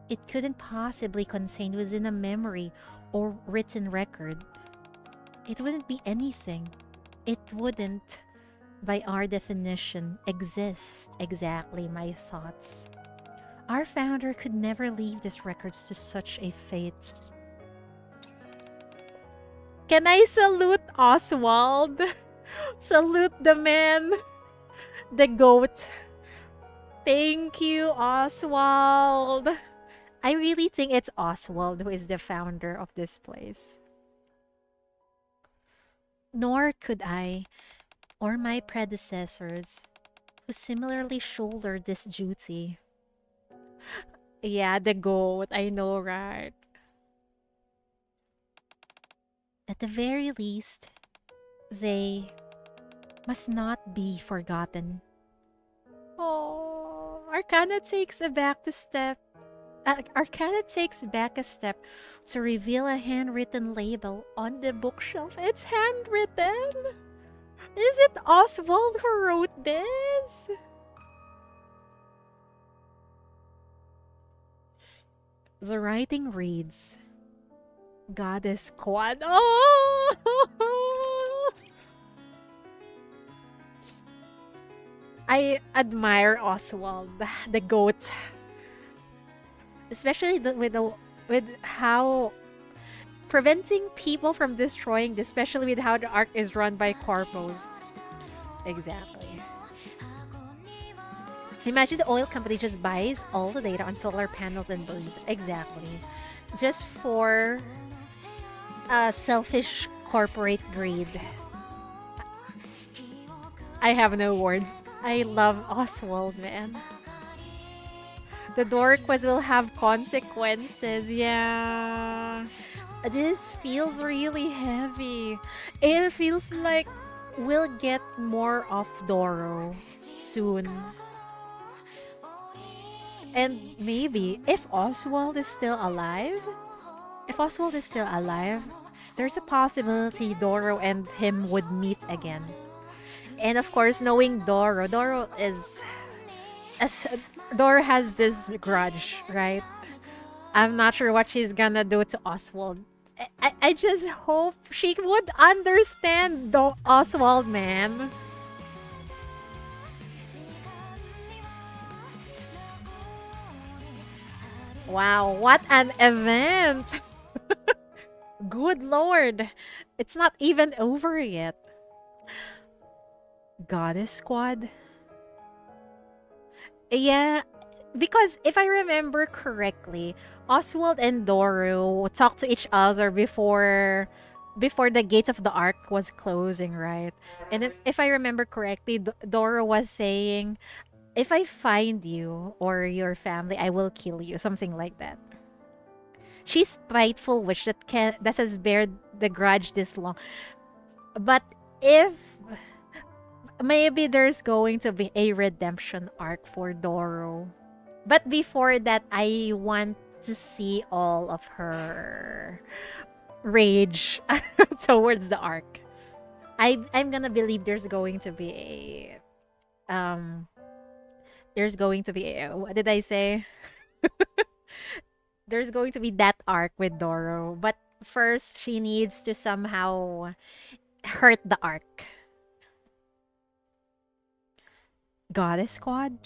It couldn't possibly contain within a memory or written record. It wouldn't be anything. It wouldn't, by our definition, exist. Exactly my thoughts. Our founder could never leave these records to such a fate. Can I salute Oswald? Salute the man. The goat. Thank you, Oswald. I really think it's Oswald who is the founder of this place. Nor could I, or my predecessors, who similarly shouldered this duty. Yeah, the goat. I know, right? At the very least, they must not be forgotten. Oh, Arcana takes a back to step. Arcana takes back a step to reveal a handwritten label on the bookshelf. It's handwritten. Is it Oswald who wrote this? The writing reads, Goddess Quad. Oh! I admire Oswald, the goat. Especially with how preventing people from destroying this, especially with how the arc is run by corpos. Exactly. Imagine the oil company just buys all the data on solar panels and balloons. Exactly. Just for selfish corporate greed. I have no words. I love Oswald, man. The door quest will have consequences. Yeah. This feels really heavy. It feels like we'll get more of Doro soon. And maybe if Oswald is still alive, there's a possibility Doro and him would meet again. And of course, knowing Doro has this grudge, right? I'm not sure what she's gonna do to Oswald. I just hope she would understand Oswald, man. Wow, what an event! Good lord, it's not even over yet. Goddess Squad? Yeah, because if I remember correctly, Oswald and Doro talked to each other before the gates of the Ark was closing, right? And if I remember correctly, Doro was saying, if I find you or your family, I will kill you, something like that. She's spiteful witch that has bared the grudge this long. But if maybe there's going to be a redemption arc for Doro. But before that, I want to see all of her rage towards the arc. I'm gonna believe there's going to be a what did I say? There's going to be that arc with Doro, but first she needs to somehow hurt the arc. Goddess Squad?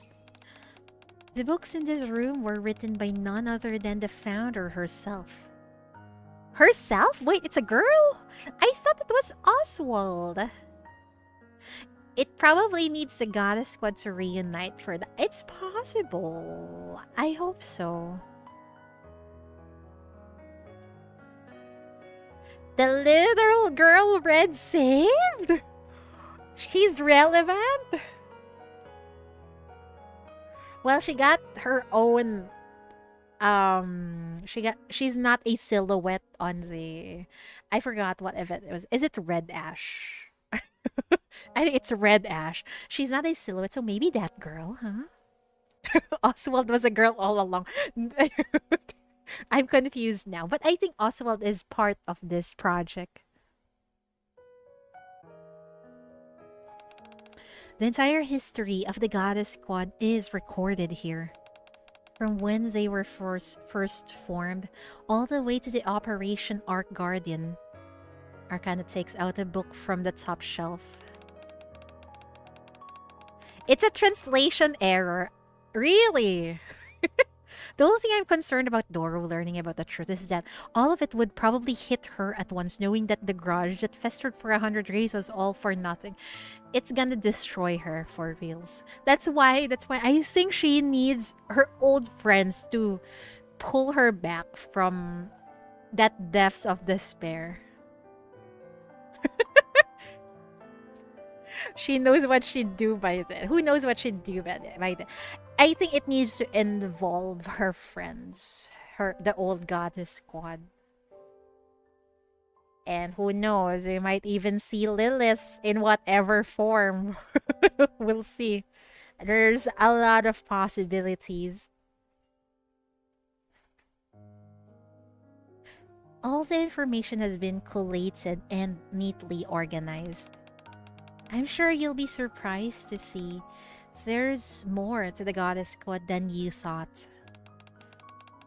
The books in this room were written by none other than the founder herself. Herself? Wait, it's a girl? I thought it was Oswald. It probably needs the Goddess Squad to reunite for that. It's possible. I hope so. The little girl Red saved? She's relevant? Well, she got her own she's not a silhouette on the I forgot what event it was. Is it Red Ash? I think it's Red Ash. She's not a silhouette, so maybe that girl, huh? Oswald was a girl all along. I'm confused now, but I think Oswald is part of this project. The entire history of the Goddess Squad is recorded here. From when they were first formed, all the way to the Operation Arc Guardian. Arcana takes out a book from the top shelf. It's a translation error. Really? The only thing I'm concerned about Doro learning about the truth is that all of it would probably hit her at once, knowing that the grudge that festered for 100 days was all for nothing. It's gonna destroy her for reals. That's why I think she needs her old friends to pull her back from that depths of despair. She knows what she'd do by then. Who knows what she'd do by then? I think it needs to involve her friends, the old goddess squad. And who knows, we might even see Lilith in whatever form. We'll see. There's a lot of possibilities. All the information has been collated and neatly organized. I'm sure you'll be surprised to see there's more to the Goddess Squad than you thought.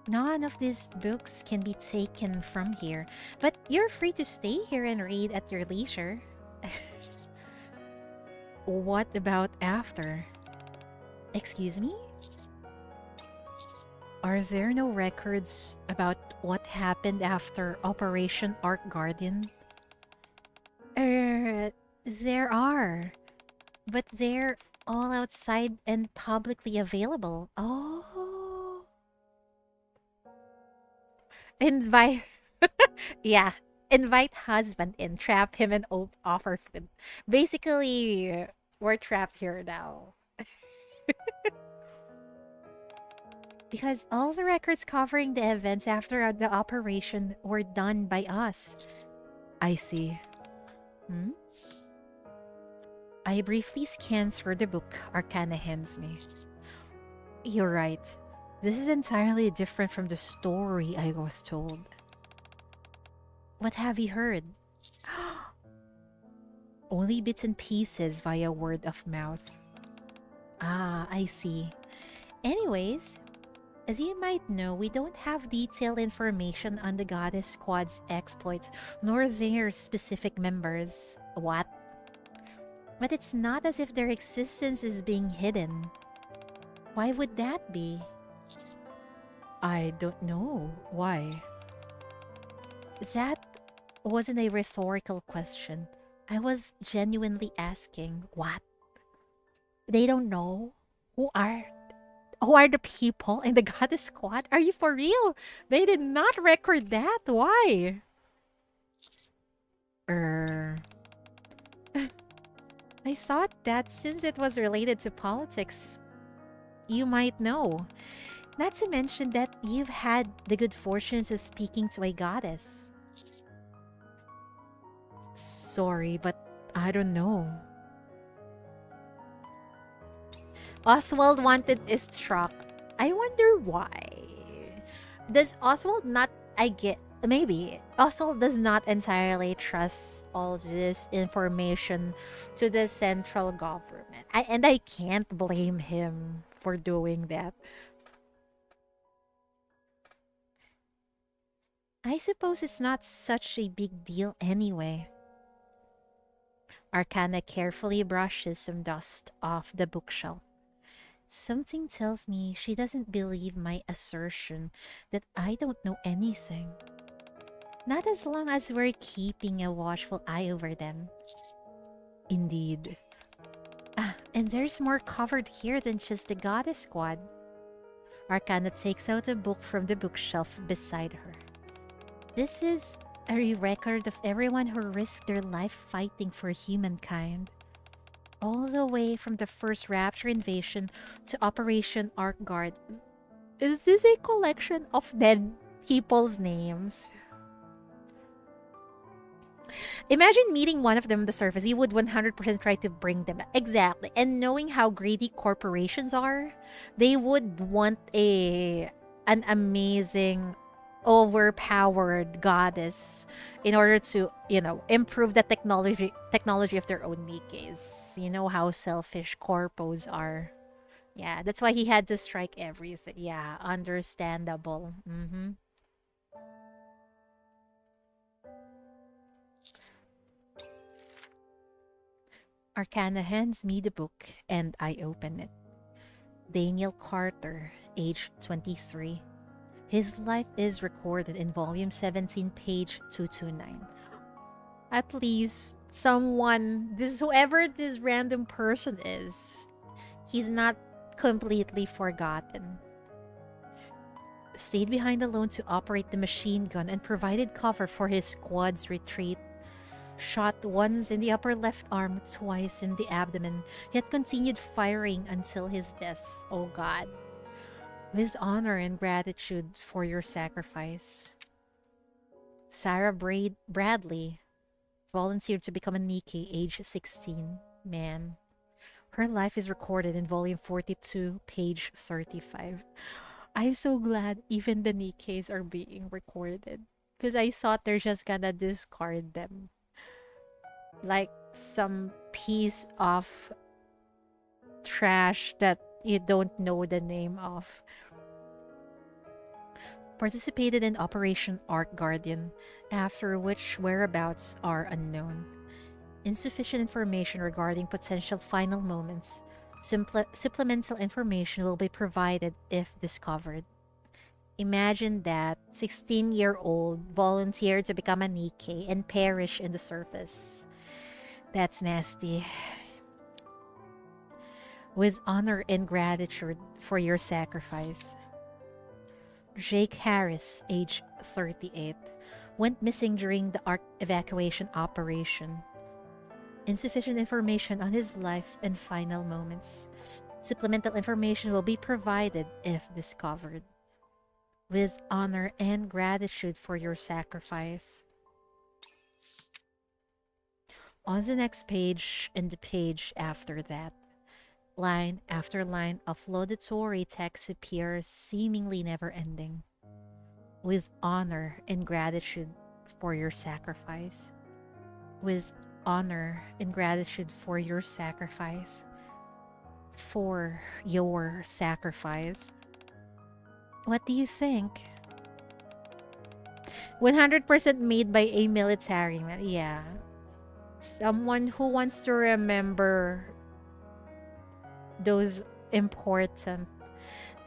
None of these books can be taken from here, but you're free to stay here and read at your leisure. What about after? Excuse me? Are there no records about what happened after Operation Arc Guardian? There are, but they're all outside and publicly available. Oh. Invite, yeah, invite husband in, trap him and offer food. Basically, we're trapped here now. Because all the records covering the events after the operation were done by us. I see. Hmm? I briefly scanned through the book Arcana hands me. You're right. This is entirely different from the story I was told. What have you heard? Only bits and pieces via word of mouth. Ah, I see. Anyways, as you might know, we don't have detailed information on the Goddess Squad's exploits, nor their specific members. What? But it's not as if their existence is being hidden. Why would that be? I don't know. Why? That wasn't a rhetorical question. I was genuinely asking, what? They don't know? Who are the people in the Goddess Squad? Are you for real? They did not record that. Why? I thought that since it was related to politics, you might know. Not to mention that you've had the good fortunes of speaking to a goddess. Sorry, but I don't know. Oswald wanted is struck. I wonder why. Does Oswald not... I get... Maybe. Oswald does not entirely trust all this information to the central government. And I can't blame him for doing that. I suppose it's not such a big deal anyway. Arcana carefully brushes some dust off the bookshelf. Something tells me she doesn't believe my assertion that I don't know anything. Not as long as we're keeping a watchful eye over them. Indeed. Ah, and there's more covered here than just the Goddess Squad. Arcana takes out a book from the bookshelf beside her. This is a record of everyone who risked their life fighting for humankind. All the way from the first Rapture invasion to Operation Arc Guard. Is this a collection of dead people's names? Imagine meeting one of them on the surface. You would 100% try to bring them back. Exactly. And knowing how greedy corporations are, they would want an amazing, overpowered goddess in order to, improve the technology of their own Nikke's. You know how selfish corpos are. Yeah, that's why he had to strike everything. Yeah, understandable. Arcana hands me the book and I open it. Daniel Carter, age 23. His life is recorded in volume 17, page 229. At least someone, whoever this random person is, he's not completely forgotten. Stayed behind alone to operate the machine gun and provided cover for his squad's retreat. Shot once in the upper left arm, twice in the abdomen, yet continued firing until his death. Oh God. With honor and gratitude for your sacrifice. Sarah Bradley volunteered to become a Nikke, age 16. Man. Her life is recorded in volume 42, page 35. I'm so glad even the Nikkes are being recorded. Because I thought they're just gonna discard them. Like some piece of trash that you don't know the name of. Participated in Operation Arc Guardian, after which whereabouts are unknown. Insufficient information regarding potential final moments. Supplemental information will be provided if discovered. Imagine that 16-year-old volunteered to become a Nikke and perish in the surface. That's nasty. With honor and gratitude for your sacrifice. Jake Harris, age 38, went missing during the Ark evacuation operation. Insufficient information on his life and final moments. Supplemental information will be provided if discovered. With honor and gratitude for your sacrifice. On the next page and the page after that, line after line of laudatory text appears, seemingly never ending. With honor and gratitude for your sacrifice. With honor and gratitude for your sacrifice. For your sacrifice. What do you think? 100% made by a military man. Yeah. Someone who wants to remember those important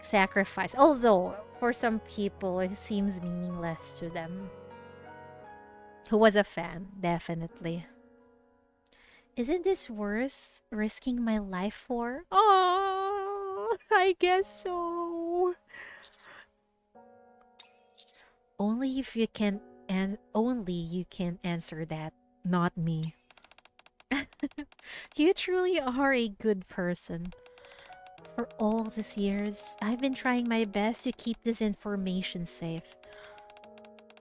sacrifice. Although, for some people, it seems meaningless to them. Who was a fan, definitely. Isn't this worth risking my life for? Oh, I guess so. Only if you can, and only you can answer that, not me. You truly are a good person. For all these years, I've been trying my best to keep this information safe.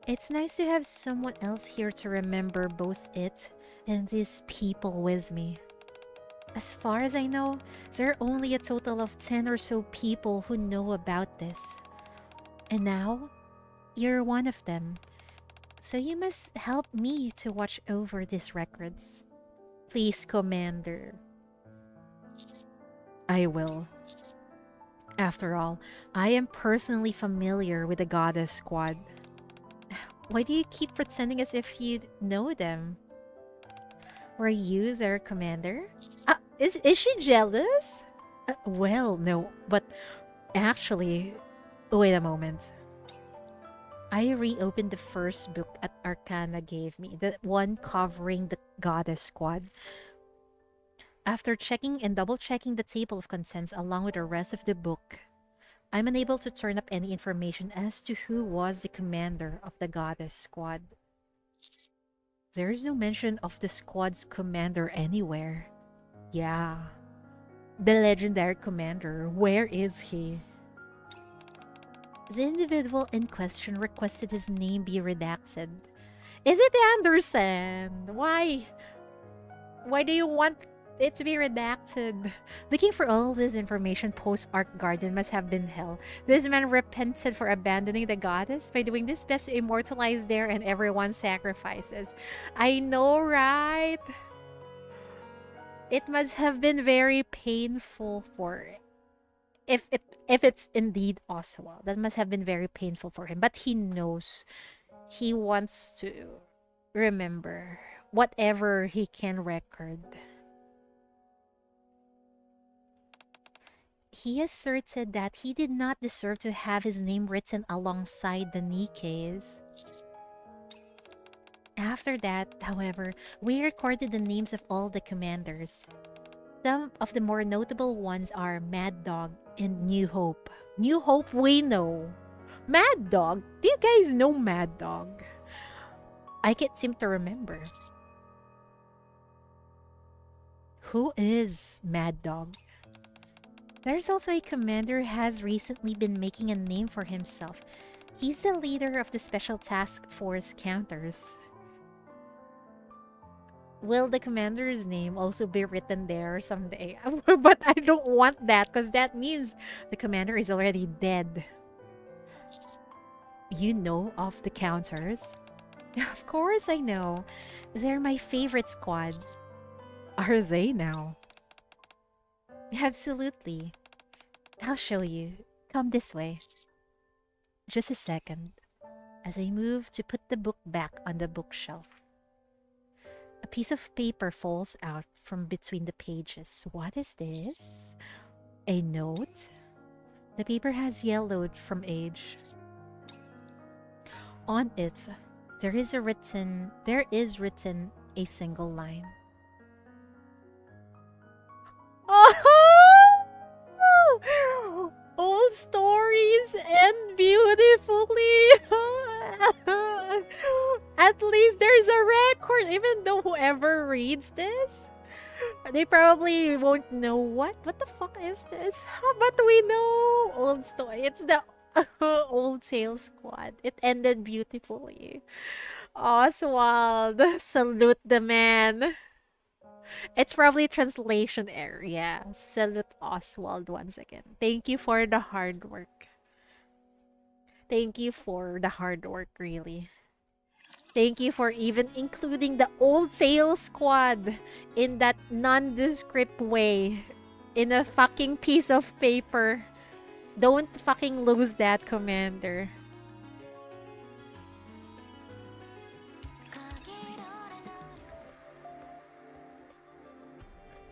It's nice to have someone else here to remember both it and these people with me. As far as I know, there are only a total of 10 or so people who know about this. And now, you're one of them. So you must help me to watch over these records. Please, Commander. I will. After all, I am personally familiar with the Goddess Squad. Why do you keep pretending as if you know them? Were you their commander? Is she jealous? Well, no, but actually, wait a moment. I reopened the first book that Arcana gave me, the one covering the Goddess Squad. After checking and double-checking the table of contents along with the rest of the book, I'm unable to turn up any information as to who was the commander of the Goddess Squad. There is no mention of the squad's commander anywhere. Yeah. The legendary commander, where is he? The individual in question requested his name be redacted. Is it Anderson? Why? Why do you want it to be redacted? Looking for all this information post-Arc Guardian must have been hell. This man repented for abandoning the goddess by doing his best to immortalize their and everyone's sacrifices. I know, right? It must have been very painful for if it's indeed Oswald. That must have been very painful for him. But he knows he wants to remember whatever he can record. he asserted that he did not deserve to have his name written alongside the Nikke's. After that, however, we recorded the names of all the commanders. Some of the more notable ones are Mad Dog and New Hope. New Hope we know. Mad Dog? Do you guys know Mad Dog? I can't seem to remember. Who is Mad Dog? There's also a commander who has recently been making a name for himself. He's the leader of the Special Task Force Counters. Will the commander's name also be written there someday? But I don't want that because that means the commander is already dead. You know of the counters? Of course I know. They're my favorite squad. Are they now? Absolutely. I'll show you. Come this way. Just a second. As I move to put the book back on the bookshelf. A piece of paper falls out from between the pages. What is this? A note? The paper has yellowed from age. On it, there is written a single line. Oh! Old stories end beautifully. At least there's a record, even though whoever reads this, they probably won't know what the fuck is this. But we know old story. It's the Old Tale Squad. It ended beautifully. Oswald, salute the man. It's probably translation error. Yeah, salute Oswald once again. Thank you for the hard work. Thank you for the hard work, really. Thank you for even including the Old Tale Squad in that nondescript way. In a fucking piece of paper. Don't fucking lose that, Commander.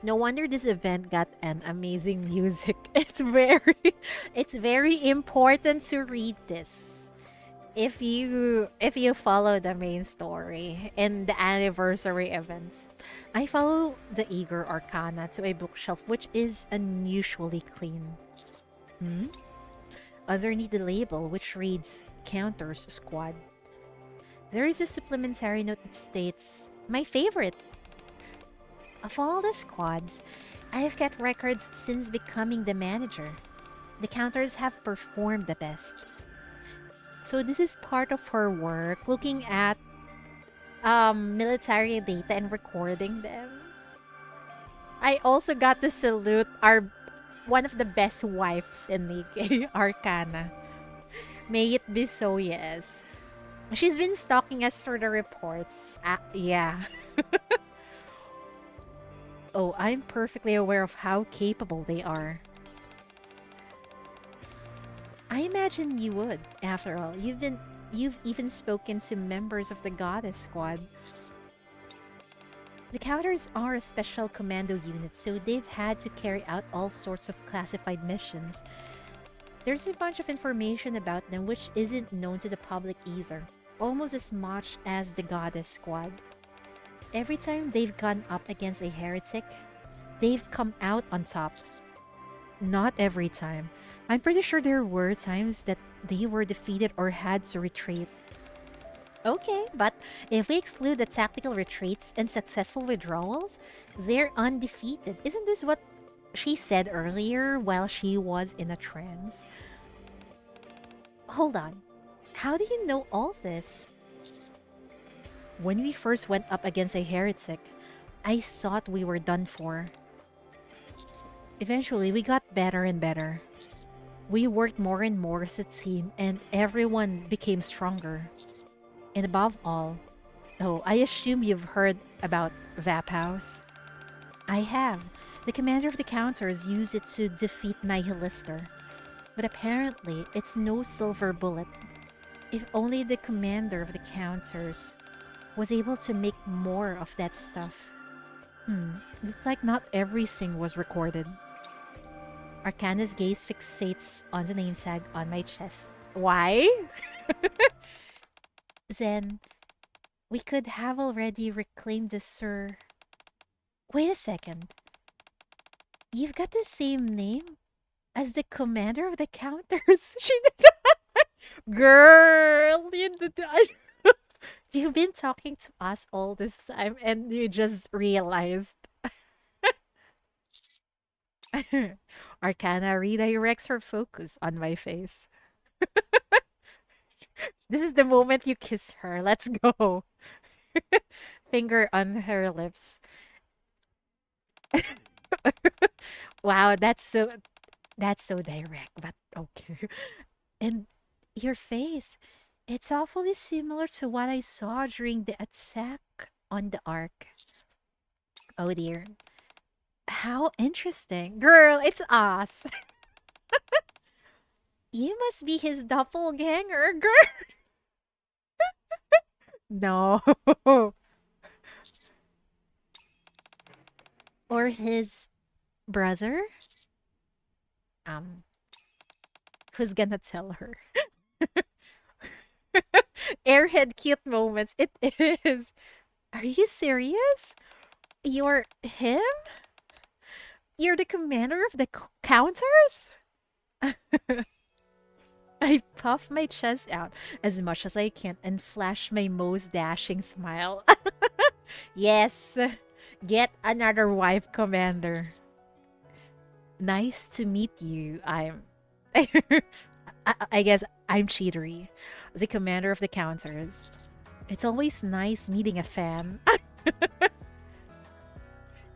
No wonder this event got an amazing music. It's very important to read this. If you follow the main story and the anniversary events. I follow the Eager Arcana to a bookshelf which is unusually clean. Underneath the label which reads Counters Squad. There is a supplementary note that states, my favorite. Of all the squads, I have kept records since becoming the manager. The counters have performed the best. So this is part of her work, looking at military data and recording them. I also got to salute one of the best wives in Nikkei, Arcana. May it be so, yes. She's been stalking us through the reports. Yeah. Oh, I'm perfectly aware of how capable they are. I imagine you would. After all, you've even spoken to members of the Goddess Squad. The counters are a special commando unit, so they've had to carry out all sorts of classified missions. There's a bunch of information about them which isn't known to the public either, almost as much as the Goddess Squad. Every time they've gone up against a heretic, they've come out on top. Not every time. I'm pretty sure there were times that they were defeated or had to retreat. Okay, but if we exclude the tactical retreats and successful withdrawals, they're undefeated. Isn't this what she said earlier while she was in a trance? Hold on. How do you know all this? When we first went up against a heretic, I thought we were done for. Eventually, we got better and better. We worked more and more as a team, and everyone became stronger. And above all, oh, I assume you've heard about Vap House. I have. The commander of the counters used it to defeat Nihilister. But apparently, it's no silver bullet. If only the commander of the counters was able to make more of that stuff. Looks like not everything was recorded. Arcana's gaze fixates on the namesag on my chest. Why? Then we could have already reclaimed the Sir. Wait a second. You've got the same name as the commander of the counters. She did. Girl, you did. You've been talking to us all this time and you just realized. Arcana redirects her focus on my face. This is the moment you kiss her. Let's go. Finger on her lips. Wow, that's so direct, but okay. And your face, it's awfully similar to what I saw during the attack on the Ark. Oh dear. How interesting. Girl, it's us. You must be his doppelganger, girl. No. Or his brother? Who's gonna tell her? Airhead cute moments. It is. Are you serious? You're him? You're the commander of the counters? I puff my chest out as much as I can and flash my most dashing smile. Yes, get another wife, commander. Nice to meet you. I guess I'm Cheatery, the commander of the counters. It's always nice meeting a fan.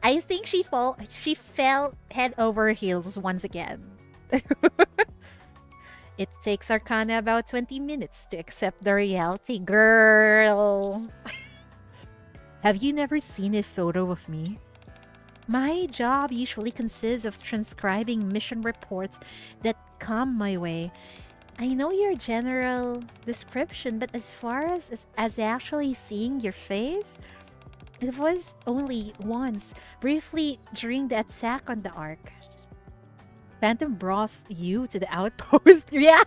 I think she fell head over heels once again. It takes Arcana about 20 minutes to accept the reality, girl. Have you never seen a photo of me? My job usually consists of transcribing mission reports that come my way. I know your general description, but as far as actually seeing your face, it was only once, briefly during the attack on the Ark. Phantom brought you to the outpost. Yeah!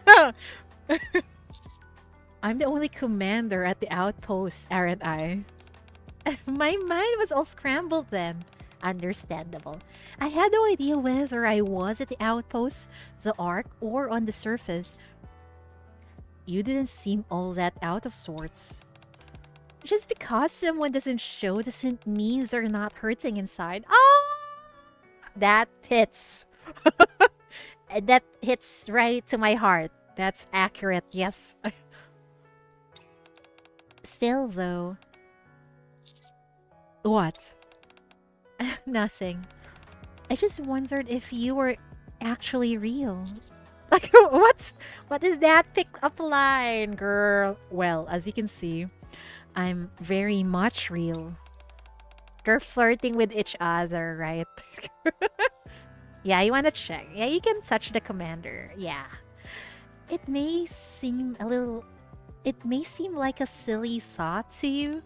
I'm the only commander at the outpost, aren't I? My mind was all scrambled then. Understandable. I had no idea whether I was at the outpost, the Ark, or on the surface. You didn't seem all that out of sorts. Just because someone doesn't show doesn't mean they're not hurting inside. Oh! That hits. That hits right to my heart. That's accurate, yes. Still, though. What? Nothing. I just wondered if you were actually real. Like, what is that pick-up line, girl? Well, as you can see, I'm very much real. They're flirting with each other, right? Yeah, you wanna check. Yeah, you can touch the commander. Yeah. It may seem like a silly thought to you,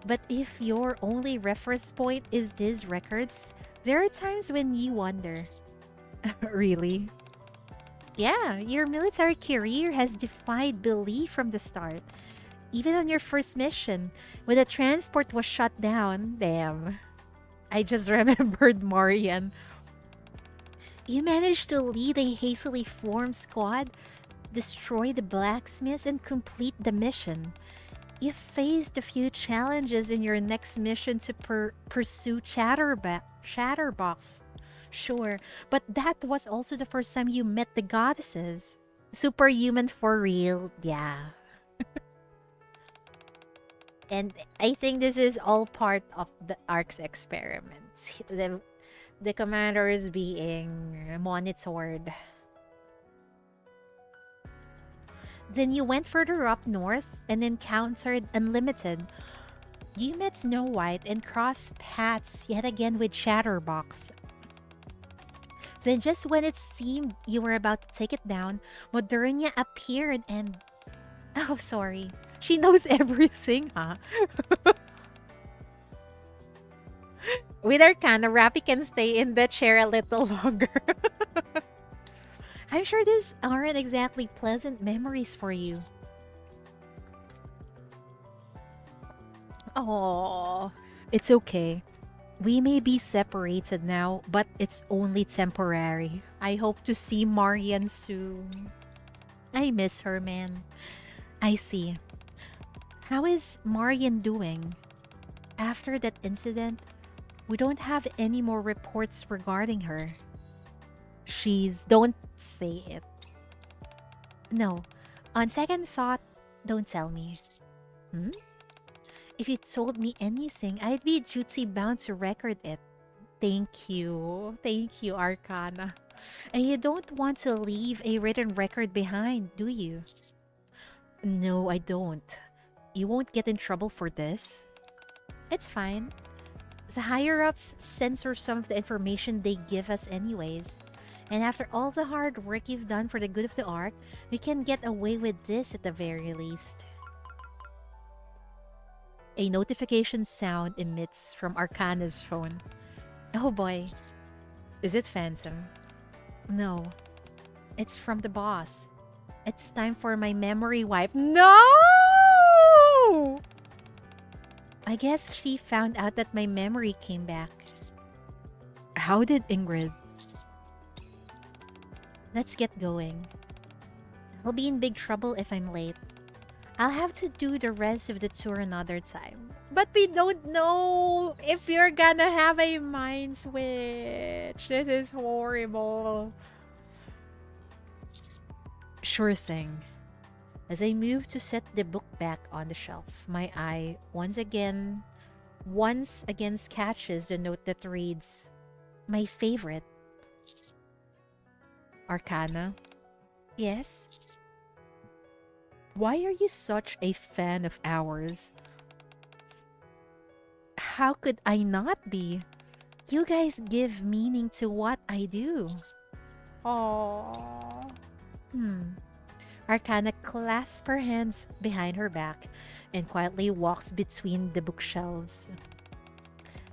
but if your only reference point is these records, there are times when you wonder. Really? Yeah, your military career has defied belief from the start. Even on your first mission, when the transport was shut down. Damn. I just remembered Marian. You managed to lead a hastily formed squad, destroy the blacksmith, and complete the mission. You faced a few challenges in your next mission to pursue Chatterbox. Sure, but that was also the first time you met the goddesses. Superhuman for real, yeah. And I think this is all part of the Ark's experiments. The commander is being monitored. Then you went further up north and encountered Unlimited. You met Snow White and crossed paths yet again with Chatterbox. Then just when it seemed you were about to take it down, Modernia appeared and... Oh, sorry. She knows everything, huh? With Arcana, Rappy can stay in the chair a little longer. I'm sure these aren't exactly pleasant memories for you. Oh, it's okay. We may be separated now, but it's only temporary. I hope to see Marian soon. I miss her, man. I see. How is Marian doing? After that incident, we don't have any more reports regarding her. Don't say it. No. On second thought, don't tell me. Hmm? If you told me anything, I'd be duty bound to record it. Thank you. Thank you, Arcana. And you don't want to leave a written record behind, do you? No, I don't. You won't get in trouble for this. It's fine. The higher-ups censor some of the information they give us anyways. And after all the hard work you've done for the good of the Ark, we can get away with this at the very least. A notification sound emits from Arcana's phone. Oh boy. Is it Phantom? No. It's from the boss. It's time for my memory wipe. No! I guess she found out that my memory came back. How did Ingrid? Let's get going. I'll be in big trouble if I'm late. I'll have to do the rest of the tour another time. But we don't know if you're gonna have a mind switch. This is horrible. Sure thing. As I move to set the book back on the shelf, my eye once again catches the note that reads, "My favorite." Arcana? Yes? Why are you such a fan of ours? How could I not be? You guys give meaning to what I do. Aww. Arcana clasps her hands behind her back and quietly walks between the bookshelves.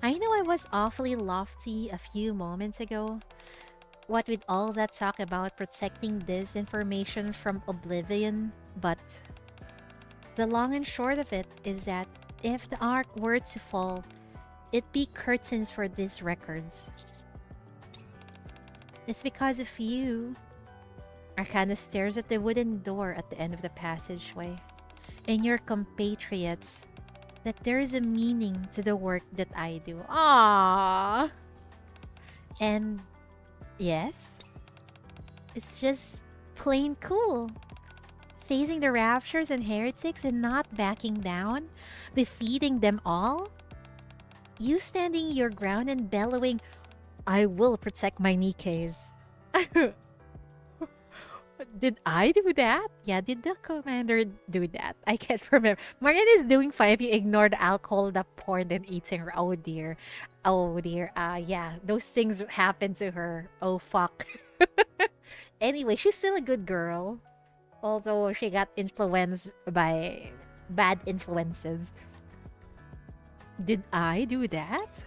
I know I was awfully lofty a few moments ago. What with all that talk about protecting this information from oblivion, but the long and short of it is that if the Ark were to fall, it'd be curtains for these records. It's because of you. Arcana stares at the wooden door at the end of the passageway. And your compatriots, that there is a meaning to the work that I do. Aww. And yes, it's just plain cool. Facing the raptures and heretics and not backing down, defeating them all. You standing your ground and bellowing, "I will protect my Nikkes." Did I do that? Yeah, did the commander do that? I can't remember. Marian is doing fine if you ignore the alcohol, the porn, and eating her. Oh dear. Oh dear. Yeah, those things happened to her. Oh fuck. Anyway, she's still a good girl. Although she got influenced by bad influences. Did I do that?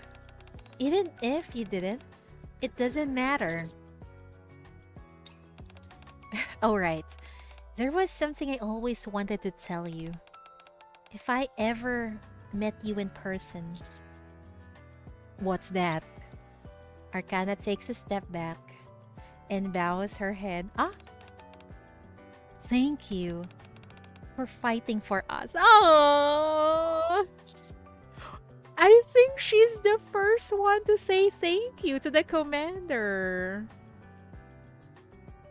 Even if you didn't, it doesn't matter. Alright, there was something I always wanted to tell you. If I ever met you in person. What's that? Arcana takes a step back and bows her head. Thank you for fighting for us. Oh, I think she's the first one to say thank you to the commander.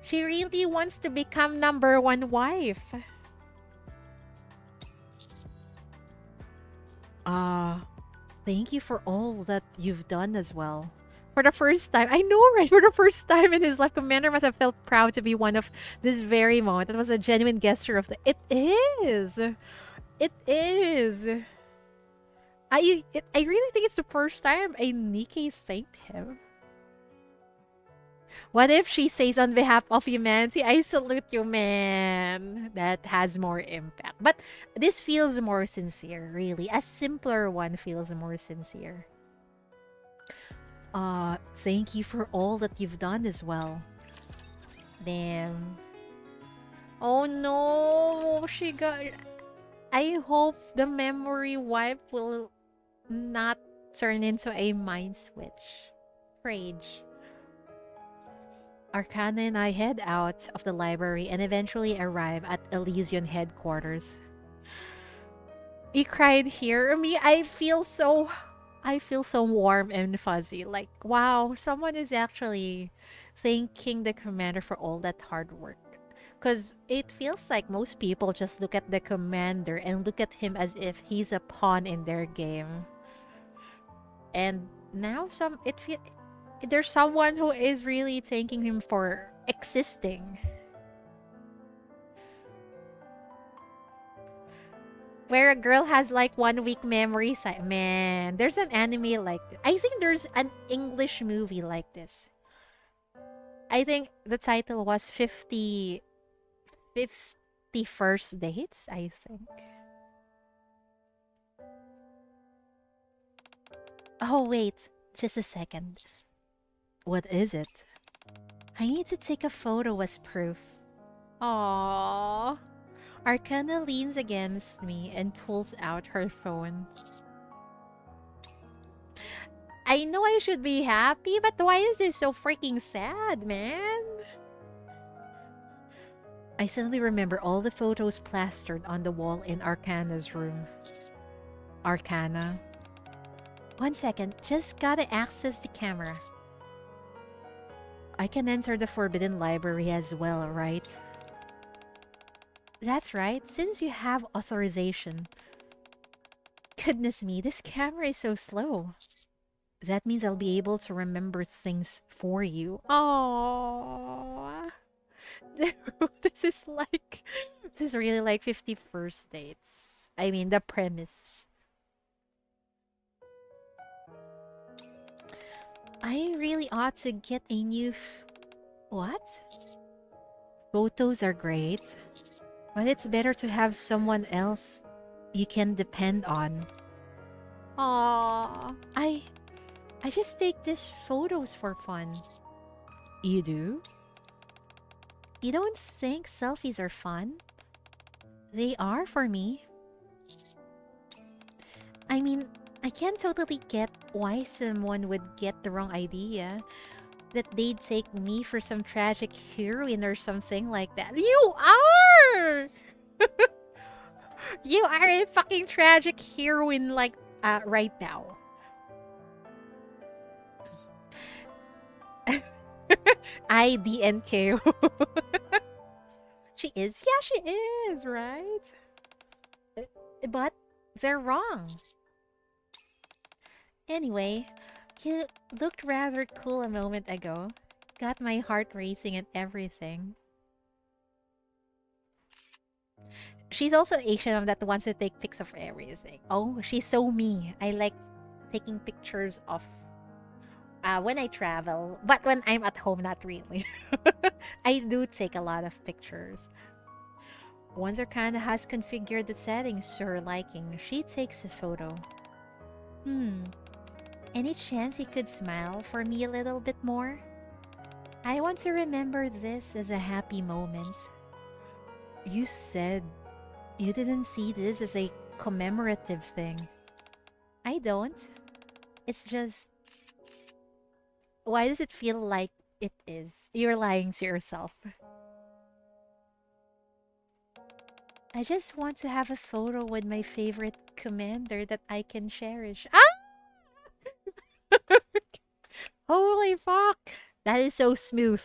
She really wants to become #1 wife. Thank you for all that you've done as well. For the first time, I know, right? For the first time in his life, Commander must have felt proud to be one of this very moment. It was a genuine gesture of the... It is! It is! I really think it's the first time a Nikke thanked him. What if she says, "On behalf of humanity, I salute you, man"? That has more impact. But this feels more sincere, really. A simpler one feels more sincere. Thank you for all that you've done as well. Damn. Oh no, she got... I hope the memory wipe will not turn into a mind switch. Rage. Arcana and I head out of the library and eventually arrive at Elysian headquarters. You cried here. Me, I feel so warm and fuzzy. Like, wow, someone is actually thanking the commander for all that hard work. Because it feels like most people just look at the commander and look at him as if he's a pawn in their game. And now there's someone who is really thanking him for existing. Where a girl has like 1 week memory. Man, there's an anime like this. I think there's an English movie like this. I think the title was 50 First Dates, I think. Oh, wait. Just a second. What is it? I need to take a photo as proof. Aww. Arcana leans against me and pulls out her phone. I know I should be happy, but why is this so freaking sad, man? I suddenly remember all the photos plastered on the wall in Arcana's room. Arcana. 1 second, just gotta access the camera. I can enter the Forbidden Library as well, right? That's right, since you have authorization. Goodness me, this camera is so slow. That means I'll be able to remember things for you. Aww. This is really like 50 First Dates. I mean, the premise. I really ought to get a new... What? Photos are great, but it's better to have someone else you can depend on. Aww. I just take these photos for fun. You do? You don't think selfies are fun? They are for me. I mean, I can totally get why someone would get the wrong idea. That they'd take me for some tragic heroine or something like that. You are! You are a fucking tragic heroine like right now. IDNK. She is? Yeah, she is, right? But they're wrong. Anyway, you looked rather cool a moment ago. Got my heart racing and everything. She's also Asian that wants to take pics of everything. Oh, she's so me. I like taking pictures of when I travel. But when I'm at home, not really. I do take a lot of pictures. Once Arcana has configured the settings to her liking, she takes a photo. Any chance you could smile for me a little bit more? I want to remember this as a happy moment. You said you didn't see this as a commemorative thing. I don't. It's just... Why does it feel like it is? You're lying to yourself. I just want to have a photo with my favorite commander that I can cherish. Ah! Holy fuck! That is so smooth.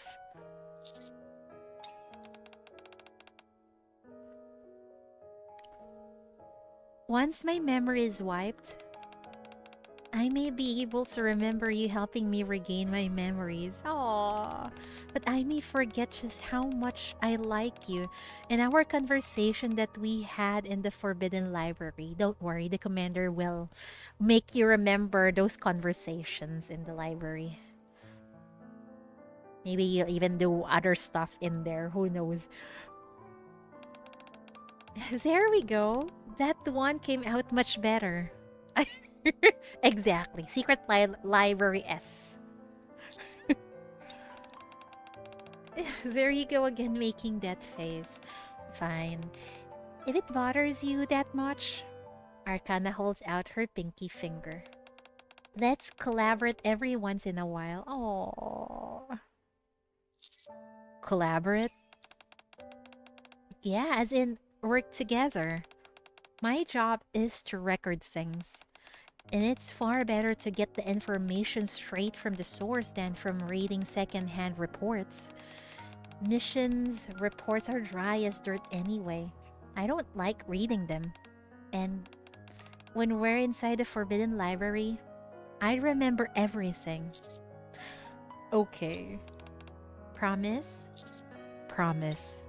Once my memory is wiped, I may be able to remember you helping me regain my memories. Aww. But I may forget just how much I like you and our conversation that we had in the Forbidden Library. Don't worry, the commander will make you remember those conversations in the library. Maybe you'll even do other stuff in there. Who knows? There we go. That one came out much better. Exactly. Secret Library S. There you go again, making that face. Fine. If it bothers you that much, Arcana holds out her pinky finger. Let's collaborate every once in a while. Oh, collaborate? Yeah, as in work together. My job is to record things. And it's far better to get the information straight from the source than from reading secondhand reports. Missions reports are dry as dirt anyway. I don't like reading them. And when we're inside the Forbidden Library, I remember everything. Okay. Promise? Promise.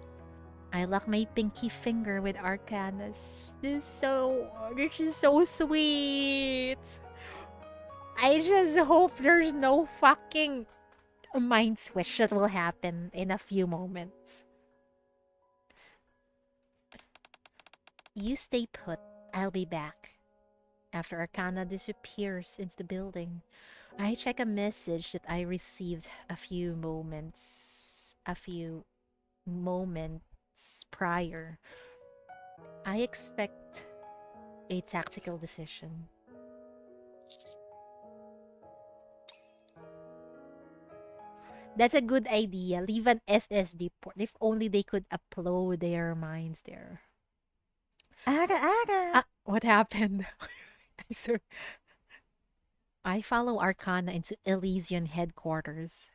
I lock my pinky finger with Arcana's. This is so sweet. I just hope there's no fucking mind switch that will happen in a few moments. You stay put. I'll be back. After Arcana disappears into the building, I check a message that I received a few moments prior. I expect a tactical decision. That's a good idea. Leave an SSD port. If only they could upload their minds there. Aga! What happened? I'm sorry. I follow Arcana into Elysian headquarters.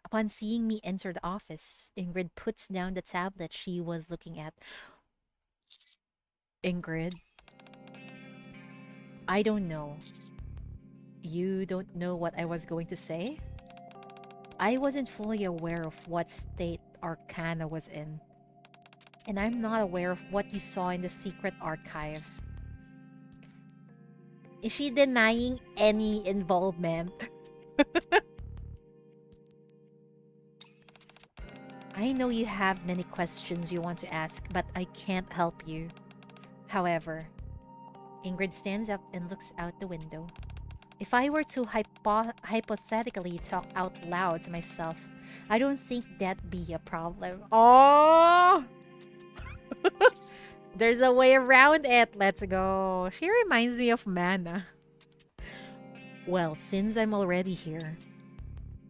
Upon seeing me enter the office, Ingrid puts down the tablet she was looking at. Ingrid? I don't know. You don't know what I was going to say? I wasn't fully aware of what state Arcana was in. And I'm not aware of what you saw in the secret archive. Is she denying any involvement? I know you have many questions you want to ask, but I can't help you. However, Ingrid stands up and looks out the window. If I were to hypothetically talk out loud to myself, I don't think that'd be a problem. Oh! There's a way around it. Let's go. She reminds me of Mana. Well, since I'm already here,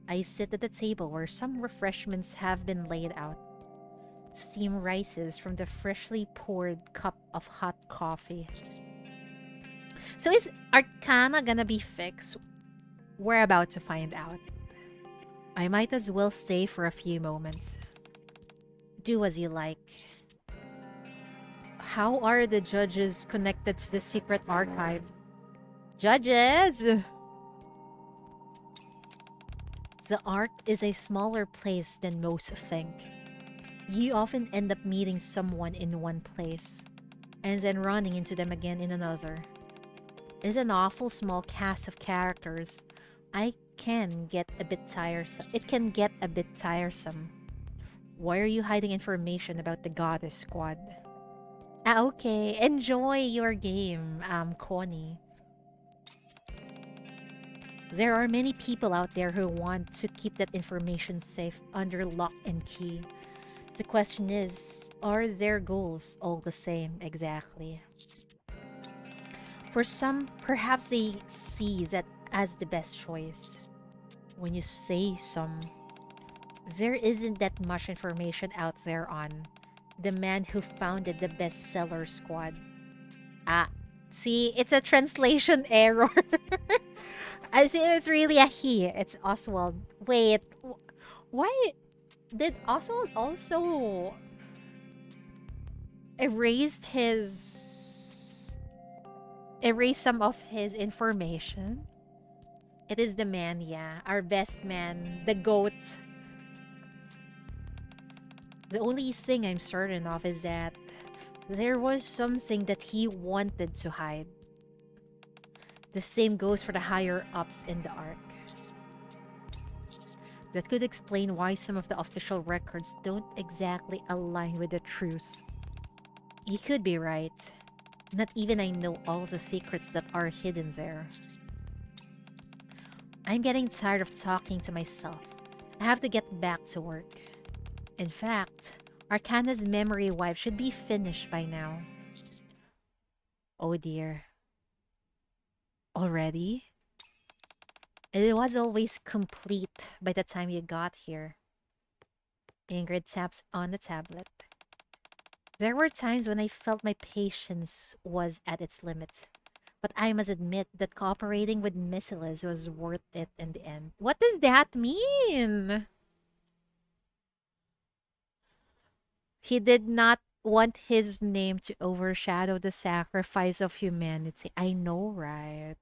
I sit at the table where some refreshments have been laid out. Steam rises from the freshly poured cup of hot coffee. So is Arcana gonna be fixed? We're about to find out. I might as well stay for a few moments. Do as you like. How are the judges connected to the secret archive? Judges! The Ark is a smaller place than most think. You often end up meeting someone in one place, and then running into them again in another. It's an awful small cast of characters. It can get a bit tiresome. Why are you hiding information about the Goddess Squad? Okay. Enjoy your game, Connie. There are many people out there who want to keep that information safe under lock and key. The question is, are their goals all the same exactly? For some, perhaps they see that as the best choice. When you say some, there isn't that much information out there on the man who founded the bestseller squad. See, it's a translation error. I see it's really a he. It's Oswald. Wait, why did Oswald also erase some of his information? It is the man, yeah. Our best man, the GOAT. The only thing I'm certain of is that there was something that he wanted to hide. The same goes for the higher-ups in the Ark. That could explain why some of the official records don't exactly align with the truth. You could be right. Not even I know all the secrets that are hidden there. I'm getting tired of talking to myself. I have to get back to work. In fact, Arcana's memory wipe should be finished by now. Oh dear. Already? It was always complete by the time you got here. Ingrid taps on the tablet. There were times when I felt my patience was at its limit. But I must admit that cooperating with Missiles was worth it in the end. What does that mean? He did not want his name to overshadow the sacrifice of humanity. I know, right?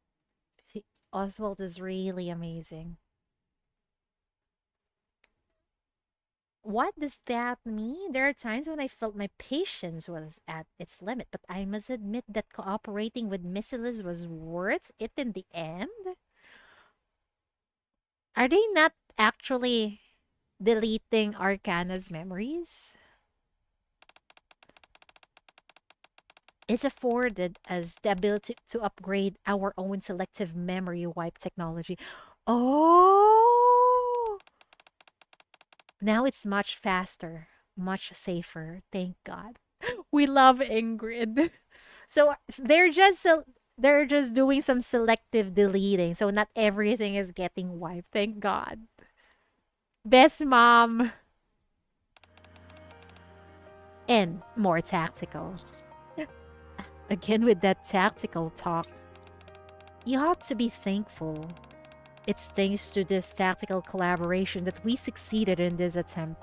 Oswald is really amazing. What does that mean? There are times when I felt my patience was at its limit, but I must admit that cooperating with Missiles was worth it in the end. Are they not actually deleting Arcana's memories? It's afforded us the ability to upgrade our own selective memory wipe technology. Oh! Now it's much faster, much safer. Thank God. We love Ingrid. So they're just doing some selective deleting, so not everything is getting wiped. Thank God. Best mom. And more tactical. Again with that tactical talk. You ought to be thankful. It's thanks to this tactical collaboration that we succeeded in this attempt.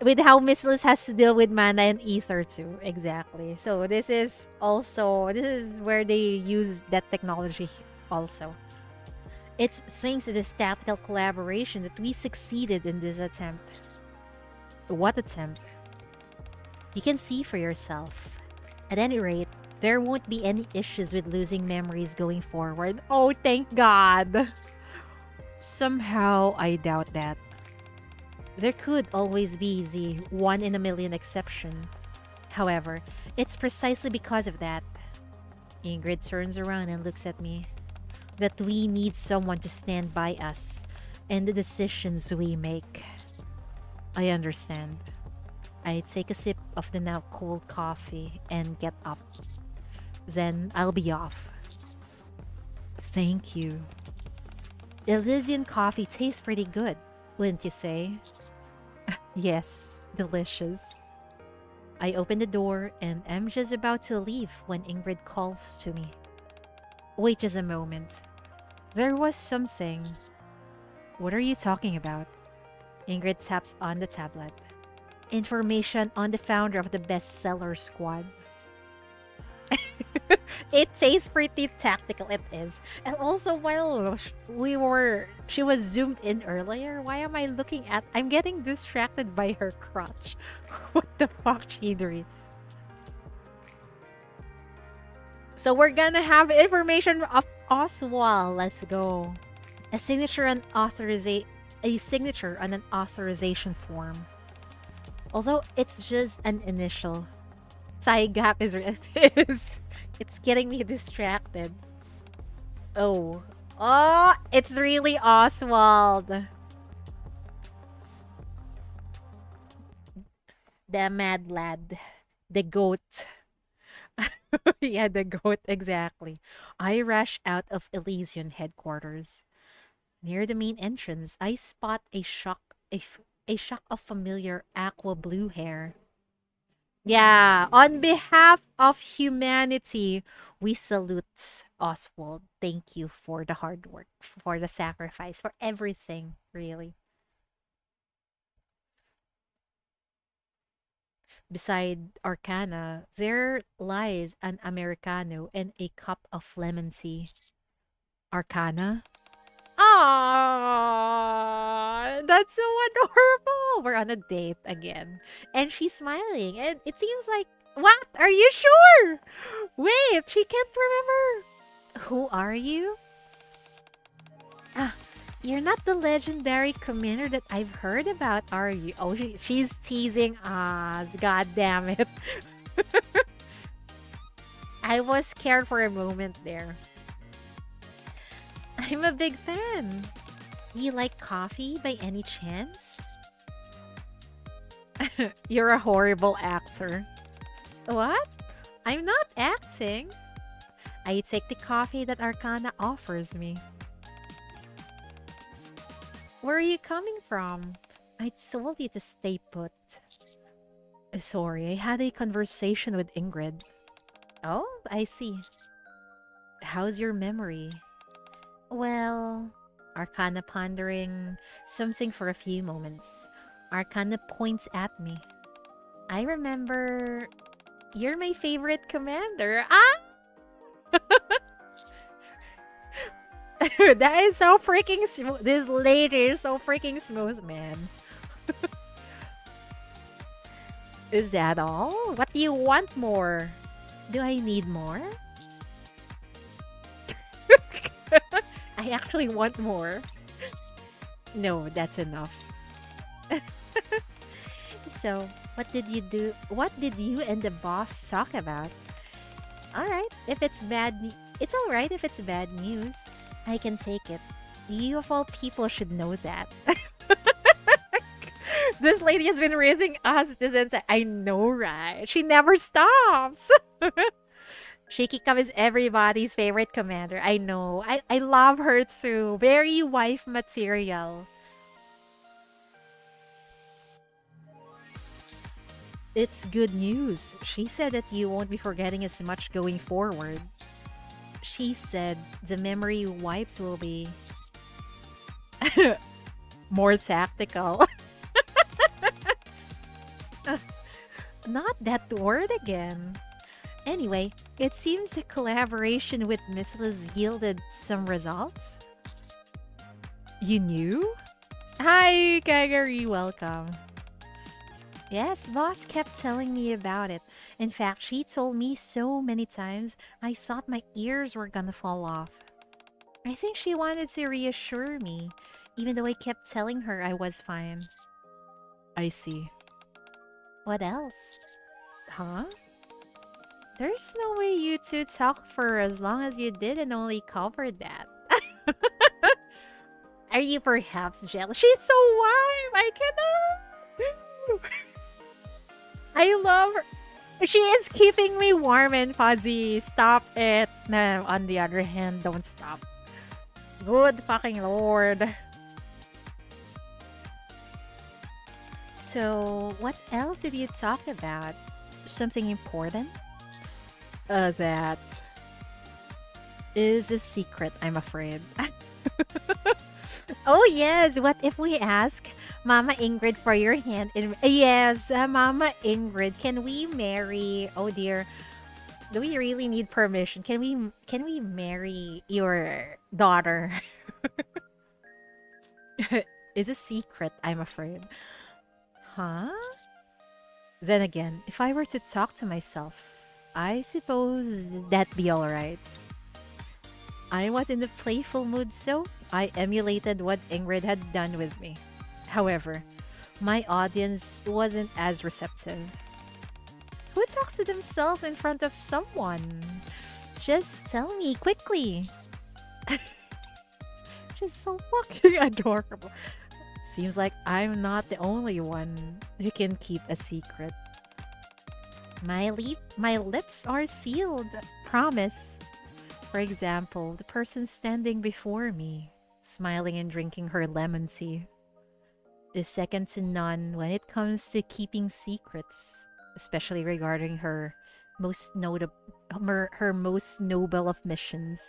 With how Missiles has to deal with mana and ether too. Exactly. So this is where they use that technology also. It's thanks to this tactical collaboration that we succeeded in this attempt. What attempt? You can see for yourself. At any rate, there won't be any issues with losing memories going forward. Oh, thank God! Somehow, I doubt that. There could always be the 1 in a million exception. However, it's precisely because of that. Ingrid turns around and looks at me. That we need someone to stand by us and the decisions we make. I understand. I take a sip of the now cold coffee and get up. Then I'll be off. Thank you. Elysian coffee tastes pretty good, wouldn't you say? Yes, delicious. I open the door and am just about to leave when Ingrid calls to me. Wait just a moment. There was something. What are you talking about? Ingrid taps on the tablet. Information on the founder of the bestseller squad. It tastes pretty tactical, it is. And also, while she was zoomed in earlier, why am I looking at... I'm getting distracted by her crotch. What the fuck, Chidori? So we're gonna have information of Oswald. Let's go. A signature on an authorization form. Although it's just an initial. Side gap is it is. It's getting me distracted. Oh. Oh, it's really Oswald. The mad lad. The goat. Yeah, the goat, exactly. I rush out of Elysian headquarters. Near the main entrance, I spot a shock of familiar aqua blue hair. Yeah, on behalf of humanity, we salute Oswald. Thank you for the hard work, for the sacrifice, for everything, really. Beside Arcana, there lies an Americano and a cup of lemon tea. Arcana? Ah, that's so adorable. We're on a date again. And she's smiling. And it seems like, what? Are you sure? Wait, she can't remember. Who are you? Ah, you're not the legendary commander that I've heard about, are you? Oh, she's teasing us. God damn it. I was scared for a moment there. I'm a big fan. Do you like coffee by any chance? You're a horrible actor. What? I'm not acting. I take the coffee that Arcana offers me. Where are you coming from? I told you to stay put. Sorry, I had a conversation with Ingrid. Oh, I see. How's your memory? Well, Arcana pondering something for a few moments. Arcana points at me. I remember... You're my favorite commander. Ah! That is so freaking smooth. This lady is so freaking smooth, man. Is that all? What do you want more? Do I need more? I actually want more. No, that's enough. So, what did you do? What did you and the boss talk about? Alright, if it's bad it's alright if it's bad news. I can take it. You of all people should know that. This lady has been raising us this entire... I know, right? She never stops. Shikikam is everybody's favorite commander. I know. I love her too. Very wife material. It's good news. She said that you won't be forgetting as much going forward. She said the memory wipes will be more tactical. Not that word again. Anyway, it seems the collaboration with Missiles yielded some results. You knew? Hi, Kagari, welcome. Yes, boss kept telling me about it. In fact, she told me so many times I thought my ears were gonna fall off. I think she wanted to reassure me, even though I kept telling her I was fine. I see. What else? Huh? There's no way you two talked for as long as you did and only covered that. Are you perhaps jealous? She's so warm! I cannot! I love her. She is keeping me warm and fuzzy. Stop it. No, on the other hand, don't stop. Good fucking lord. So, what else did you talk about? Something important? That is a secret, I'm afraid. Oh yes, what if we ask Mama Ingrid for your hand in... Yes, Mama Ingrid, can we marry... Oh dear, do we really need permission? Can we marry your daughter? It's a secret, I'm afraid. Huh? Then again, if I were to talk to myself, I suppose that'd be alright. I was in a playful mood, so I emulated what Ingrid had done with me. However, my audience wasn't as receptive. Who talks to themselves in front of someone? Just tell me quickly. She's so fucking adorable. Seems like I'm not the only one who can keep a secret. My lips are sealed. Promise. For example, the person standing before me, smiling and drinking her lemon tea, is second to none when it comes to keeping secrets, especially regarding her most most noble of missions.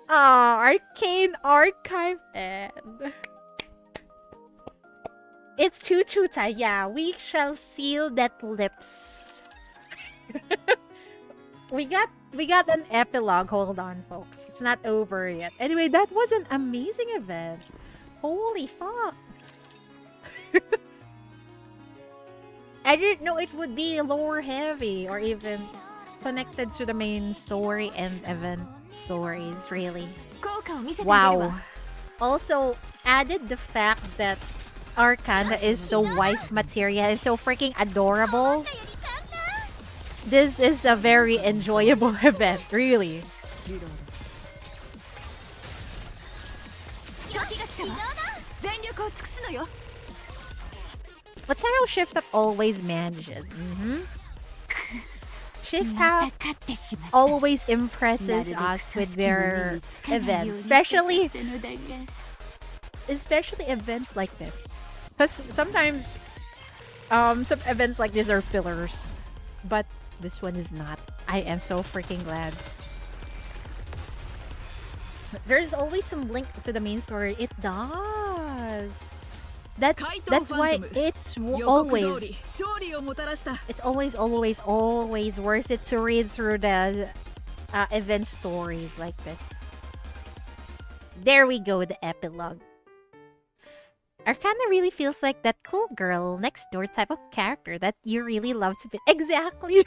Ah, Arcane Archive end. It's Chuchuta, yeah. We shall seal that lips. We got an epilogue. Hold on, folks. It's not over yet. Anyway, that was an amazing event. Holy fuck. I didn't know it would be lore heavy or even connected to the main story and event stories, really. Wow. Also, added the fact that Arcana is so wife material, is so freaking adorable. This is a very enjoyable event, really. But somehow Shift Up always manages. Shift Up always impresses us with their events, especially events like this. Because sometimes some events like this are fillers, but this one is not. I am so freaking glad. There's always some link to the main story. It does. That's why it's always worth it to read through the event stories like this. There we go, the epilogue. Arcana really feels like that cool girl next door type of character that you really love to be. Exactly.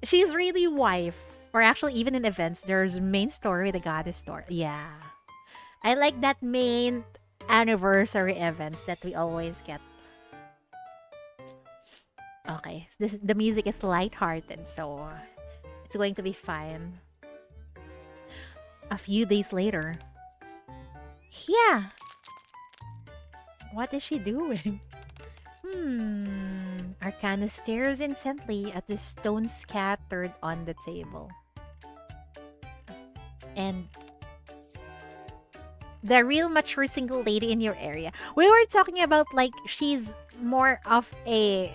She's really wife. Or actually, even in events, there's main story, the goddess story. Yeah. I like that main anniversary events that we always get. Okay, the music is lighthearted, so it's going to be fine. A few days later. Yeah. What is she doing? Arcana stares intently at the stones scattered on the table. And the real mature single lady in your area. We were talking about like she's more of a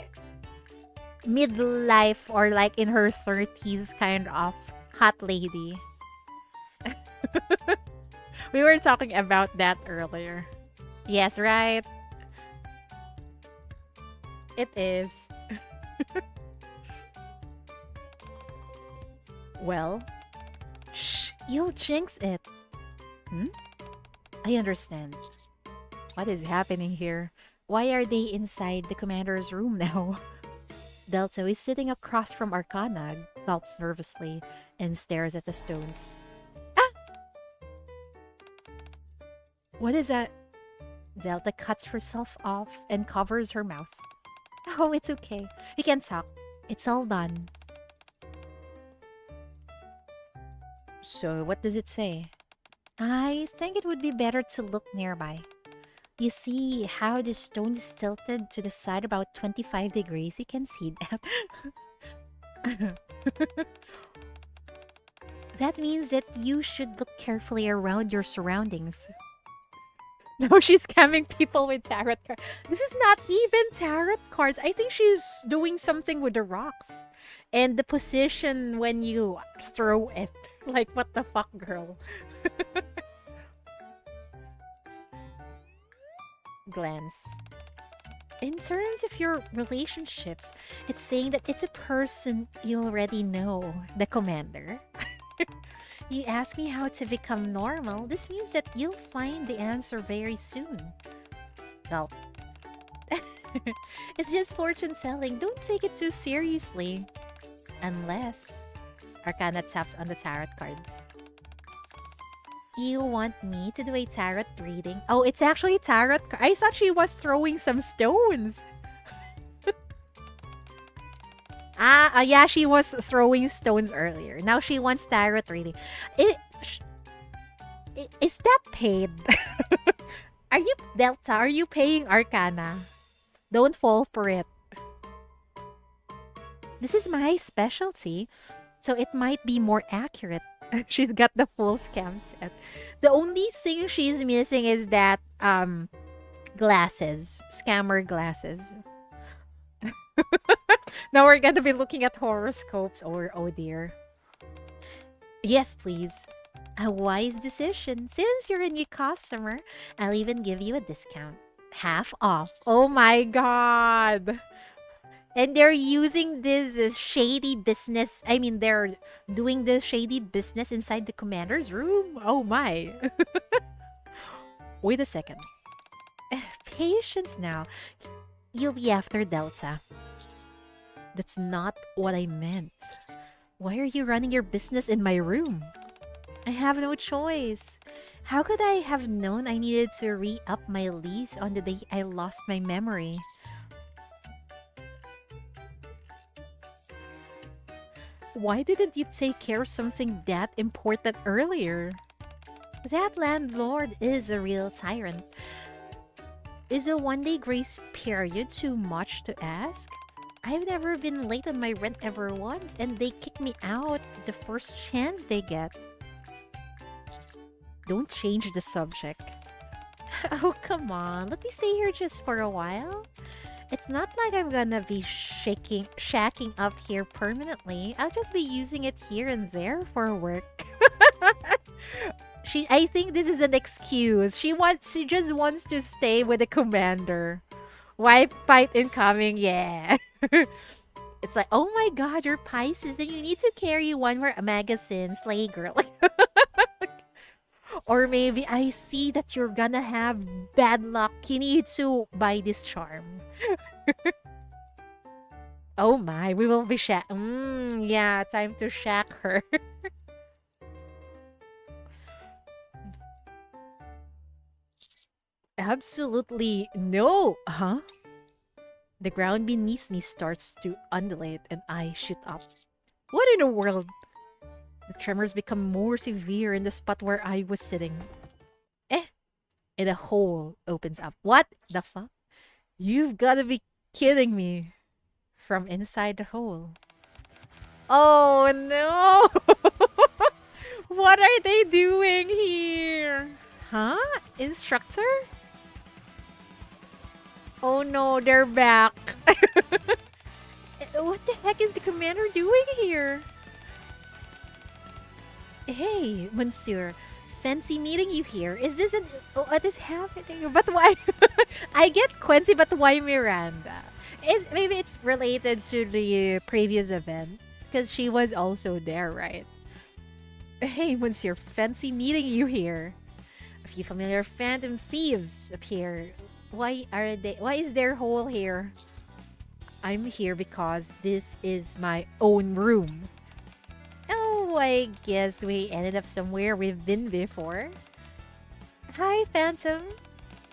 midlife or like in her 30s kind of hot lady. We were talking about that earlier. Yes, right? It is. Well, shh, you'll jinx it. I understand. What is happening here? Why are they inside the commander's room now? Delta is sitting across from Arcana, gulps nervously, and stares at the stones. Ah! What is that? Delta cuts herself off and covers her mouth. Oh, it's okay. You can talk. It's all done. So, what does it say? I think it would be better to look nearby. You see how the stone is tilted to the side about 25 degrees? You can see that. That means that you should look carefully around your surroundings. No, she's scamming people with tarot cards. This is not even tarot cards. I think she's doing something with the rocks. And the position when you throw it. Like, what the fuck, girl? Glance. In terms of your relationships, it's saying that it's a person you already know, the commander. You ask me how to become normal. This means that you'll find the answer very soon. Well, it's just fortune telling. Don't take it too seriously. Unless Arcana taps on the tarot cards. You want me to do a tarot reading? Oh, it's actually tarot. I thought she was throwing some stones. Yeah, she was throwing stones earlier. Now she wants tarot reading. Is that paid? Are you, Delta, are you paying Arcana? Don't fall for it. This is my specialty, so it might be more accurate. She's got the full scam set. The only thing she's missing is that glasses. Scammer glasses. Now we're gonna be looking at horoscopes. Oh dear. Yes, please. A wise decision. Since you're a new customer, I'll even give you a discount. Half off. Oh my god. And they're using this as shady business. I mean, they're doing this shady business inside the commander's room. Oh my. Wait a second. Patience now. You'll be after Delta. That's not what I meant. Why are you running your business in my room? I have no choice. How could I have known I needed to re-up my lease on the day I lost my memory? Why didn't you take care of something that important earlier? That landlord is a real tyrant. Is a 1-day grace period too much to ask? I've never been late on my rent ever once, and they kick me out the first chance they get. Don't change the subject. Oh, come on. Let me stay here just for a while. It's not like I'm gonna be shacking up here permanently. I'll just be using it here and there for work. I think this is an excuse. She just wants to stay with the commander. Wipe fight incoming, yeah. It's like, oh my god, you're Pisces and you need to carry one more magazine, slay girl. Or maybe I see that you're gonna have bad luck. You need to buy this charm. Oh my, we will be yeah, time to shack her. Absolutely no. Huh? The ground beneath me starts to undulate and I shoot up. What in the world? The tremors become more severe in the spot where I was sitting. And a hole opens up. What the fuck? You've gotta be kidding me. From inside the hole. Oh no! What are they doing here? Huh? Instructor? Oh no, they're back. What the heck is the commander doing here? Hey, Monsieur. Fancy meeting you here. Is this what is happening? But why? I get Quincy, but why Miranda? Maybe it's related to the previous event. Because she was also there, right? Hey, Monsieur. Fancy meeting you here. A few familiar phantom thieves appear. Why is their hole here? I'm here because this is my own room. Oh, I guess we ended up somewhere we've been before. Hi, Phantom.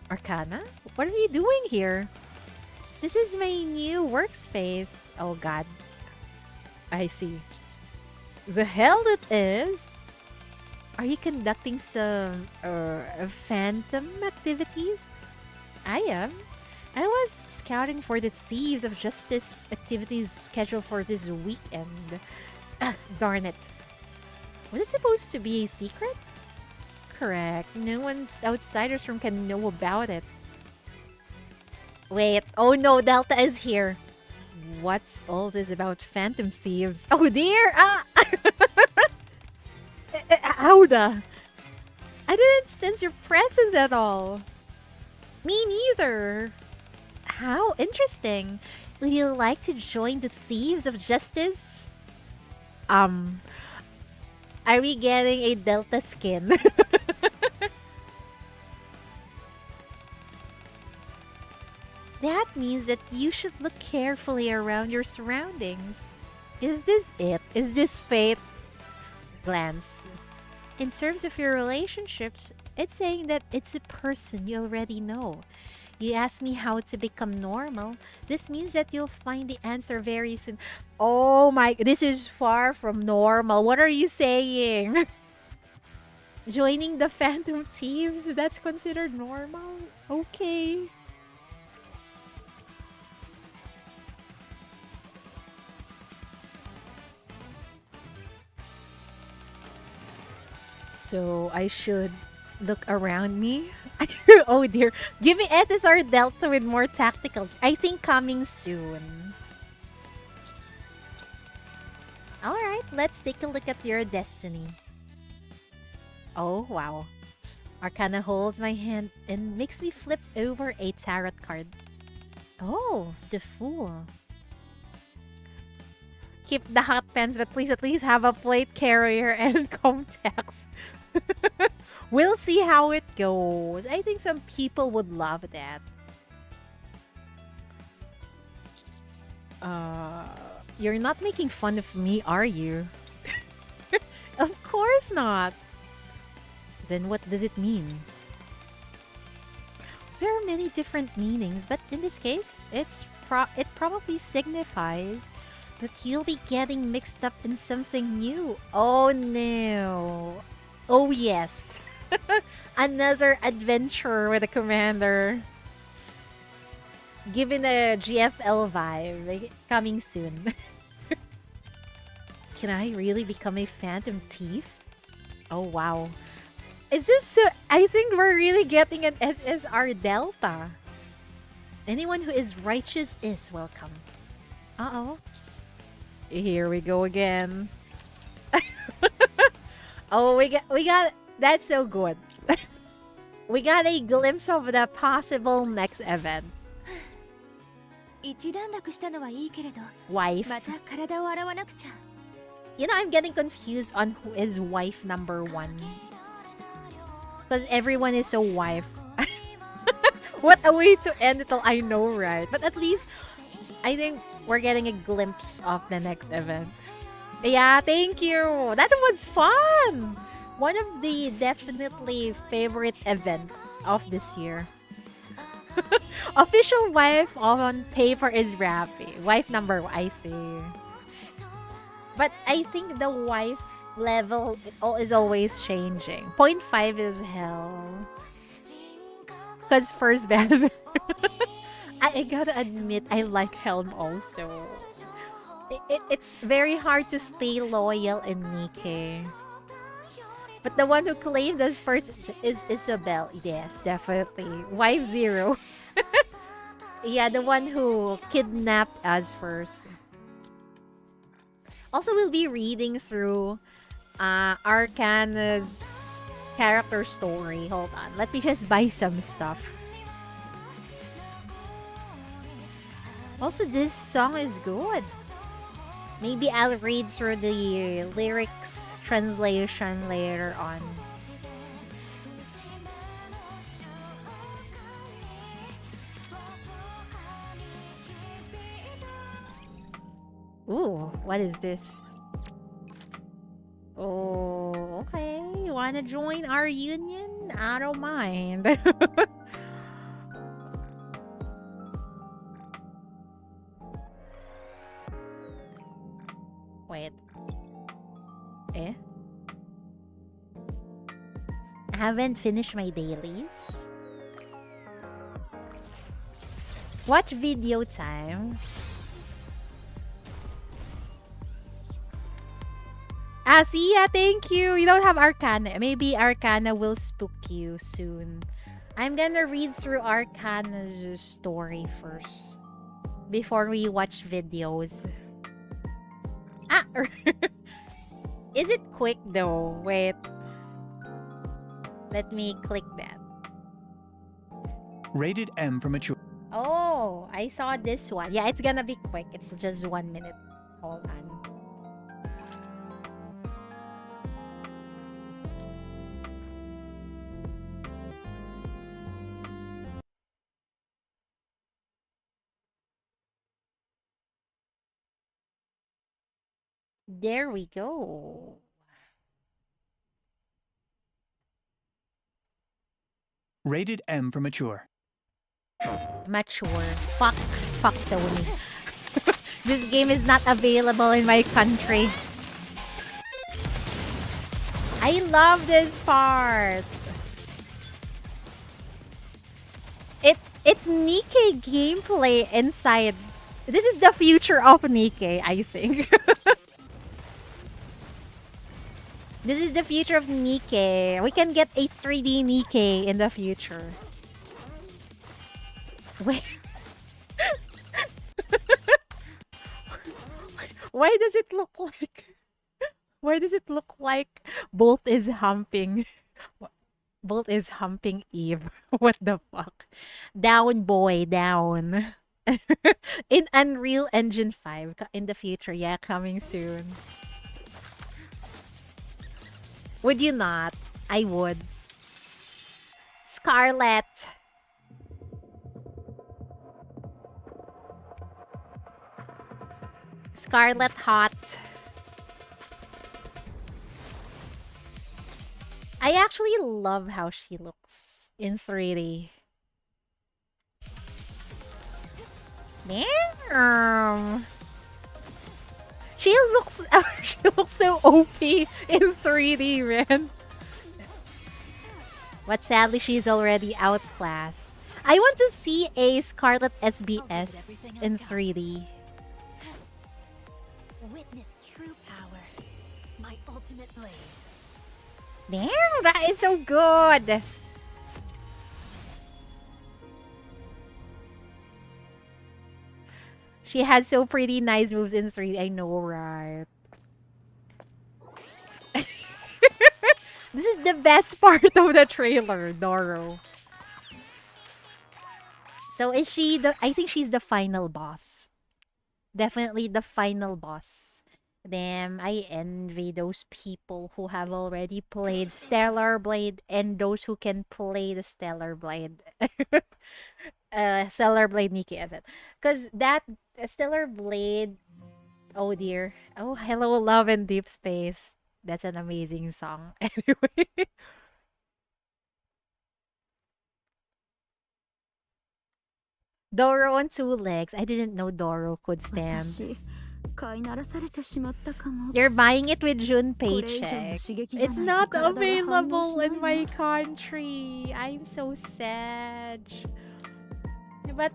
Arcana? What are you doing here? This is my new workspace. Oh god. I see. The hell it is? Are you conducting some phantom activities? I am. I was scouting for the Thieves of Justice activities scheduled for this weekend. Darn it. Was it supposed to be a secret? Correct. No one's outsiders room can know about it. Wait. Oh no, Delta is here. What's all this about phantom thieves? Oh dear! Ah! Auda! I didn't sense your presence at all. Me neither. How interesting. Would you like to join the Thieves of Justice? Are we getting a Delta skin? That means that you should look carefully around your surroundings. Is this it? Is this fate? Glance. In terms of your relationships, it's saying that it's a person you already know. You ask me how to become normal. This means that you'll find the answer very soon. Oh my, this is far from normal. What are you saying? Joining the Phantom Thieves, that's considered normal? Okay. So I should look around me. Oh dear. Give me SSR Delta with more tactical. I think coming soon. Alright, let's take a look at your destiny. Oh, wow. Arcana holds my hand and makes me flip over a tarot card. Oh, the Fool. Keep the hot pants, but please at least have a plate carrier and contacts. We'll see how it goes. I think some people would love that. You're not making fun of me, are you? Of course not. Then what does it mean? There are many different meanings, but in this case, it probably signifies that you'll be getting mixed up in something new. Oh no. Oh yes. Another adventure with a commander. Given a GFL vibe, like, coming soon. Can I really become a phantom thief? Oh wow. Is this I think we're really getting an SSR Delta. Anyone who is righteous is welcome. Uh-oh. Here we go again. Oh, we got that's so good. We got a glimpse of the possible next event. 一段落したのはいいけれど、 Wife. また体を洗わなくちゃ。 You know, I'm getting confused on who is wife number 1. Because everyone is so wife. What a way to end it all, I know, right? But at least, I think we're getting a glimpse of the next event. Yeah, thank you! That was fun! One of the definitely favorite events of this year. Official wife on paper is Rafi. Wife number 1, I see. But I think the wife level is always changing. 0.5 is hell. Because first banner. I gotta admit, I like Helm also. It's very hard to stay loyal in Nikke. But the one who claimed us first is Isabel. Yes, definitely. Wife 0. Yeah, the one who kidnapped us first. Also, we'll be reading through Arcana's character story. Hold on. Let me just buy some stuff. Also, this song is good. Maybe I'll read through the lyrics translation later on. Ooh, what is this? Oh, okay. You wanna join our union? I don't mind. Wait. Eh? I haven't finished my dailies. Watch video time. Ah, see ya, thank you. You don't have Arcana. Maybe Arcana will spook you soon. I'm gonna read through Arcana's story first. Before we watch videos. Ah! Is it quick though? Wait. Let me click that. Rated M for mature. Oh, I saw this one. Yeah, it's gonna be quick. It's just 1 minute. Hold on. There we go. Rated M for mature. Mature. Fuck Sony. This game is not available in my country. I love this part. It's Nikke gameplay inside. This is the future of Nikke, I think. This is the future of Nikke. We can get a 3D Nikke in the future. Wait. Why does it look like... Why does it look like Bolt is humping... Bolt is humping Eve. What the fuck? Down, boy, down. In Unreal Engine 5 in the future. Yeah, coming soon. Would you not? I would. Scarlet. Scarlet hot. I actually love how she looks in 3D. Damn. She looks so OP in 3D, man. But sadly, she's already outclassed. I want to see a Scarlet SBS in 3D. Witness true power. My ultimate blade. Damn, that is so good. She has so pretty nice moves in 3D. I know, right? This is the best part of the trailer, Doro. So is she the... I think she's the final boss. Definitely the final boss. Damn, I envy those people who have already played Stellar Blade and those who can play the Stellar Blade. Stellar Blade NIKKE event. Because that Stellar Blade... Oh dear. Oh, hello, Love and Deep Space. That's an amazing song. Anyway. Doro on 2 legs. I didn't know Doro could stand. 私飼いならされてしまったかも。 You're buying it with June これ以上の paycheck. 刺激じゃ It's ない not と体が反応し available ない in わ。 my country. I'm so sad. But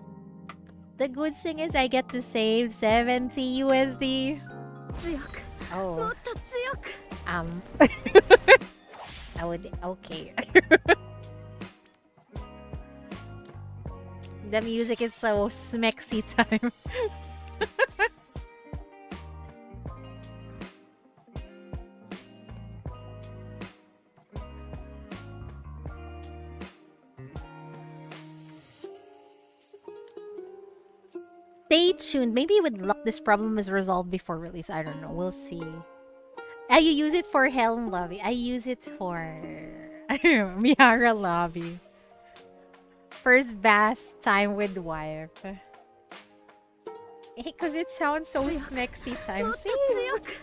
the good thing is I get to save 70 USD. 強く、も Oh, っと強く。I would... Okay. The music is so smexy time. Stay tuned. Maybe with luck this problem is resolved before release. I don't know. We'll see. You use it for Helm Lobby. I use it for Miara Lobby. First bath time with wife. Because it sounds so smexy time. もっと See? 強く。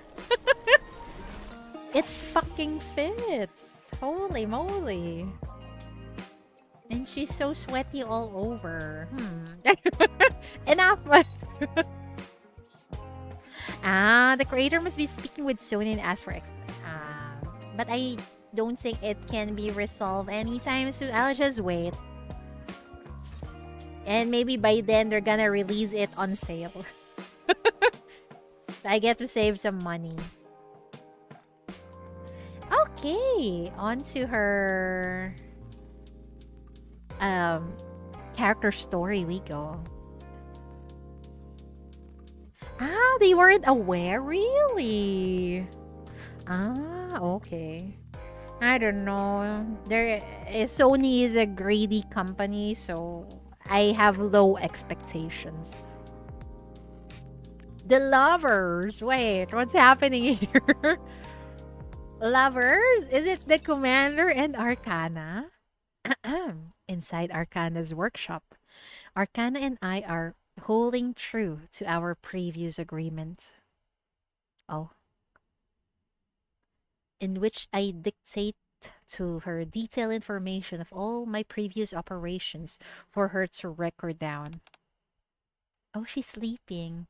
It fucking fits. Holy moly. And she's so sweaty all over. Enough. The creator must be speaking with Sony and ask for explanation. But I don't think it can be resolved anytime soon. I'll just wait. And maybe by then they're gonna release it on sale. I get to save some money. Okay, on to her character story we go. They weren't aware, really? Okay. I don't know. Sony is a greedy company, so I have low expectations. The lovers. Wait, what's happening here? Lovers? Is it the Commander and Arcana? Inside Arcana's workshop, Arcana and I are holding true to our previous agreement. Oh. In which I dictate to her detailed information of all my previous operations for her to record down. Oh, she's sleeping.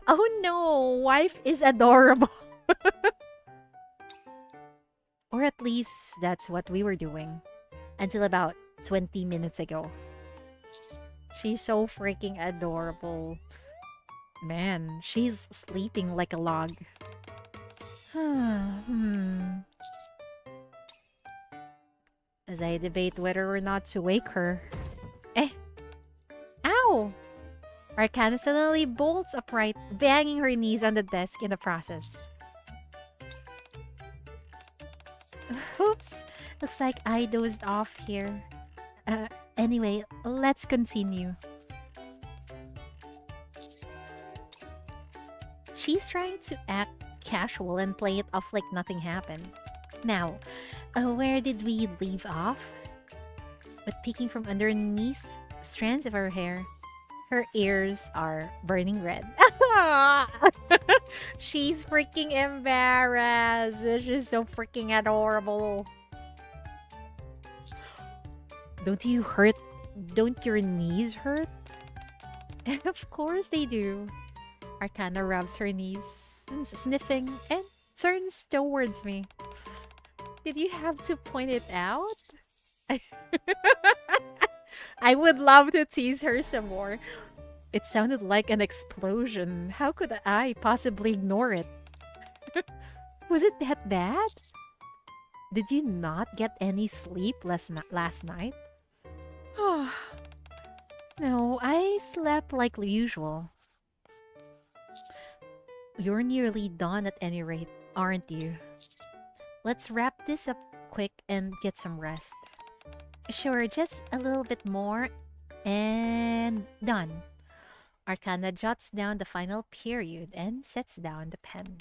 Oh no, wife is adorable. Or at least that's what we were doing until about 20 minutes ago. She's so freaking adorable. Man, she's sleeping like a log. As I debate whether or not to wake her. Ow! Arcana suddenly bolts upright, banging her knees on the desk in the process. Oops, looks like I dozed off here. Anyway, let's continue. She's trying to act casual and play it off like nothing happened. Now, where did we leave off? But peeking from underneath strands of her hair, her ears are burning red. She's freaking embarrassed. She's so freaking adorable. Don't your knees hurt? Of course they do. Arcana rubs her knees, sniffing, and turns towards me. Did you have to point it out? I would love to tease her some more. It sounded like an explosion. How could I possibly ignore it? Was it that bad? Did you not get any sleep last night? No, I slept like usual. You're nearly done at any rate, aren't you? Let's wrap this up quick and get some rest. Sure, just a little bit more and done. Arcana jots down the final period and sets down the pen.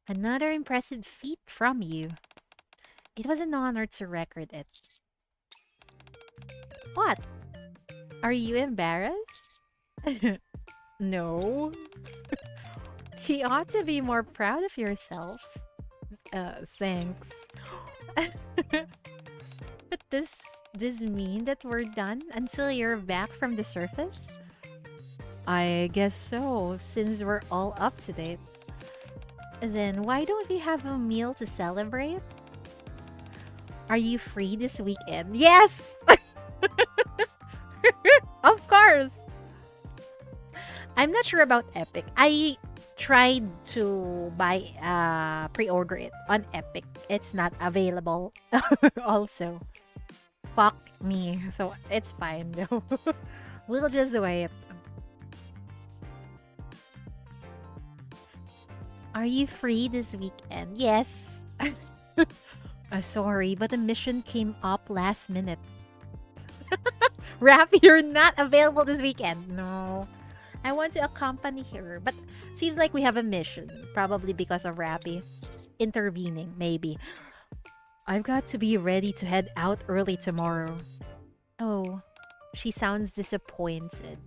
Another impressive feat from you. It was an honor to record it. What? Are you embarrassed? No. You ought to be more proud of yourself. Thanks. But does this mean that we're done until you're back from the surface? I guess so, since we're all up to date. Then why don't we have a meal to celebrate? Are you free this weekend? Yes! Of course! I'm not sure about Epic. I tried to buy pre-order it on Epic. It's not available also. Fuck me. So it's fine though. We'll just wait. Are you free this weekend? Yes. Sorry, but the mission came up last minute. Rafi, you're not available this weekend. No. I want to accompany her, but seems like we have a mission. Probably because of Rafi intervening, maybe. I've got to be ready to head out early tomorrow. Oh, she sounds disappointed.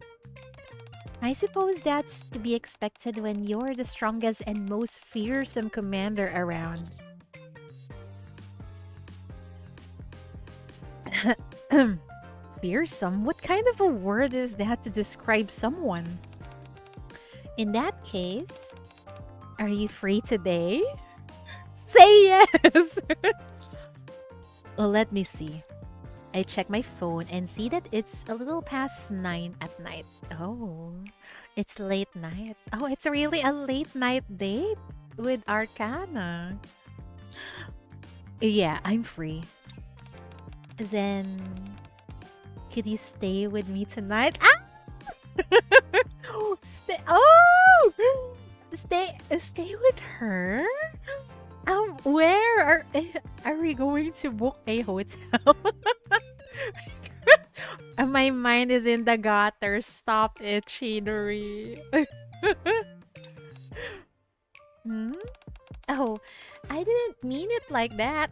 I suppose that's to be expected when you're the strongest and most fearsome commander around. Fearsome? What kind of a word is that to describe someone? In that case, are you free today? Say yes! Well, let me see. I check my phone and see that it's a little past 9 at night. Oh, it's late night. Oh, it's really a late night date with Arcana. Yeah, I'm free. Then, could you stay with me tonight? Ah! Stay. Oh, stay with her. Where are we going to book a hotel? My mind is in the gutter. Stop it, Chidori. Oh, I didn't mean it like that.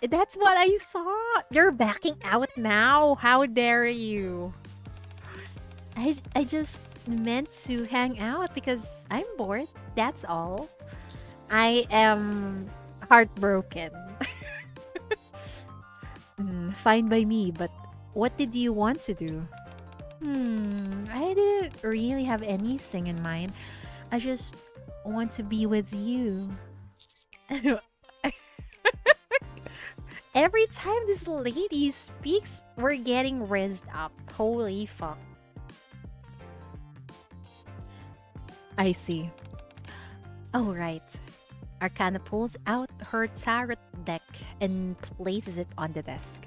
That's what I thought. You're backing out now. How dare you? I just meant to hang out because I'm bored. That's all. I am heartbroken. Fine by me, but what did you want to do? I didn't really have anything in mind. I just want to be with you. Every time this lady speaks, we're getting rizzed up. Holy fuck. I see. Oh, right. Arcana pulls out her tarot deck and places it on the desk.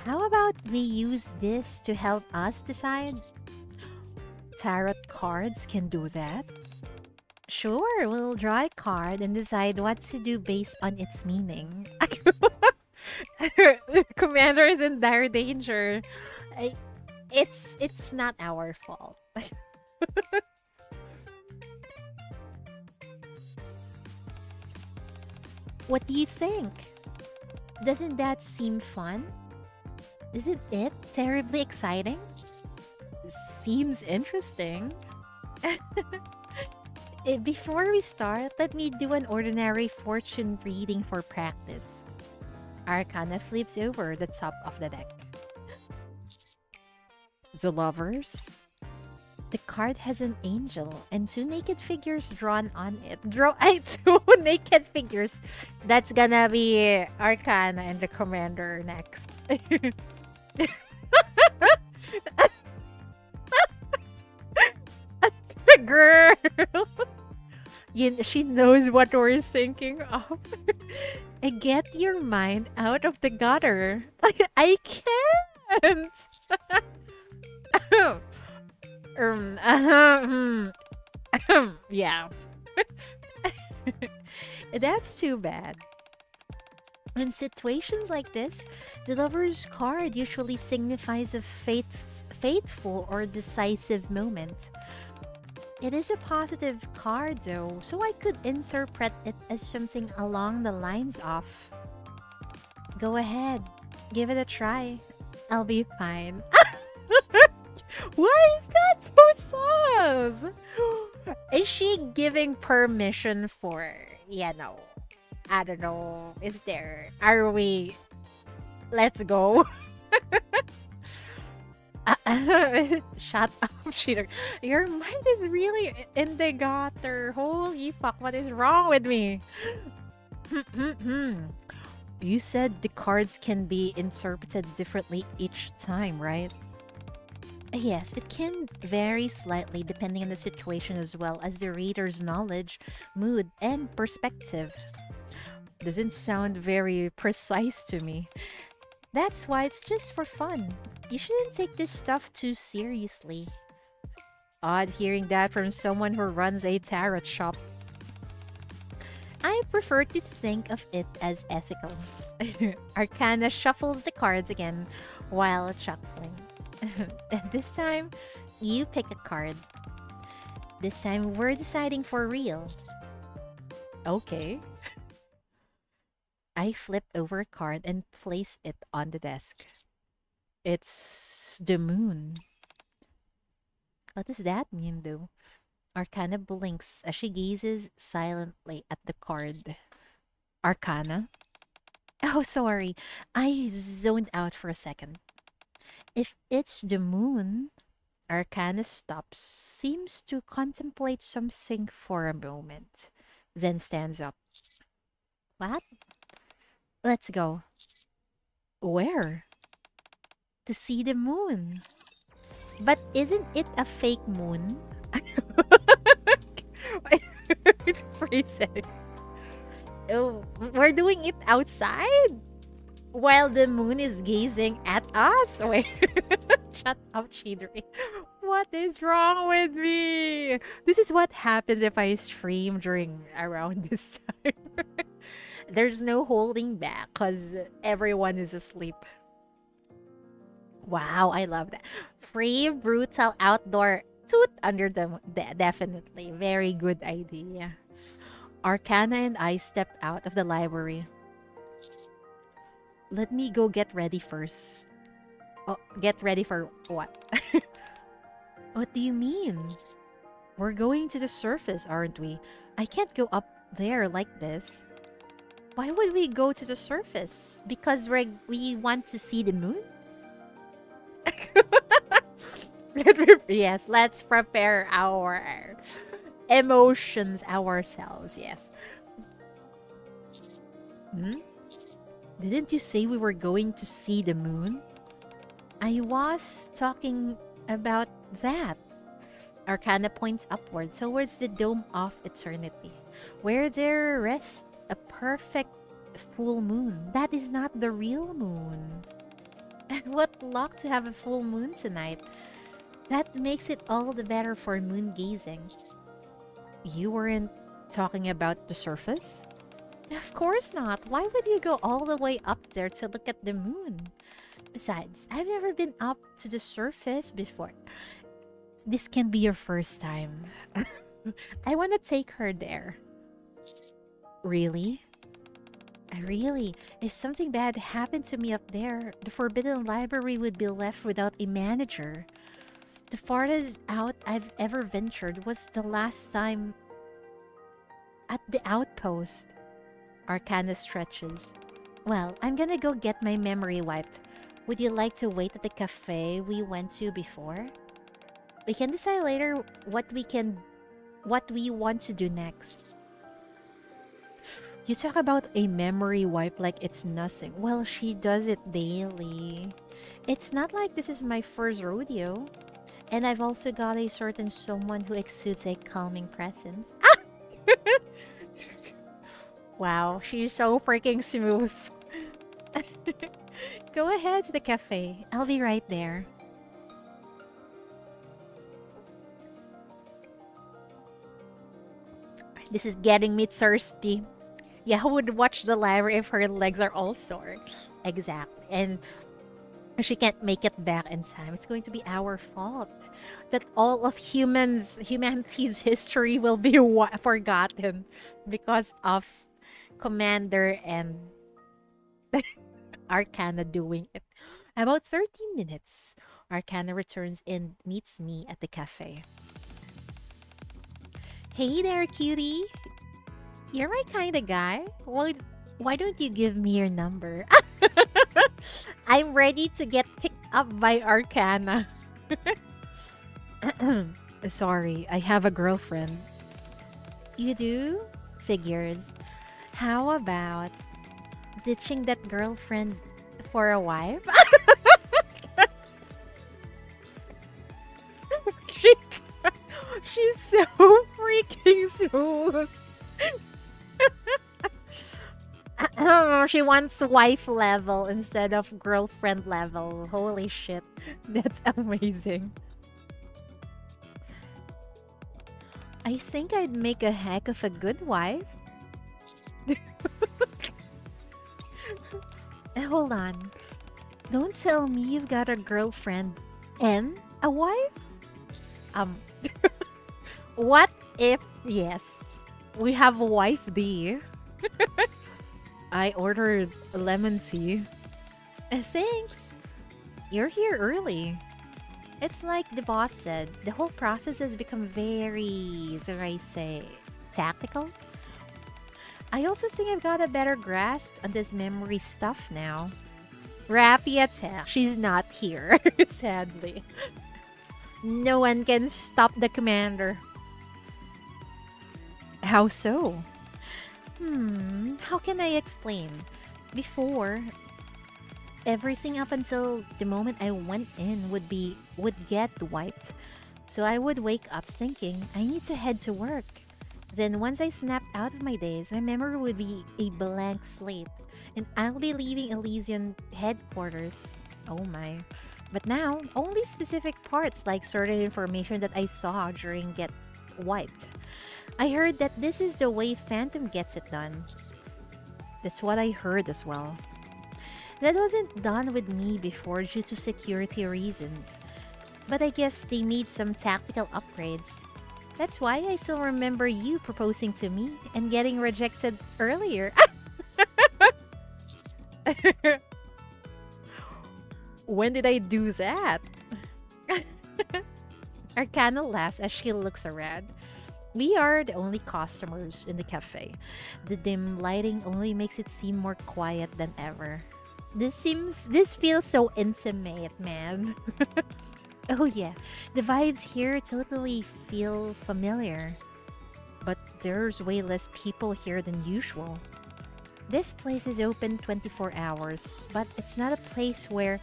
How about we use this to help us decide? Tarot cards can do that. Sure, we'll draw a card and decide what to do based on its meaning. Commander is in dire danger. It's not our fault. What do you think? Doesn't that seem fun? Isn't it terribly exciting? Seems interesting. Before we start, let me do an ordinary fortune reading for practice. Arcana flips over the top of the deck. The Lovers. The card has an angel and two naked figures drawn on it. Two naked figures. That's gonna be Arcana and the commander next. Girl, she knows what we're thinking of. Get your mind out of the gutter. I can't. Yeah. That's too bad. In situations like this, the lover's card usually signifies a fateful or decisive moment. It is a positive card though, so I could interpret it as something along the lines of, go ahead, give it a try. I'll be fine. Why is that so sus? Is she giving permission for, I don't know. Are we, let's go. Shut up, cheater. Your mind is really in the gutter. Holy fuck, what is wrong with me? You said the cards can be interpreted differently each time, right? Yes, it can vary slightly depending on the situation as well as the reader's knowledge, mood, and perspective. Doesn't sound very precise to me. That's why it's just for fun. You shouldn't take this stuff too seriously. Odd hearing that from someone who runs a tarot shop. I prefer to think of it as ethical. Arcana shuffles the cards again while chuckling. This time, you pick a card. This time, we're deciding for real. Okay. I flip over a card and place it on the desk. It's the moon. What does that mean, though? Arcana blinks as she gazes silently at the card. Arcana? Oh, sorry. I zoned out for a second. If it's the moon, Arcana stops, seems to contemplate something for a moment, then stands up. What? Let's go. Where? To see the moon. But isn't it a fake moon? It's freezing. Oh, we're doing it outside? While the moon is gazing at us. Wait. Shut up, Chidori. What is wrong with me? This is what happens if I stream around this time. There's no holding back because everyone is asleep. Wow, I love that. Free, brutal, outdoor, toot under the definitely. Very good idea. Arcana and I step out of the library. Let me go get ready first. Oh, get ready for what? What do you mean? We're going to the surface, aren't we? I can't go up there like this. Why would we go to the surface? Because we want to see the moon? Yes, let's prepare our emotions ourselves, yes. Didn't you say we were going to see the moon? I was talking about that. Arcana points upward towards the dome of eternity, where there rests a perfect full moon. That is not the real moon. What luck to have a full moon tonight. That makes it all the better for moon gazing. You weren't talking about the surface? Of course not. Why would you go all the way up there to look at the moon? Besides, I've never been up to the surface before. This can be your first time. I want to take her there. Really? Really? If something bad happened to me up there, the Forbidden Library would be left without a manager. The farthest out I've ever ventured was the last time at the outpost. Arcana stretches. Well, I'm gonna go get my memory wiped. Would you like to wait at the cafe we went to before? We can decide later what we want to do next. You talk about a memory wipe like it's nothing. Well, she does it daily. It's not like this is my first rodeo. And I've also got a certain someone who exudes a calming presence. Wow, she's so freaking smooth. Go ahead to the cafe. I'll be right there. This is getting me thirsty. Yeah, who would watch the library if her legs are all sore? Exactly. And she can't make it back in time. It's going to be our fault that all of humanity's history will be forgotten because of Commander and Arcana doing it. About 13 minutes, Arcana returns and meets me at the cafe. Hey there, cutie. You're my kind of guy. Why don't you give me your number? I'm ready to get picked up by Arcana. Sorry, I have a girlfriend. You do? Figures. How about ditching that girlfriend for a wife? She's so freaking smooth. She wants wife level instead of girlfriend level. Holy shit. That's amazing. I think I'd make a heck of a good wife. Hold on. Don't tell me you've got a girlfriend and a wife? What if yes? We have a wife D. I ordered a lemon tea. Thanks. You're here early. It's like the boss said, the whole process has become very, so I say, tactical. I also think I've got a better grasp on this memory stuff now. Rappy attack. She's not here, sadly. No one can stop the commander. How so? How can I explain? Before, everything up until the moment I went in would get wiped. So I would wake up thinking, I need to head to work. Then once I snapped out of my days, my memory would be a blank slate. And I'll be leaving Elysian headquarters. Oh my. But now, only specific parts like certain information that I saw during get wiped. I heard that this is the way Phantom gets it done. That's what I heard as well. That wasn't done with me before due to security reasons. But I guess they made some tactical upgrades. That's why I still remember you proposing to me and getting rejected earlier. When did I do that? Arcana laughs as she looks around. We are the only customers in the cafe. The dim lighting only makes it seem more quiet than ever. This feels so intimate, man. Oh yeah, the vibes here totally feel familiar. But there's way less people here than usual. This place is open 24 hours, but it's not a place where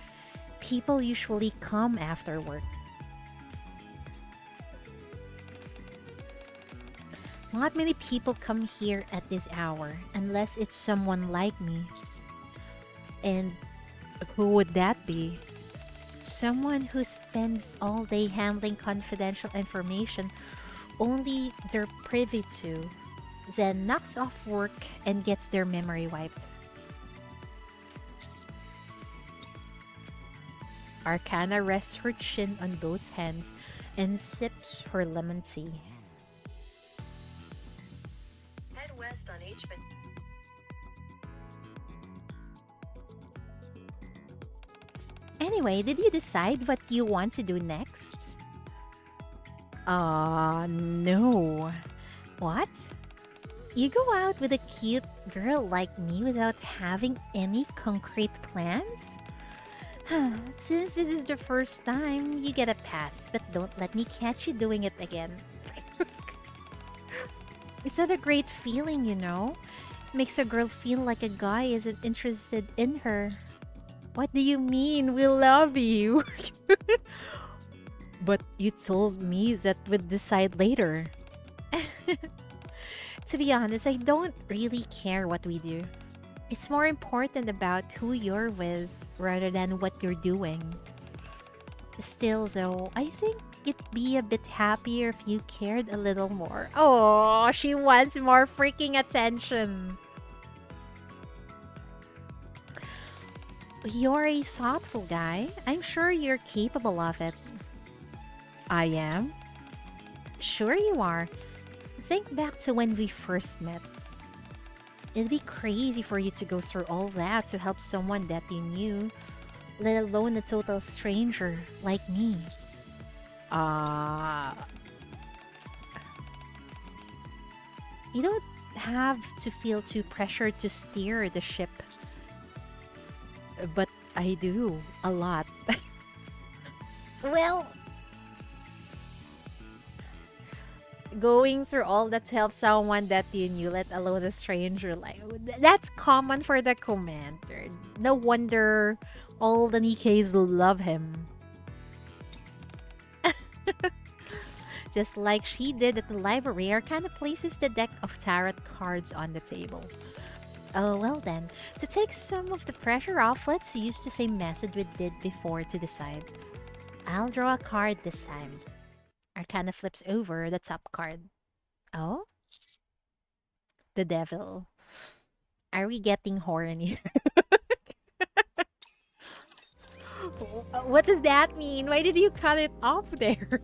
people usually come after work. Not many people come here at this hour, unless it's someone like me. And who would that be? Someone who spends all day handling confidential information only they're privy to, then knocks off work and gets their memory wiped. Arcana rests her chin on both hands and sips her lemon tea. Head west on H. Anyway, did you decide what you want to do next? No. What? You go out with a cute girl like me without having any concrete plans? Since this is the first time, you get a pass, but don't let me catch you doing it again. It's not a great feeling, you know? Makes a girl feel like a guy isn't interested in her. What do you mean? We love you. But you told me that we'd decide later. To be honest, I don't really care what we do. It's more important about who you're with rather than what you're doing. Still, though, I think it'd be a bit happier if you cared a little more. Oh, she wants more freaking attention. You're a thoughtful guy. I'm sure you're capable of it. I am? Sure you are. Think back to when we first met. It'd be crazy for you to go through all that to help someone that you knew, let alone a total stranger like me. You don't have to feel too pressured to steer the ship. But I do, a lot. Well, going through all that to help someone that you knew, let alone a stranger, like that's common for the commander. No wonder all the Nikkeis love him. Just like she did at the library, Arcana places the deck of tarot cards on the table. Oh, well then, to take some of the pressure off, let's use the same method we did before to decide. I'll draw a card this time. Arcana flips over the top card. Oh? The devil. Are we getting horny? What does that mean? Why did you cut it off there?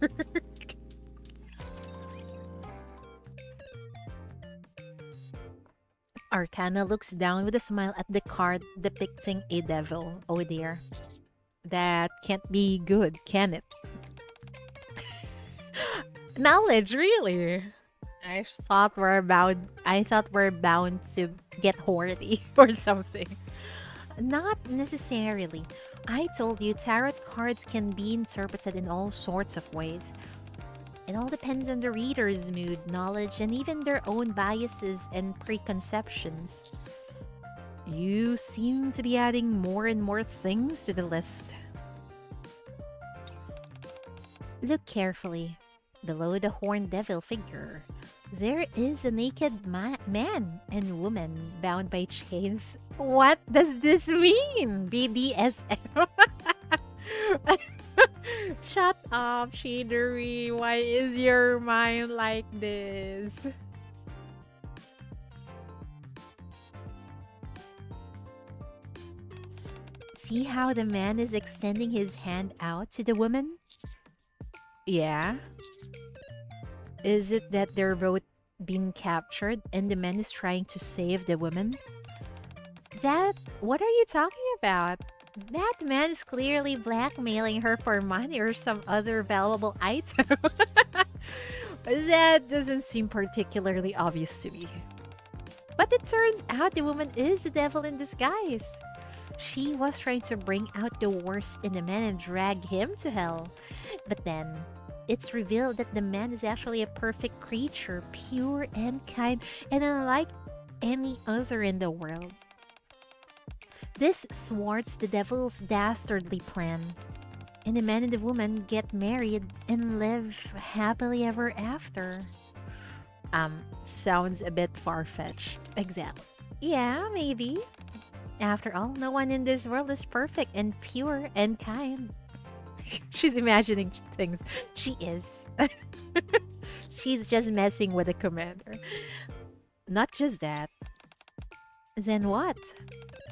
Arcana looks down with a smile at the card depicting a devil. Oh dear. That can't be good, can it? Knowledge, really? I thought we're bound to get horny or something. Not necessarily. I told you tarot cards can be interpreted in all sorts of ways. It all depends on the reader's mood, knowledge, and even their own biases and preconceptions. You seem to be adding more and more things to the list. Look carefully. Below the horned devil figure, there is a naked man and woman bound by chains. What does this mean? BDSM? Shut up, Shidori. Why is your mind like this? See how the man is extending his hand out to the woman? Yeah. Is it that they're both being captured and the man is trying to save the woman? What are you talking about? That man is clearly blackmailing her for money or some other valuable item. That doesn't seem particularly obvious to me. But it turns out the woman is the devil in disguise. She was trying to bring out the worst in the man and drag him to hell. But then, it's revealed that the man is actually a perfect creature, pure and kind, and unlike any other in the world. This thwarts the devil's dastardly plan, and the man and the woman get married and live happily ever after. Sounds a bit far-fetched. Exactly. Yeah, maybe. After all, no one in this world is perfect and pure and kind. She's imagining things. She is. She's just messing with the commander. Not just that. Then what?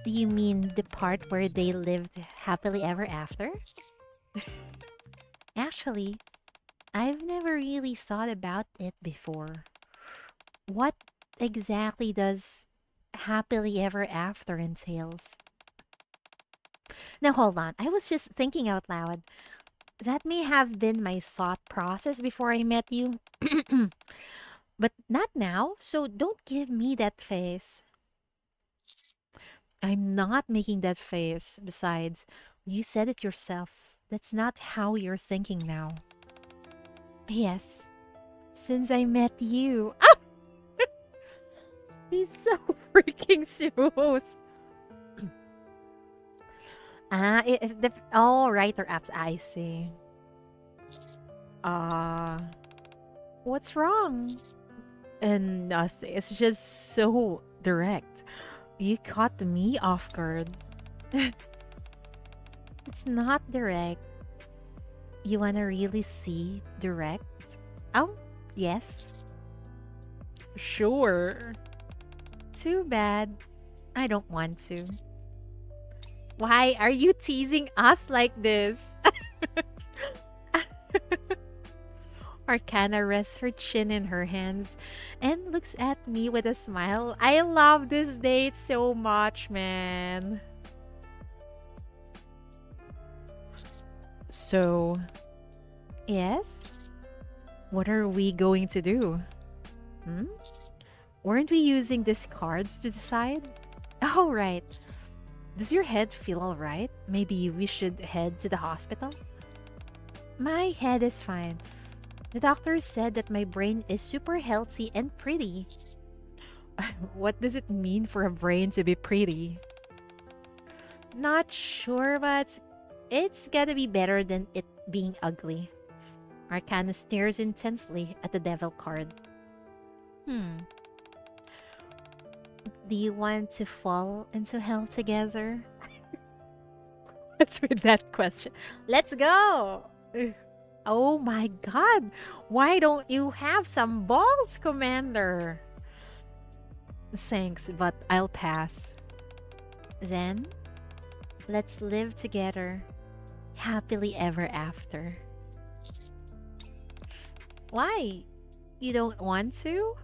Do you mean the part where they lived happily ever after? Actually, I've never really thought about it before. What exactly does happily ever after entails? Now hold on, I was just thinking out loud. That may have been my thought process before I met you. But not now, so don't give me that face. I'm not making that face. Besides, You said it yourself. That's not how you're thinking now. Yes. Since I met you. Ah! He's so freaking smooth. Writer apps. I see. What's wrong? And nothing. It's just so direct. You caught me off guard. It's not direct. You wanna really see direct? Oh, yes. Sure. Too bad. I don't want to. Why are you teasing us like this? Arcana rests her chin in her hands and looks at me with a smile. I love this date so much, man. So, yes? What are we going to do? Weren't we using these cards to decide? Oh, right. Does your head feel alright? Maybe we should head to the hospital? My head is fine. The doctor said that my brain is super healthy and pretty. What does it mean for a brain to be pretty? Not sure, but it's gotta be better than it being ugly. Arcana stares intensely at the devil card. Do you want to fall into hell together? What's with that question? Let's go! Oh my god! Why don't you have some balls, Commander? Thanks, but I'll pass. Then, let's live together, happily ever after. Why? You don't want to?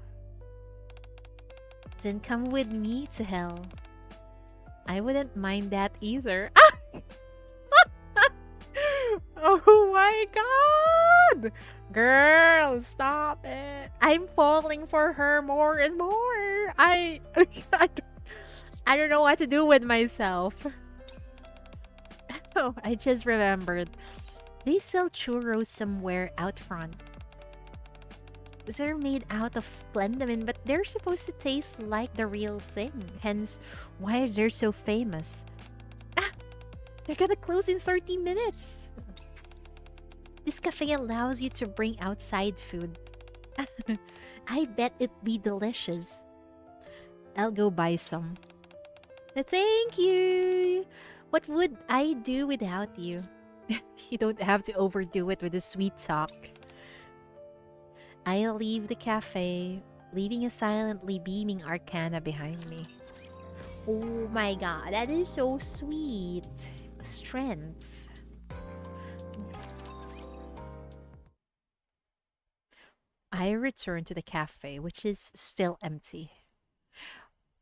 Then come with me to hell. I wouldn't mind that either. Oh my god! Girl, stop it. I'm falling for her more and more. I don't know what to do with myself. Oh, I just remembered. They sell churros somewhere out front. They're made out of splendamin, but they're supposed to taste like the real thing. Hence, why they're so famous. They're gonna close in 30 minutes. This cafe allows you to bring outside food. I bet it'd be delicious. I'll go buy some. Thank you. What would I do without you? You don't have to overdo it with the sweet talk. I'll leave the cafe, leaving a silently beaming Arcana behind me. Oh my god, that is so sweet. Strength. I return to the cafe, which is still empty,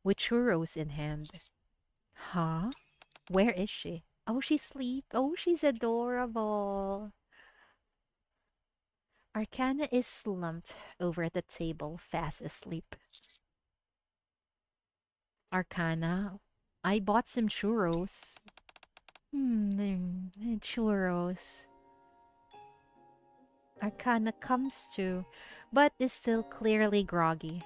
with churros in hand. Huh? Where is she? Oh, she's asleep. Oh, she's adorable. Arcana is slumped over at the table, fast asleep. Arcana, I bought some churros. Churros. Arcana comes to, but is still clearly groggy.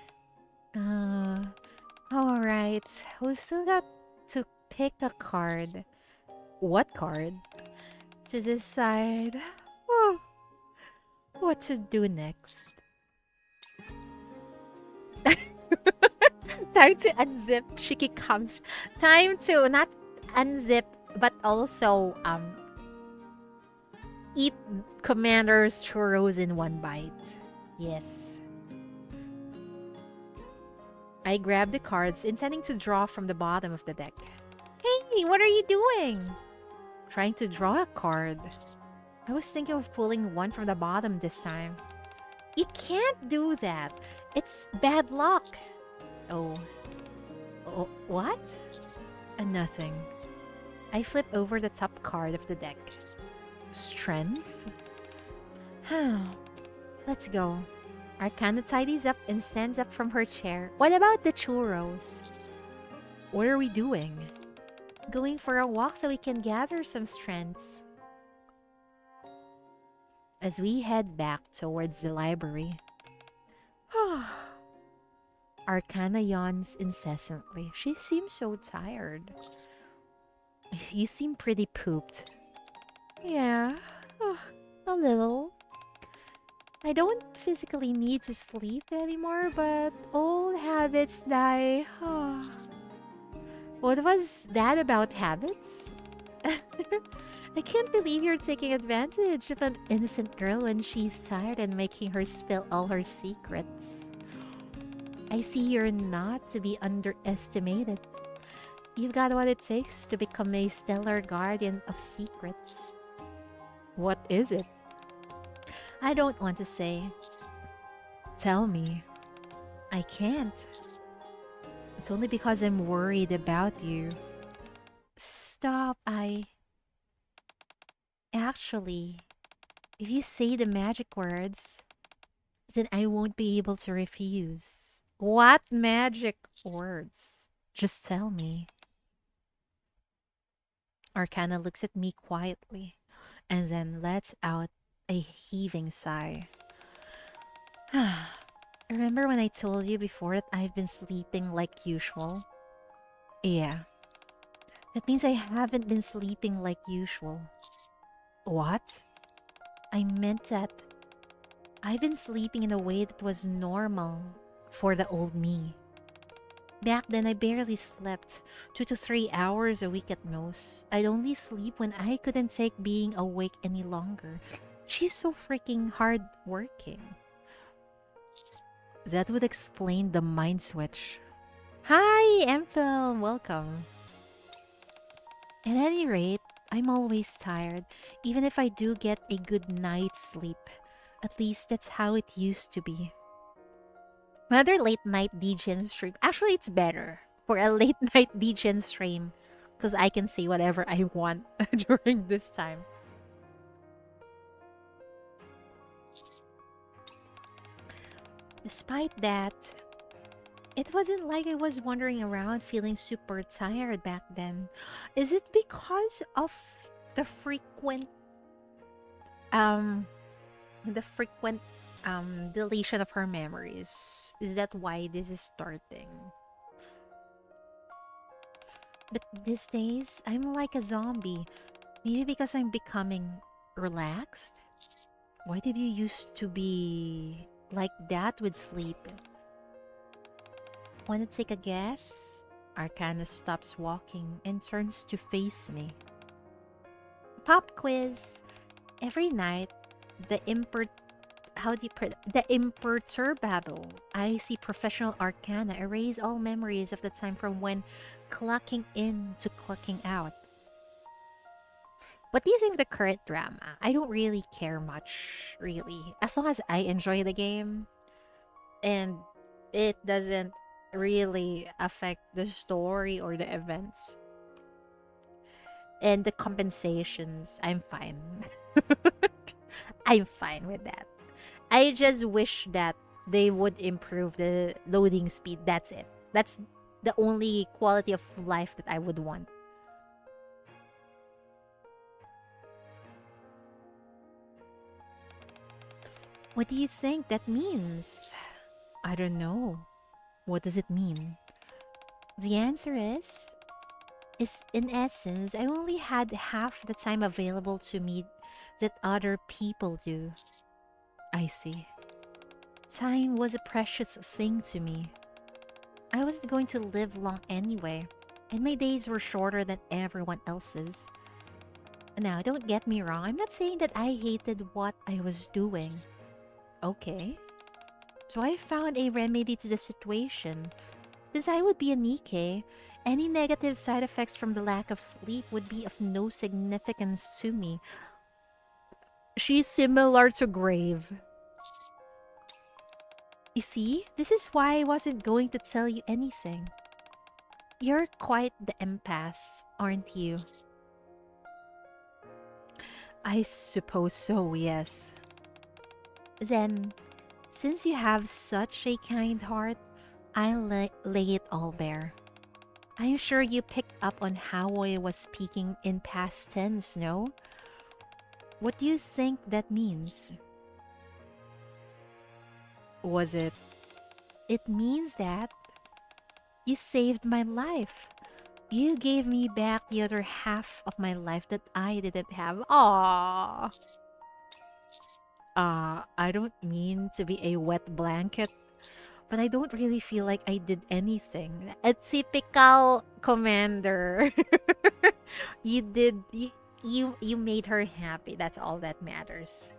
Alright. We've still got to pick a card. What card? To decide what to do next. Time to unzip. Shiki comes. Time to not unzip, but also eat Commander's churros in one bite. Yes. I grab the cards, intending to draw from the bottom of the deck. Hey, what are you doing? Trying to draw a card. I was thinking of pulling one from the bottom this time. You can't do that. It's bad luck. Oh, what? Nothing. I flip over the top card of the deck. Strength? Let's go. Arcana tidies up and stands up from her chair. What about the churros? What are we doing? going for a walk so we can gather some strength. As we head back towards the library. Arcana yawns incessantly. She seems so tired. You seem pretty pooped. Yeah, a little. I don't physically need to sleep anymore, but old habits die. What was that about habits? I can't believe you're taking advantage of an innocent girl when she's tired and making her spill all her secrets. I see you're not to be underestimated. You've got what it takes to become a stellar guardian of secrets. What is it? I don't want to say. Tell me. I can't. It's only because I'm worried about you. Stop, Actually, if you say the magic words, then I won't be able to refuse. What magic words? Just tell me. Arcana looks at me quietly and then lets out a heaving sigh. Remember when I told you before that I've been sleeping like usual? Yeah. That means I haven't been sleeping like usual. What? I meant that I've been sleeping in a way that was normal for the old me. Back then, I barely slept 2 to 3 hours a week at most. I'd only sleep when I couldn't take being awake any longer. She's so freaking hardworking. That would explain the mind switch. Hi, Emphil! Welcome. At any rate, I'm always tired, even if I do get a good night's sleep. At least that's how it used to be. Another late night DGen stream. Actually, it's better for a late night DGen stream because I can say whatever I want during this time. Despite that, it wasn't like I was wandering around feeling super tired back then. Is it because of the frequent deletion of her memories? Is that why this is starting? But these days, I'm like a zombie. Maybe because I'm becoming relaxed? Why did you used to be like that with sleep? Want to take a guess? Arcana stops walking and turns to face me. Pop quiz. Every night, the imperturbable, icy professional Arcana erase all memories of the time from when clocking in to clocking out. What do you think of the current drama? I don't really care much, really. As long as I enjoy the game and it doesn't really affect the story or the events and the compensations, I'm fine. I'm fine with that. I just wish that they would improve the loading speed. That's it. That's the only quality of life that I would want. What do you think that means? I don't know. What does it mean? The answer is in essence, I only had half the time available to me that other people do. I see. Time was a precious thing to me. I wasn't going to live long anyway, and my days were shorter than everyone else's. Now, don't get me wrong, I'm not saying that I hated what I was doing. Okay. So I found a remedy to the situation. Since I would be a Nikke, any negative side effects from the lack of sleep would be of no significance to me. She's similar to Grave. You see, this is why I wasn't going to tell you anything. You're quite the empath, aren't you? I suppose so, yes. Then, since you have such a kind heart, I'll lay it all bare. I'm sure you picked up on how I was speaking in past tense, no? What do you think that means? Was it? It means that you saved my life. You gave me back the other half of my life that I didn't have. Aww. I don't mean to be a wet blanket, but I don't really feel like I did anything. A typical commander. You did you made her happy. That's all that matters.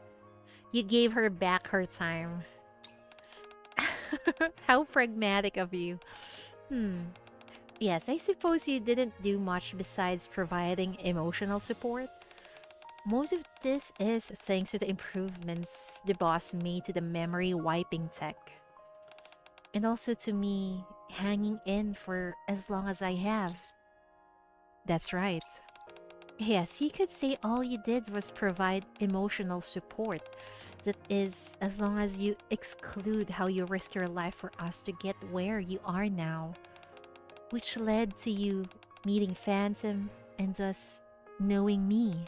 You gave her back her time. How pragmatic of you. Yes, I suppose you didn't do much besides providing emotional support. Most of this is thanks to the improvements the boss made to the memory wiping tech. And also to me hanging in for as long as I have. That's right. Yes, you could say all you did was provide emotional support. That is, as long as you exclude how you risk your life for us to get where you are now. Which led to you meeting Phantom and thus knowing me.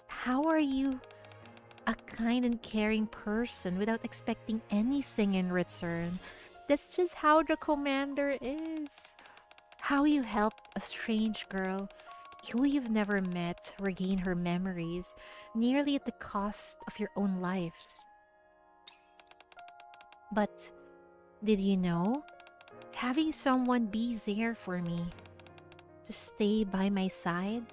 How are you a kind and caring person without expecting anything in return? That's just how the commander is. How you help a strange girl who you've never met regain her memories nearly at the cost of your own life. But did you know? Having someone be there for me, to stay by my side,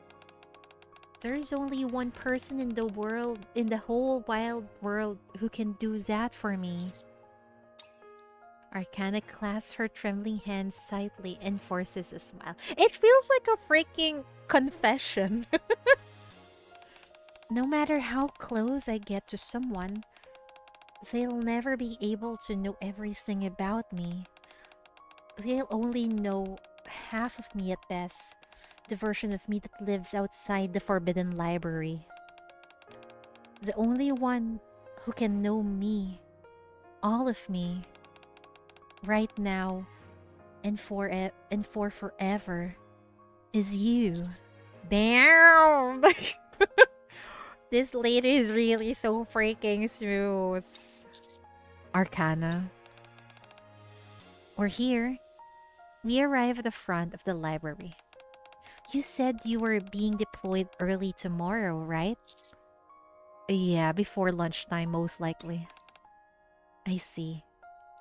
there's only one person in the world, in the whole wild world, who can do that for me. Arcana clasps her trembling hands tightly and forces a smile. It feels like a freaking confession. No matter how close I get to someone, they'll never be able to know everything about me. They'll only know half of me at best, the version of me that lives outside the Forbidden Library. The only one who can know me, all of me, right now and for forever, is you. Damn! This lady is really so freaking smooth. Arcana. We're here. We arrive at the front of the library. You said you were being deployed early tomorrow, right? Yeah, before lunchtime, most likely. I see.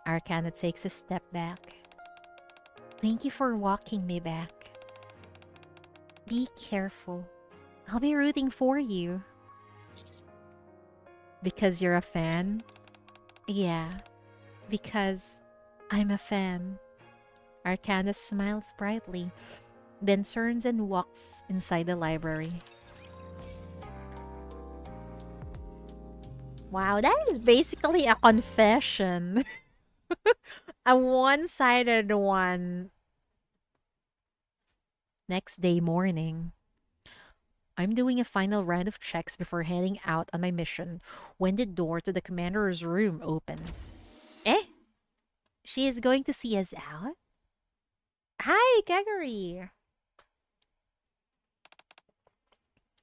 Arcana takes a step back. Thank you for walking me back. Be careful. I'll be rooting for you. Because you're a fan? Yeah, because I'm a fan. Arcana smiles brightly, then turns and walks inside the library. Wow, that is basically a confession. A one-sided one. Next day morning. I'm doing a final round of checks before heading out on my mission when the door to the commander's room opens. Eh? She is going to see us out? Hi, Gregory.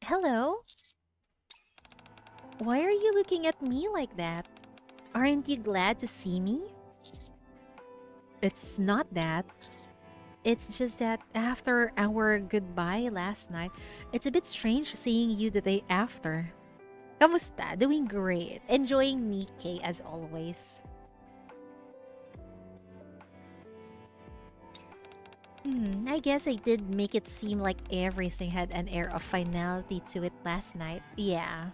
Hello? Why are you looking at me like that? Aren't you glad to see me? It's not that. It's just that after our goodbye last night, it's a bit strange seeing you the day after. Kamusta? Doing great. Enjoying Nikkei as always. I guess I did make it seem like everything had an air of finality to it last night. Yeah.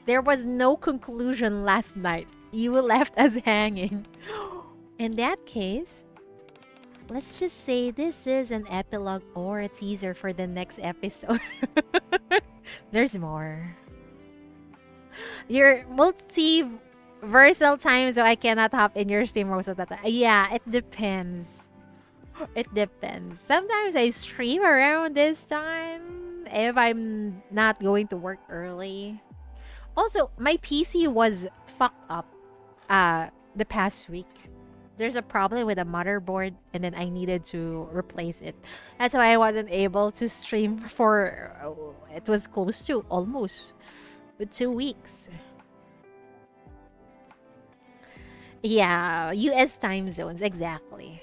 There was no conclusion last night. You left us hanging. In that case, let's just say this is an epilogue or a teaser for the next episode. There's more. You're multiversal time, so I cannot hop in your stream most of the time. Yeah, it depends. It depends. Sometimes I stream around this time if I'm not going to work early. Also, my PC was fucked up the past week. there's a problem with the motherboard, and then I needed to replace it. That's why I wasn't able to stream for it was close to almost 2 weeks. Yeah, US time zones, exactly.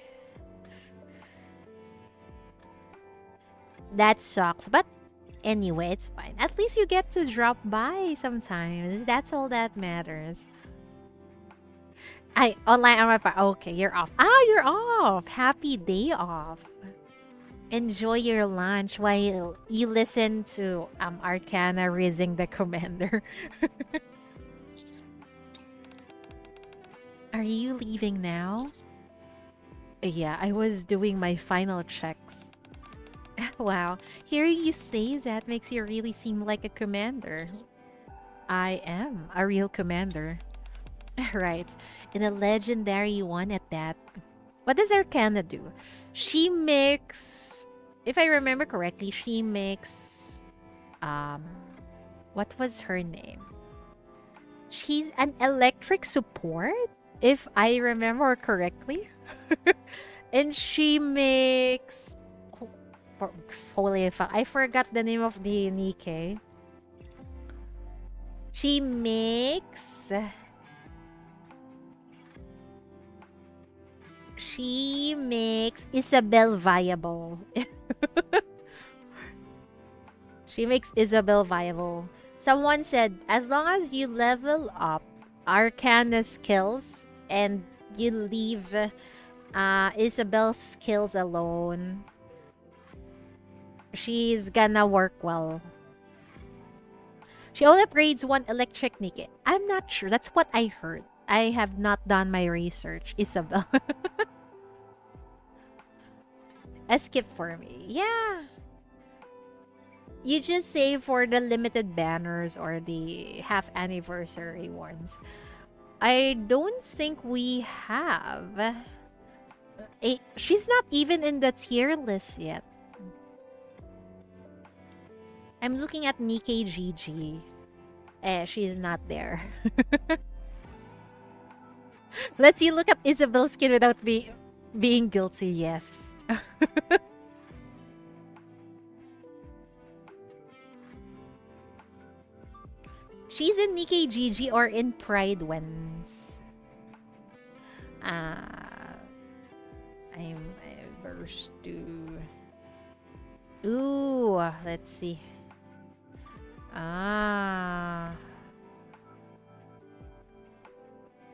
That sucks, but anyway, it's fine. At least you get to drop by sometimes. That's all that matters. I online on my part. Okay, you're off. You're off. Happy day off. Enjoy your lunch while you listen to Arcana raising the commander. Are you leaving now? Yeah, I was doing my final checks. Wow, hearing you say that makes you really seem like a commander. I am a real commander. Right, in a legendary one at that. What does Arcana do? She makes, if I remember correctly, she makes, what was her name? She's an electric support, if I remember correctly. And she makes, holy fuck, I forgot the name of the Nikke. She makes Isabel viable. She makes Isabel viable. Someone said, as long as you level up Arcana skills and you leave Isabel's skills alone, she's gonna work well. She only upgrades one electric Nikke. I'm not sure. That's what I heard. I have not done my research, Isabel. A skip for me. Yeah. You just save for the limited banners or the half anniversary ones. I don't think we have. She's not even in the tier list yet. I'm looking at Nikke GG. She's not there. Let's see, look up Isabel's skin without being guilty. Yes. She's in Nikke GG or in Pride Wins. I'm averse to. Ooh, let's see.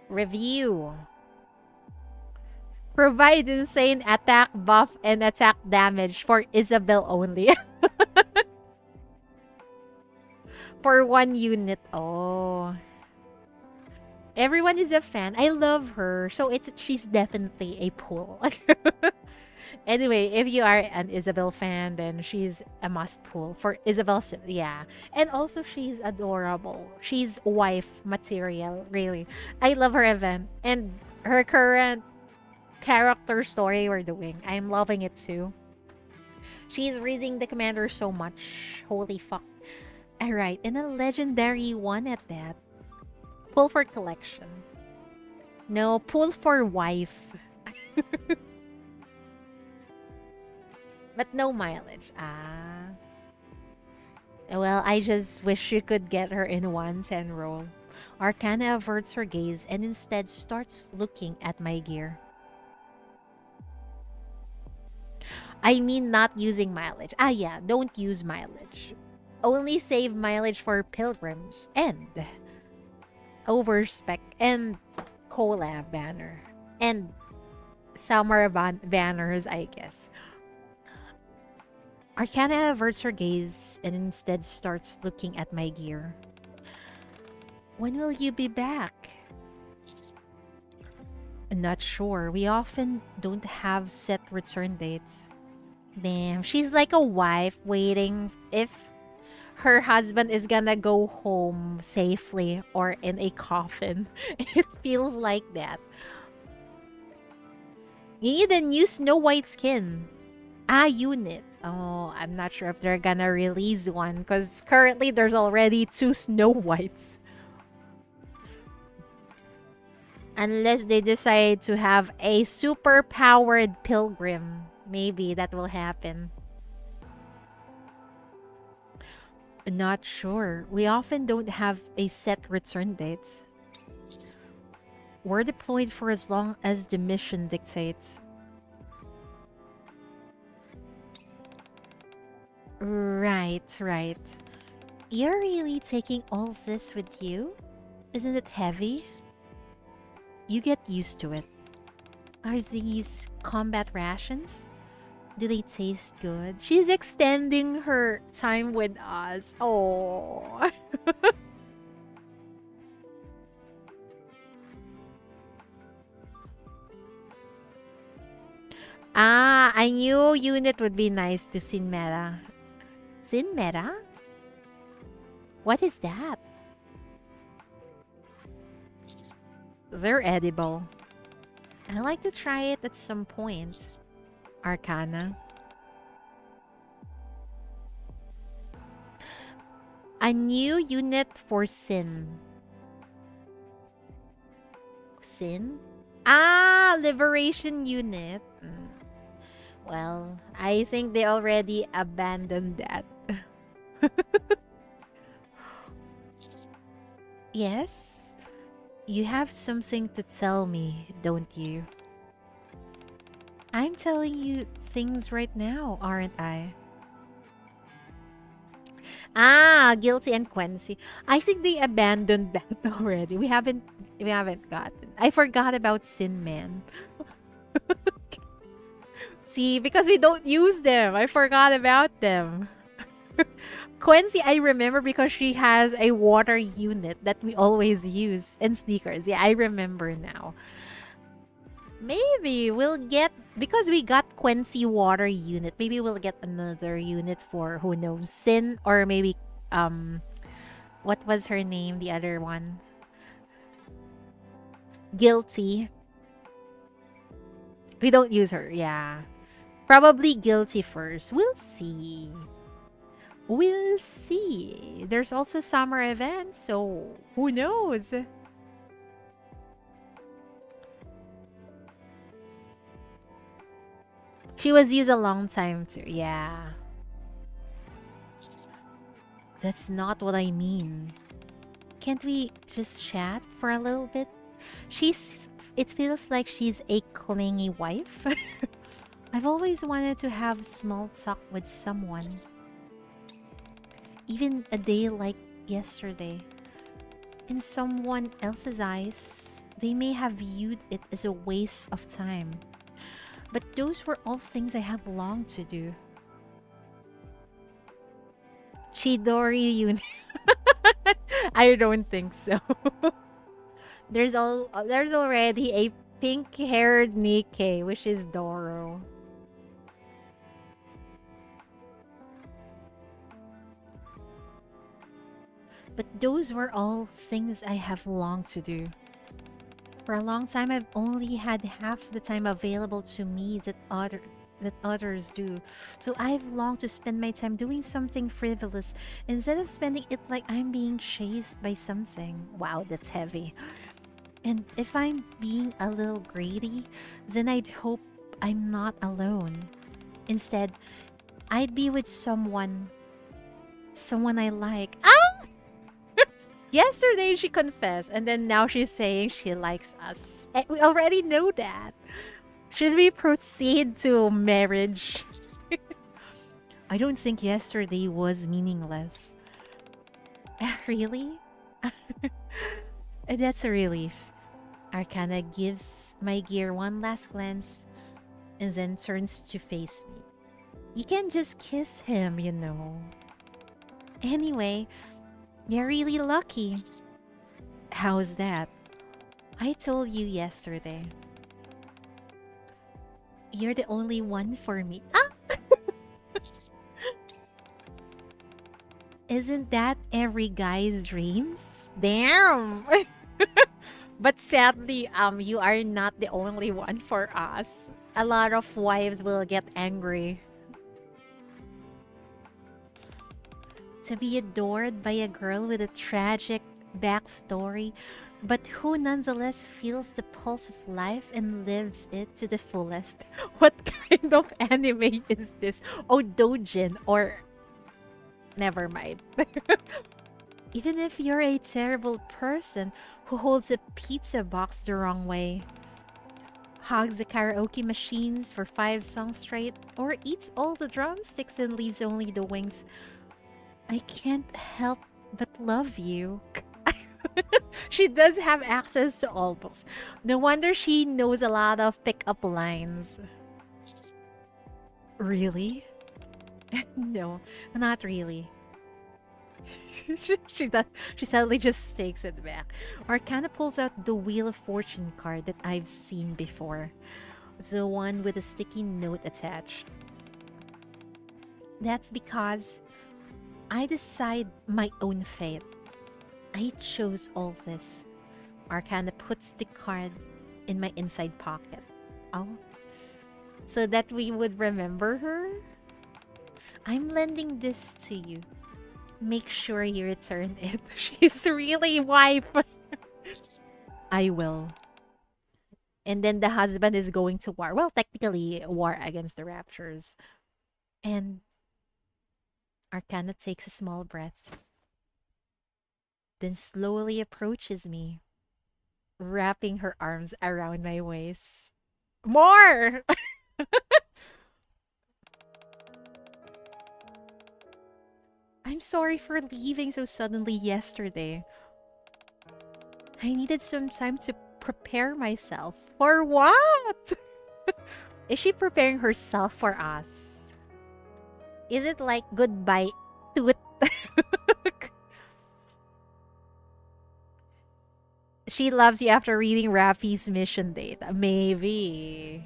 Review. Provide insane attack buff and attack damage for Isabel only. For one unit. Oh. Everyone is a fan. I love her. So she's definitely a pull. Anyway, if you are an Isabel fan, then she's a must pull for Isabel. Yeah. And also, she's adorable. She's wife material, really. I love her event. And her current character story we're doing. I'm loving it too. She's raising the commander so much. Holy fuck. Alright, and a legendary one at that. Pull for collection. No, pull for wife. But no mileage. Well, I just wish you could get her in one 10 roll. Arcana averts her gaze and instead starts looking at my gear. I mean not using mileage. Yeah, don't use mileage. Only save mileage for pilgrims and overspec and collab banner and summer banners, I guess. Arcana averts her gaze and instead starts looking at my gear. When will you be back? I'm not sure. We often don't have set return dates. Damn, she's like a wife waiting if her husband is gonna go home safely or in a coffin. It feels like that. You need a new Snow White skin. Unit. Oh, I'm not sure if they're gonna release one because currently there's already 2 Snow Whites. Unless they decide to have a super powered pilgrim. Maybe that will happen. Not sure. We often don't have a set return dates. We're deployed for as long as the mission dictates. Right, right. You're really taking all this with you? Isn't it heavy? You get used to it. Are these combat rations? Do they taste good? She's extending her time with us. Oh. Ah, a new unit would be nice to Sinmera. Sinmera? What is that? They're edible. I'd like to try it at some point. Arcana. A new unit for Sin. Sin? Ah, Liberation unit. Well, I think they already abandoned that. Yes? You have something to tell me, don't you? I'm telling you things right now, aren't I? Ah, Guilty and Quincy. I think they abandoned that already. We haven't gotten. I forgot about Sin Man. See, because we don't use them. I forgot about them. Quincy, I remember because she has a water unit that we always use. And sneakers. Yeah, I remember now. Maybe we'll get... Because we got Quincy water unit. Maybe we'll get another unit for, who knows, Sin. Or maybe... What was her name? The other one. Guilty. We don't use her. Yeah. Probably Guilty first. We'll see. We'll see. There's also summer events, so who knows? She was used a long time too. Yeah. That's not what I mean. Can't we just chat for a little bit? It feels like she's a clingy wife. I've always wanted to have small talk with someone. Even a day like yesterday. In someone else's eyes, they may have viewed it as a waste of time. But those were all things I have longed to do. Chidori unit. I don't think so. There's already a pink-haired Nikke, which is Doro. But those were all things I have longed to do. For a long time, I've only had half the time available to me that others do. So I've longed to spend my time doing something frivolous instead of spending it like I'm being chased by something. Wow, that's heavy. And if I'm being a little greedy, then I'd hope I'm not alone. Instead, I'd be with someone I like. Ah! Yesterday she confessed, and then now she's saying she likes us. And we already know that. Should we proceed to marriage? I don't think yesterday was meaningless. Really? That's a relief. Arcana gives my gear one last glance and then turns to face me. You can just kiss him, you know. Anyway, you're really lucky. How's that? I told you yesterday. You're the only one for me. Ah! Isn't that every guy's dreams? Damn! But sadly, you are not the only one for us. A lot of wives will get angry. To be adored by a girl with a tragic backstory but who nonetheless feels the pulse of life and lives it to the fullest. What kind of anime is this? Oh, Dojin, or never mind. Even if you're a terrible person who holds a pizza box the wrong way, hogs the karaoke machines for 5 songs straight, or eats all the drumsticks and leaves only the wings, I can't help but love you. She does have access to all books. No wonder she knows a lot of pickup lines. Really? No, not really. She suddenly just takes it back. Arcana pulls out the Wheel of Fortune card that I've seen before. The one with a sticky note attached. That's because I decide my own fate. I chose all this. Arcana puts the card in my inside pocket. Oh. So that we would remember her? I'm lending this to you. Make sure you return it. She's really wife. I will. And then the husband is going to war. Well, technically, war against the Raptures. And Arcana takes a small breath. Then slowly approaches me, wrapping her arms around my waist. More! I'm sorry for leaving so suddenly yesterday. I needed some time to prepare myself. For what? Is she preparing herself for us? Is it like goodbye to it? She loves you after reading Rafi's mission data. Maybe.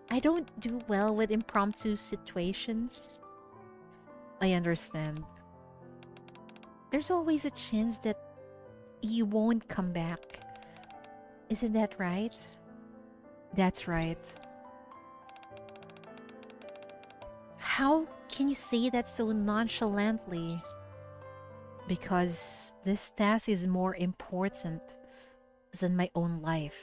I don't do well with impromptu situations. I understand. There's always a chance that you won't come back. Isn't that right? That's right. How can you say that so nonchalantly? Because this task is more important than my own life.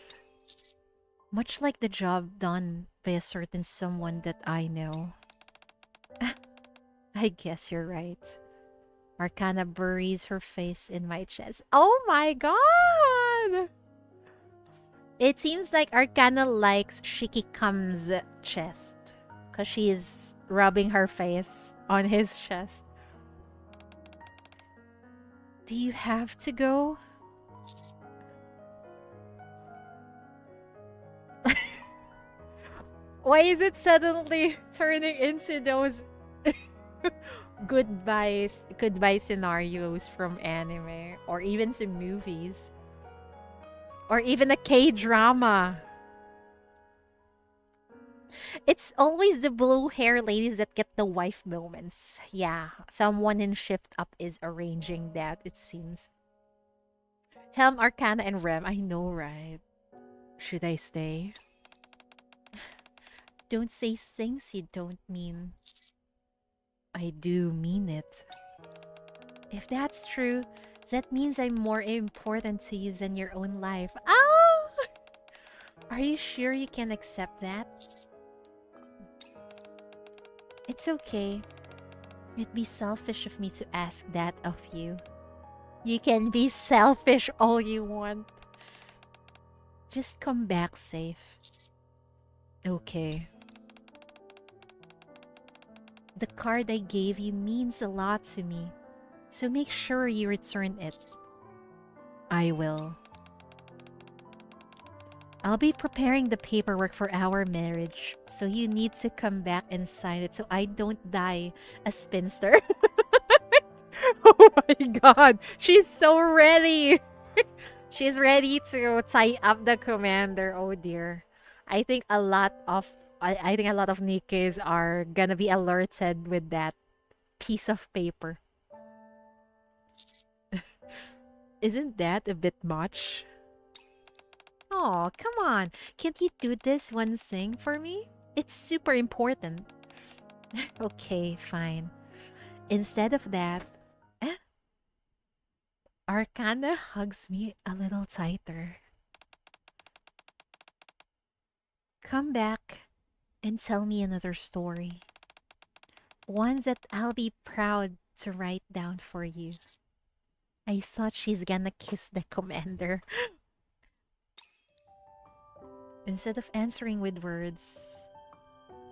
Much like the job done by a certain someone that I know. I guess you're right. Arcana buries her face in my chest. Oh my god! It seems like Arcana likes Shikikam's chest. Because she is rubbing her face on his chest. Do you have to go? Why is it suddenly turning into those goodbye scenarios from anime or even some movies or even a K-drama? It's always the blue hair ladies that get the wife moments. Yeah, someone in Shift Up is arranging that, it seems. Helm, Arcana, and Rem. I know, right? Should I stay? Don't say things you don't mean. I do mean it. If that's true, that means I'm more important to you than your own life. Oh! Are you sure you can accept that? It's okay. It'd be selfish of me to ask that of you. You can be selfish all you want. Just come back safe. Okay. The card I gave you means a lot to me, so make sure you return it. I will. I'll be preparing the paperwork for our marriage, so you need to come back and sign it so I don't die a spinster. Oh my god, she's so ready. She's ready to tie up the commander. Oh dear. I think a lot of Nikkes are gonna be alerted with that piece of paper. Isn't that a bit much? Oh, come on. Can't you do this one thing for me? It's super important. Okay, fine. Instead of that... Arcana hugs me a little tighter. Come back and tell me another story. One that I'll be proud to write down for you. I thought she's gonna kiss the commander. Instead of answering with words,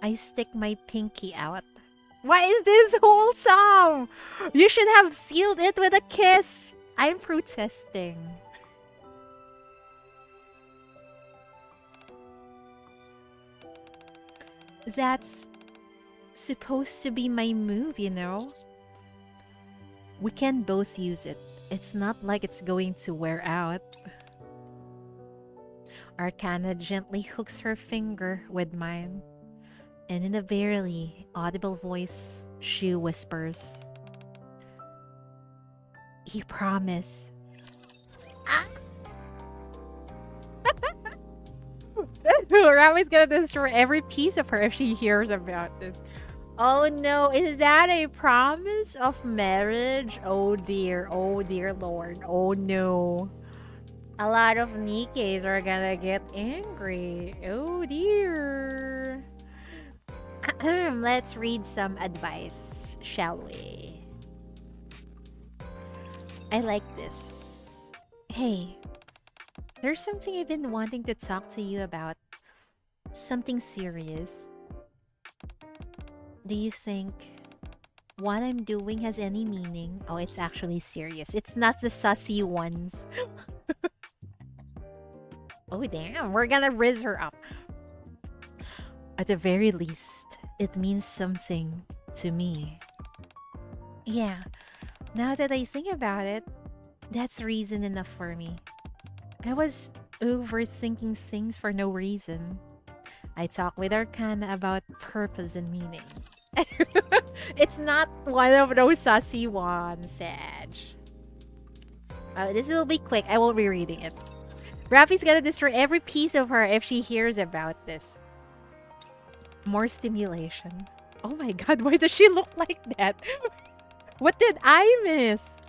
I stick my pinky out. Why is this wholesome? You should have sealed it with a kiss. I'm protesting. That's supposed to be my move, you know? We can both use it. It's not like it's going to wear out. Arcana gently hooks her finger with mine, and in a barely audible voice, she whispers, "You promise." Rami's gonna destroy every piece of her if she hears about this. Oh no, is that a promise of marriage? Oh dear lord, oh no. A lot of Nikkes are gonna get angry. Oh dear. Let's read some advice, shall we? I like this. Hey, there's something I've been wanting to talk to you about. Something serious. Do you think what I'm doing has any meaning? Oh, it's actually serious. It's not the sussy ones. Oh damn, we're gonna riz her up. At the very least, it means something to me. Yeah, now that I think about it, that's reason enough for me. I was overthinking things for no reason. I talk with Arcana about purpose and meaning. It's not one of those sussy ones, Sag. This will be quick. I won't be reading it. Rafi's gonna destroy every piece of her if she hears about this. More stimulation. Oh my god, why does she look like that? What did I miss?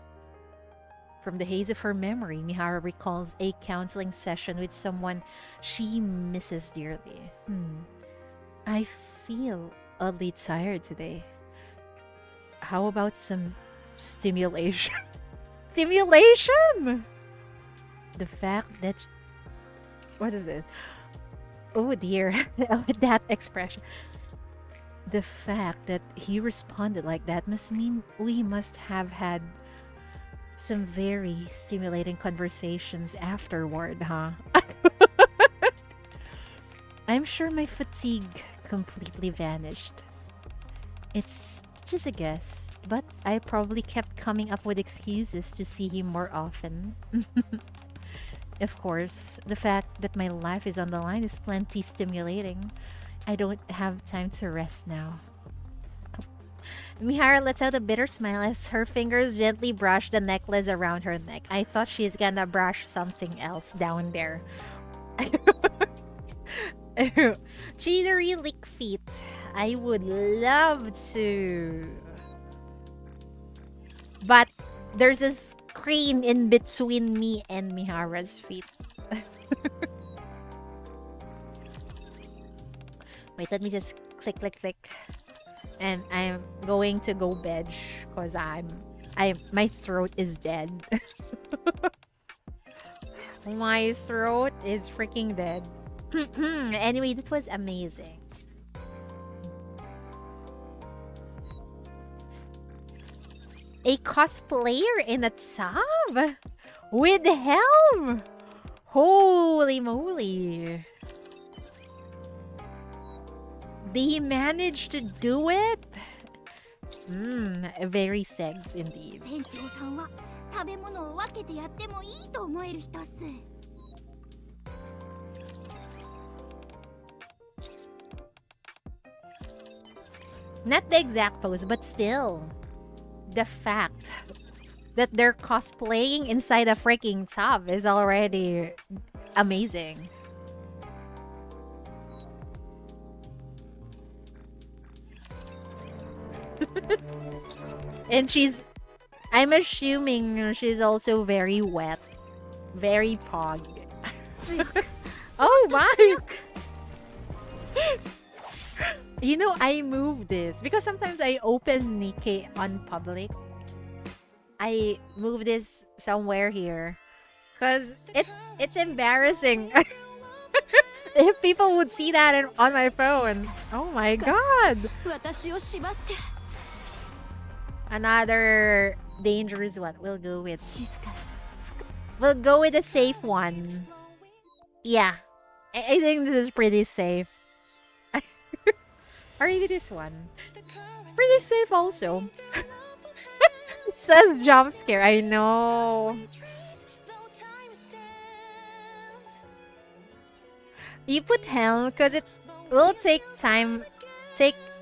From the haze of her memory, Mihara recalls a counseling session with someone she misses dearly. I feel oddly tired today. How about some stimulation? Stimulation! The fact that... What is it? Oh dear. That expression. The fact that he responded like that must mean we must have had some very stimulating conversations afterward, huh? I'm sure my fatigue completely vanished. It's just a guess, but I probably kept coming up with excuses to see him more often. Of course, the fact that my life is on the line is plenty stimulating. I don't have time to rest now. Mihara lets out a bitter smile as her fingers gently brush the necklace around her neck. I thought she's gonna brush something else down there. Cheatery lick feet. I would love to. But there's a screen in between me and Mihara's feet. Wait, let me just click. And I'm going to go bed because my throat is dead. My throat is freaking dead. Anyway, this was amazing. A cosplayer in a tub with helm. Holy moly. Did he manage to do it? Very segs indeed. 船長さんは食べ物を分けてやってもいいと思える人っす。Not the exact pose, but still. The fact that they're cosplaying inside a freaking tub is already amazing. And I'm assuming she's also very wet. Very pog. Oh my! You know, I move this because sometimes I open Nikke on public. I move this somewhere here because it's embarrassing. If people would see that on my phone. Oh my god! 私を縛って Another dangerous one.静か We'll go with a safe one. Yeah. I think this is pretty safe. Or maybe this one. Pretty safe also. It says jump scare. I know. You put helm because it will take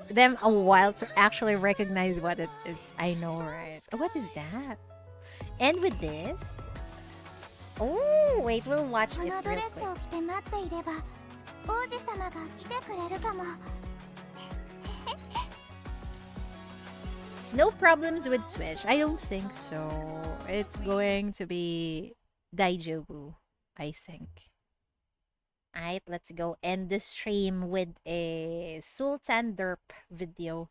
them a while to actually recognize what it is. I know, right? Oh, what is that? And with this? Oh, wait, we'll watch こ it のド real レス quick. を着て待っていれば王子様が来てくれるかも No problems with Switch. I don't think so. It's going to be Daijobu, I think. Alright, let's go end the stream with a Sultan Derp video.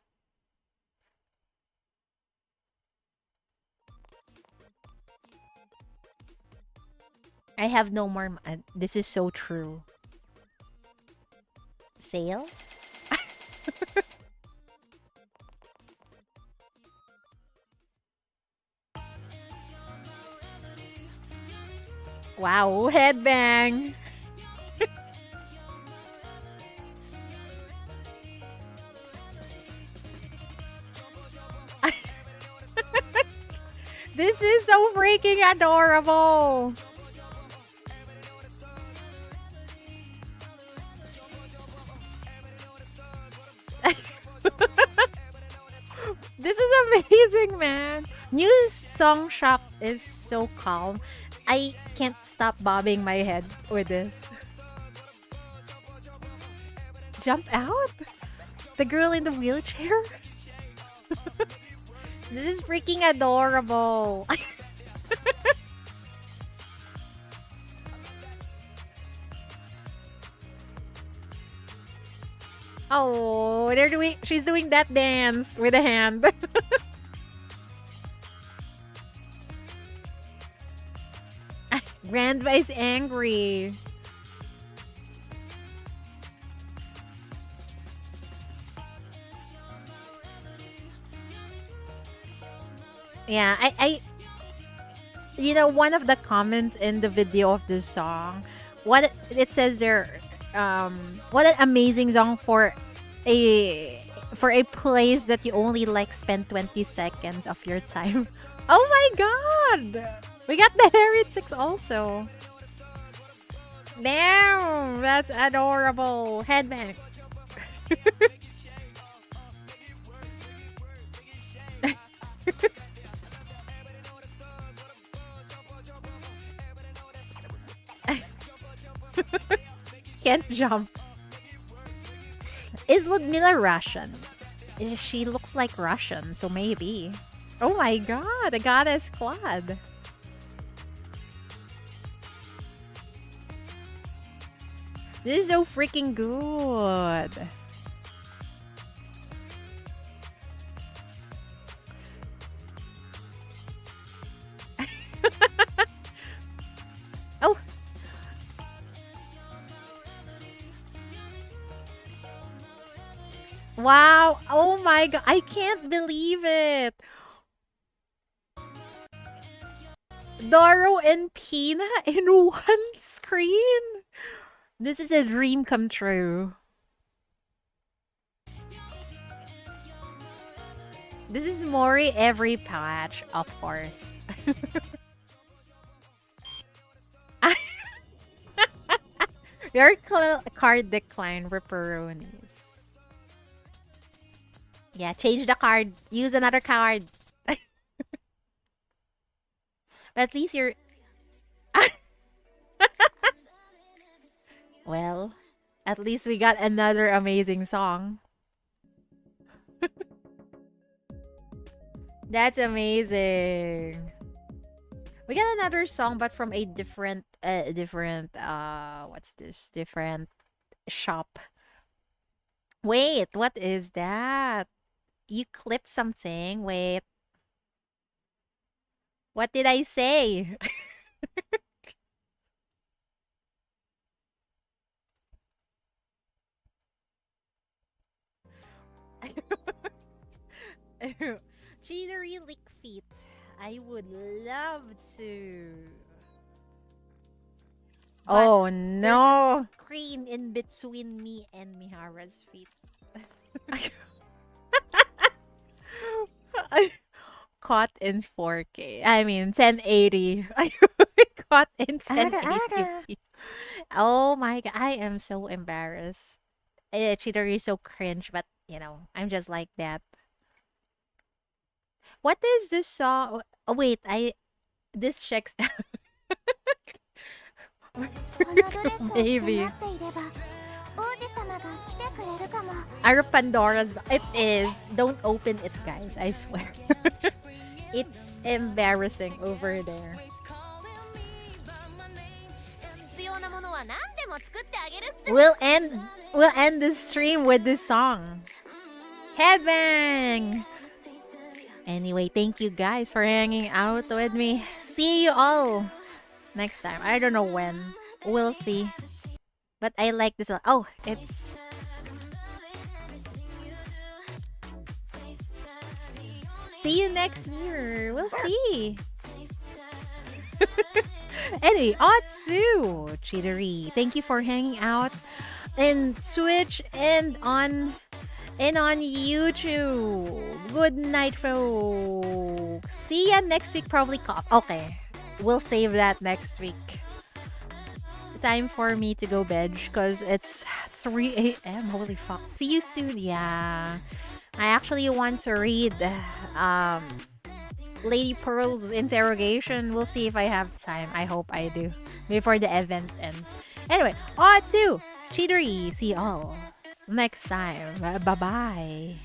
I have no more. This is so true. Sale? Wow, headbang! This is so freaking adorable! This is amazing, man! New song shop is so calm. I can't stop bobbing my head with this. Jump out? The girl in the wheelchair? This is freaking adorable. Oh, she's doing that dance with a hand. Grandma is angry. Yeah, I you know, one of the comments in the video of this song, what it says there, what an amazing song for a place that you only like spend 20 seconds of your time. Oh my god! We got the heretics also. Damn, that's adorable. Headbang. Can't jump. Is Ludmilla Russian? She looks like Russian, so maybe. Oh my god, a goddess quad. This is so freaking good. Oh. Wow. Oh my god. I can't believe it. Doro and Pina in one screen. This is a dream come true. This is Mori every patch, of course. Your card decline, Ripperonis. Yeah, change the card. Use another card. At least you're... Well, at least we got another amazing song. That's amazing. We got another song, but from a different, what's this? Different shop. Wait, what is that? You clipped something. Wait, what did I say? Cheatery lick feet. I would love to. But Oh there's no. a screen in between me and Mihara's feet. Caught in 4K. I mean 1080. Caught in 1080p. Oh my god, I am so embarrassed. Cheater is so cringe, but you know, I'm just like that. What is this song? Oh wait, this checks このドレスを着て Maybe. 待っていれば王子様が来てくれるかも Our Pandora's. It is. Don't open it, guys. I swear. It's embarrassing over there. 必要なものは何でも作ってあげるっす We'll end this stream with this song. Headbang. Anyway, thank you guys for hanging out with me. See you all next time. I don't know when. We'll see. But I like this. Oh, it's. See you next year. We'll see. Anyway, Otsu Cheatery, thank you for hanging out in Twitch and on YouTube. Good night, folks. See ya next week. Probably cough. Okay, we'll save that next week. Time for me to go bed because it's 3 a.m. Holy fuck. See you soon. Yeah, I actually want to read Lady Pearl's interrogation. We'll see if I have time. I hope I do before the event ends. Anyway, Otsu Cheatery. See y'all next time. Bye bye.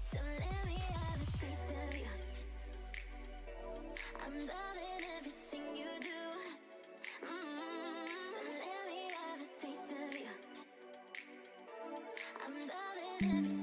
So let me have a taste of you. I'm loving everything you do. So let me have a taste of you. I'm loving everything.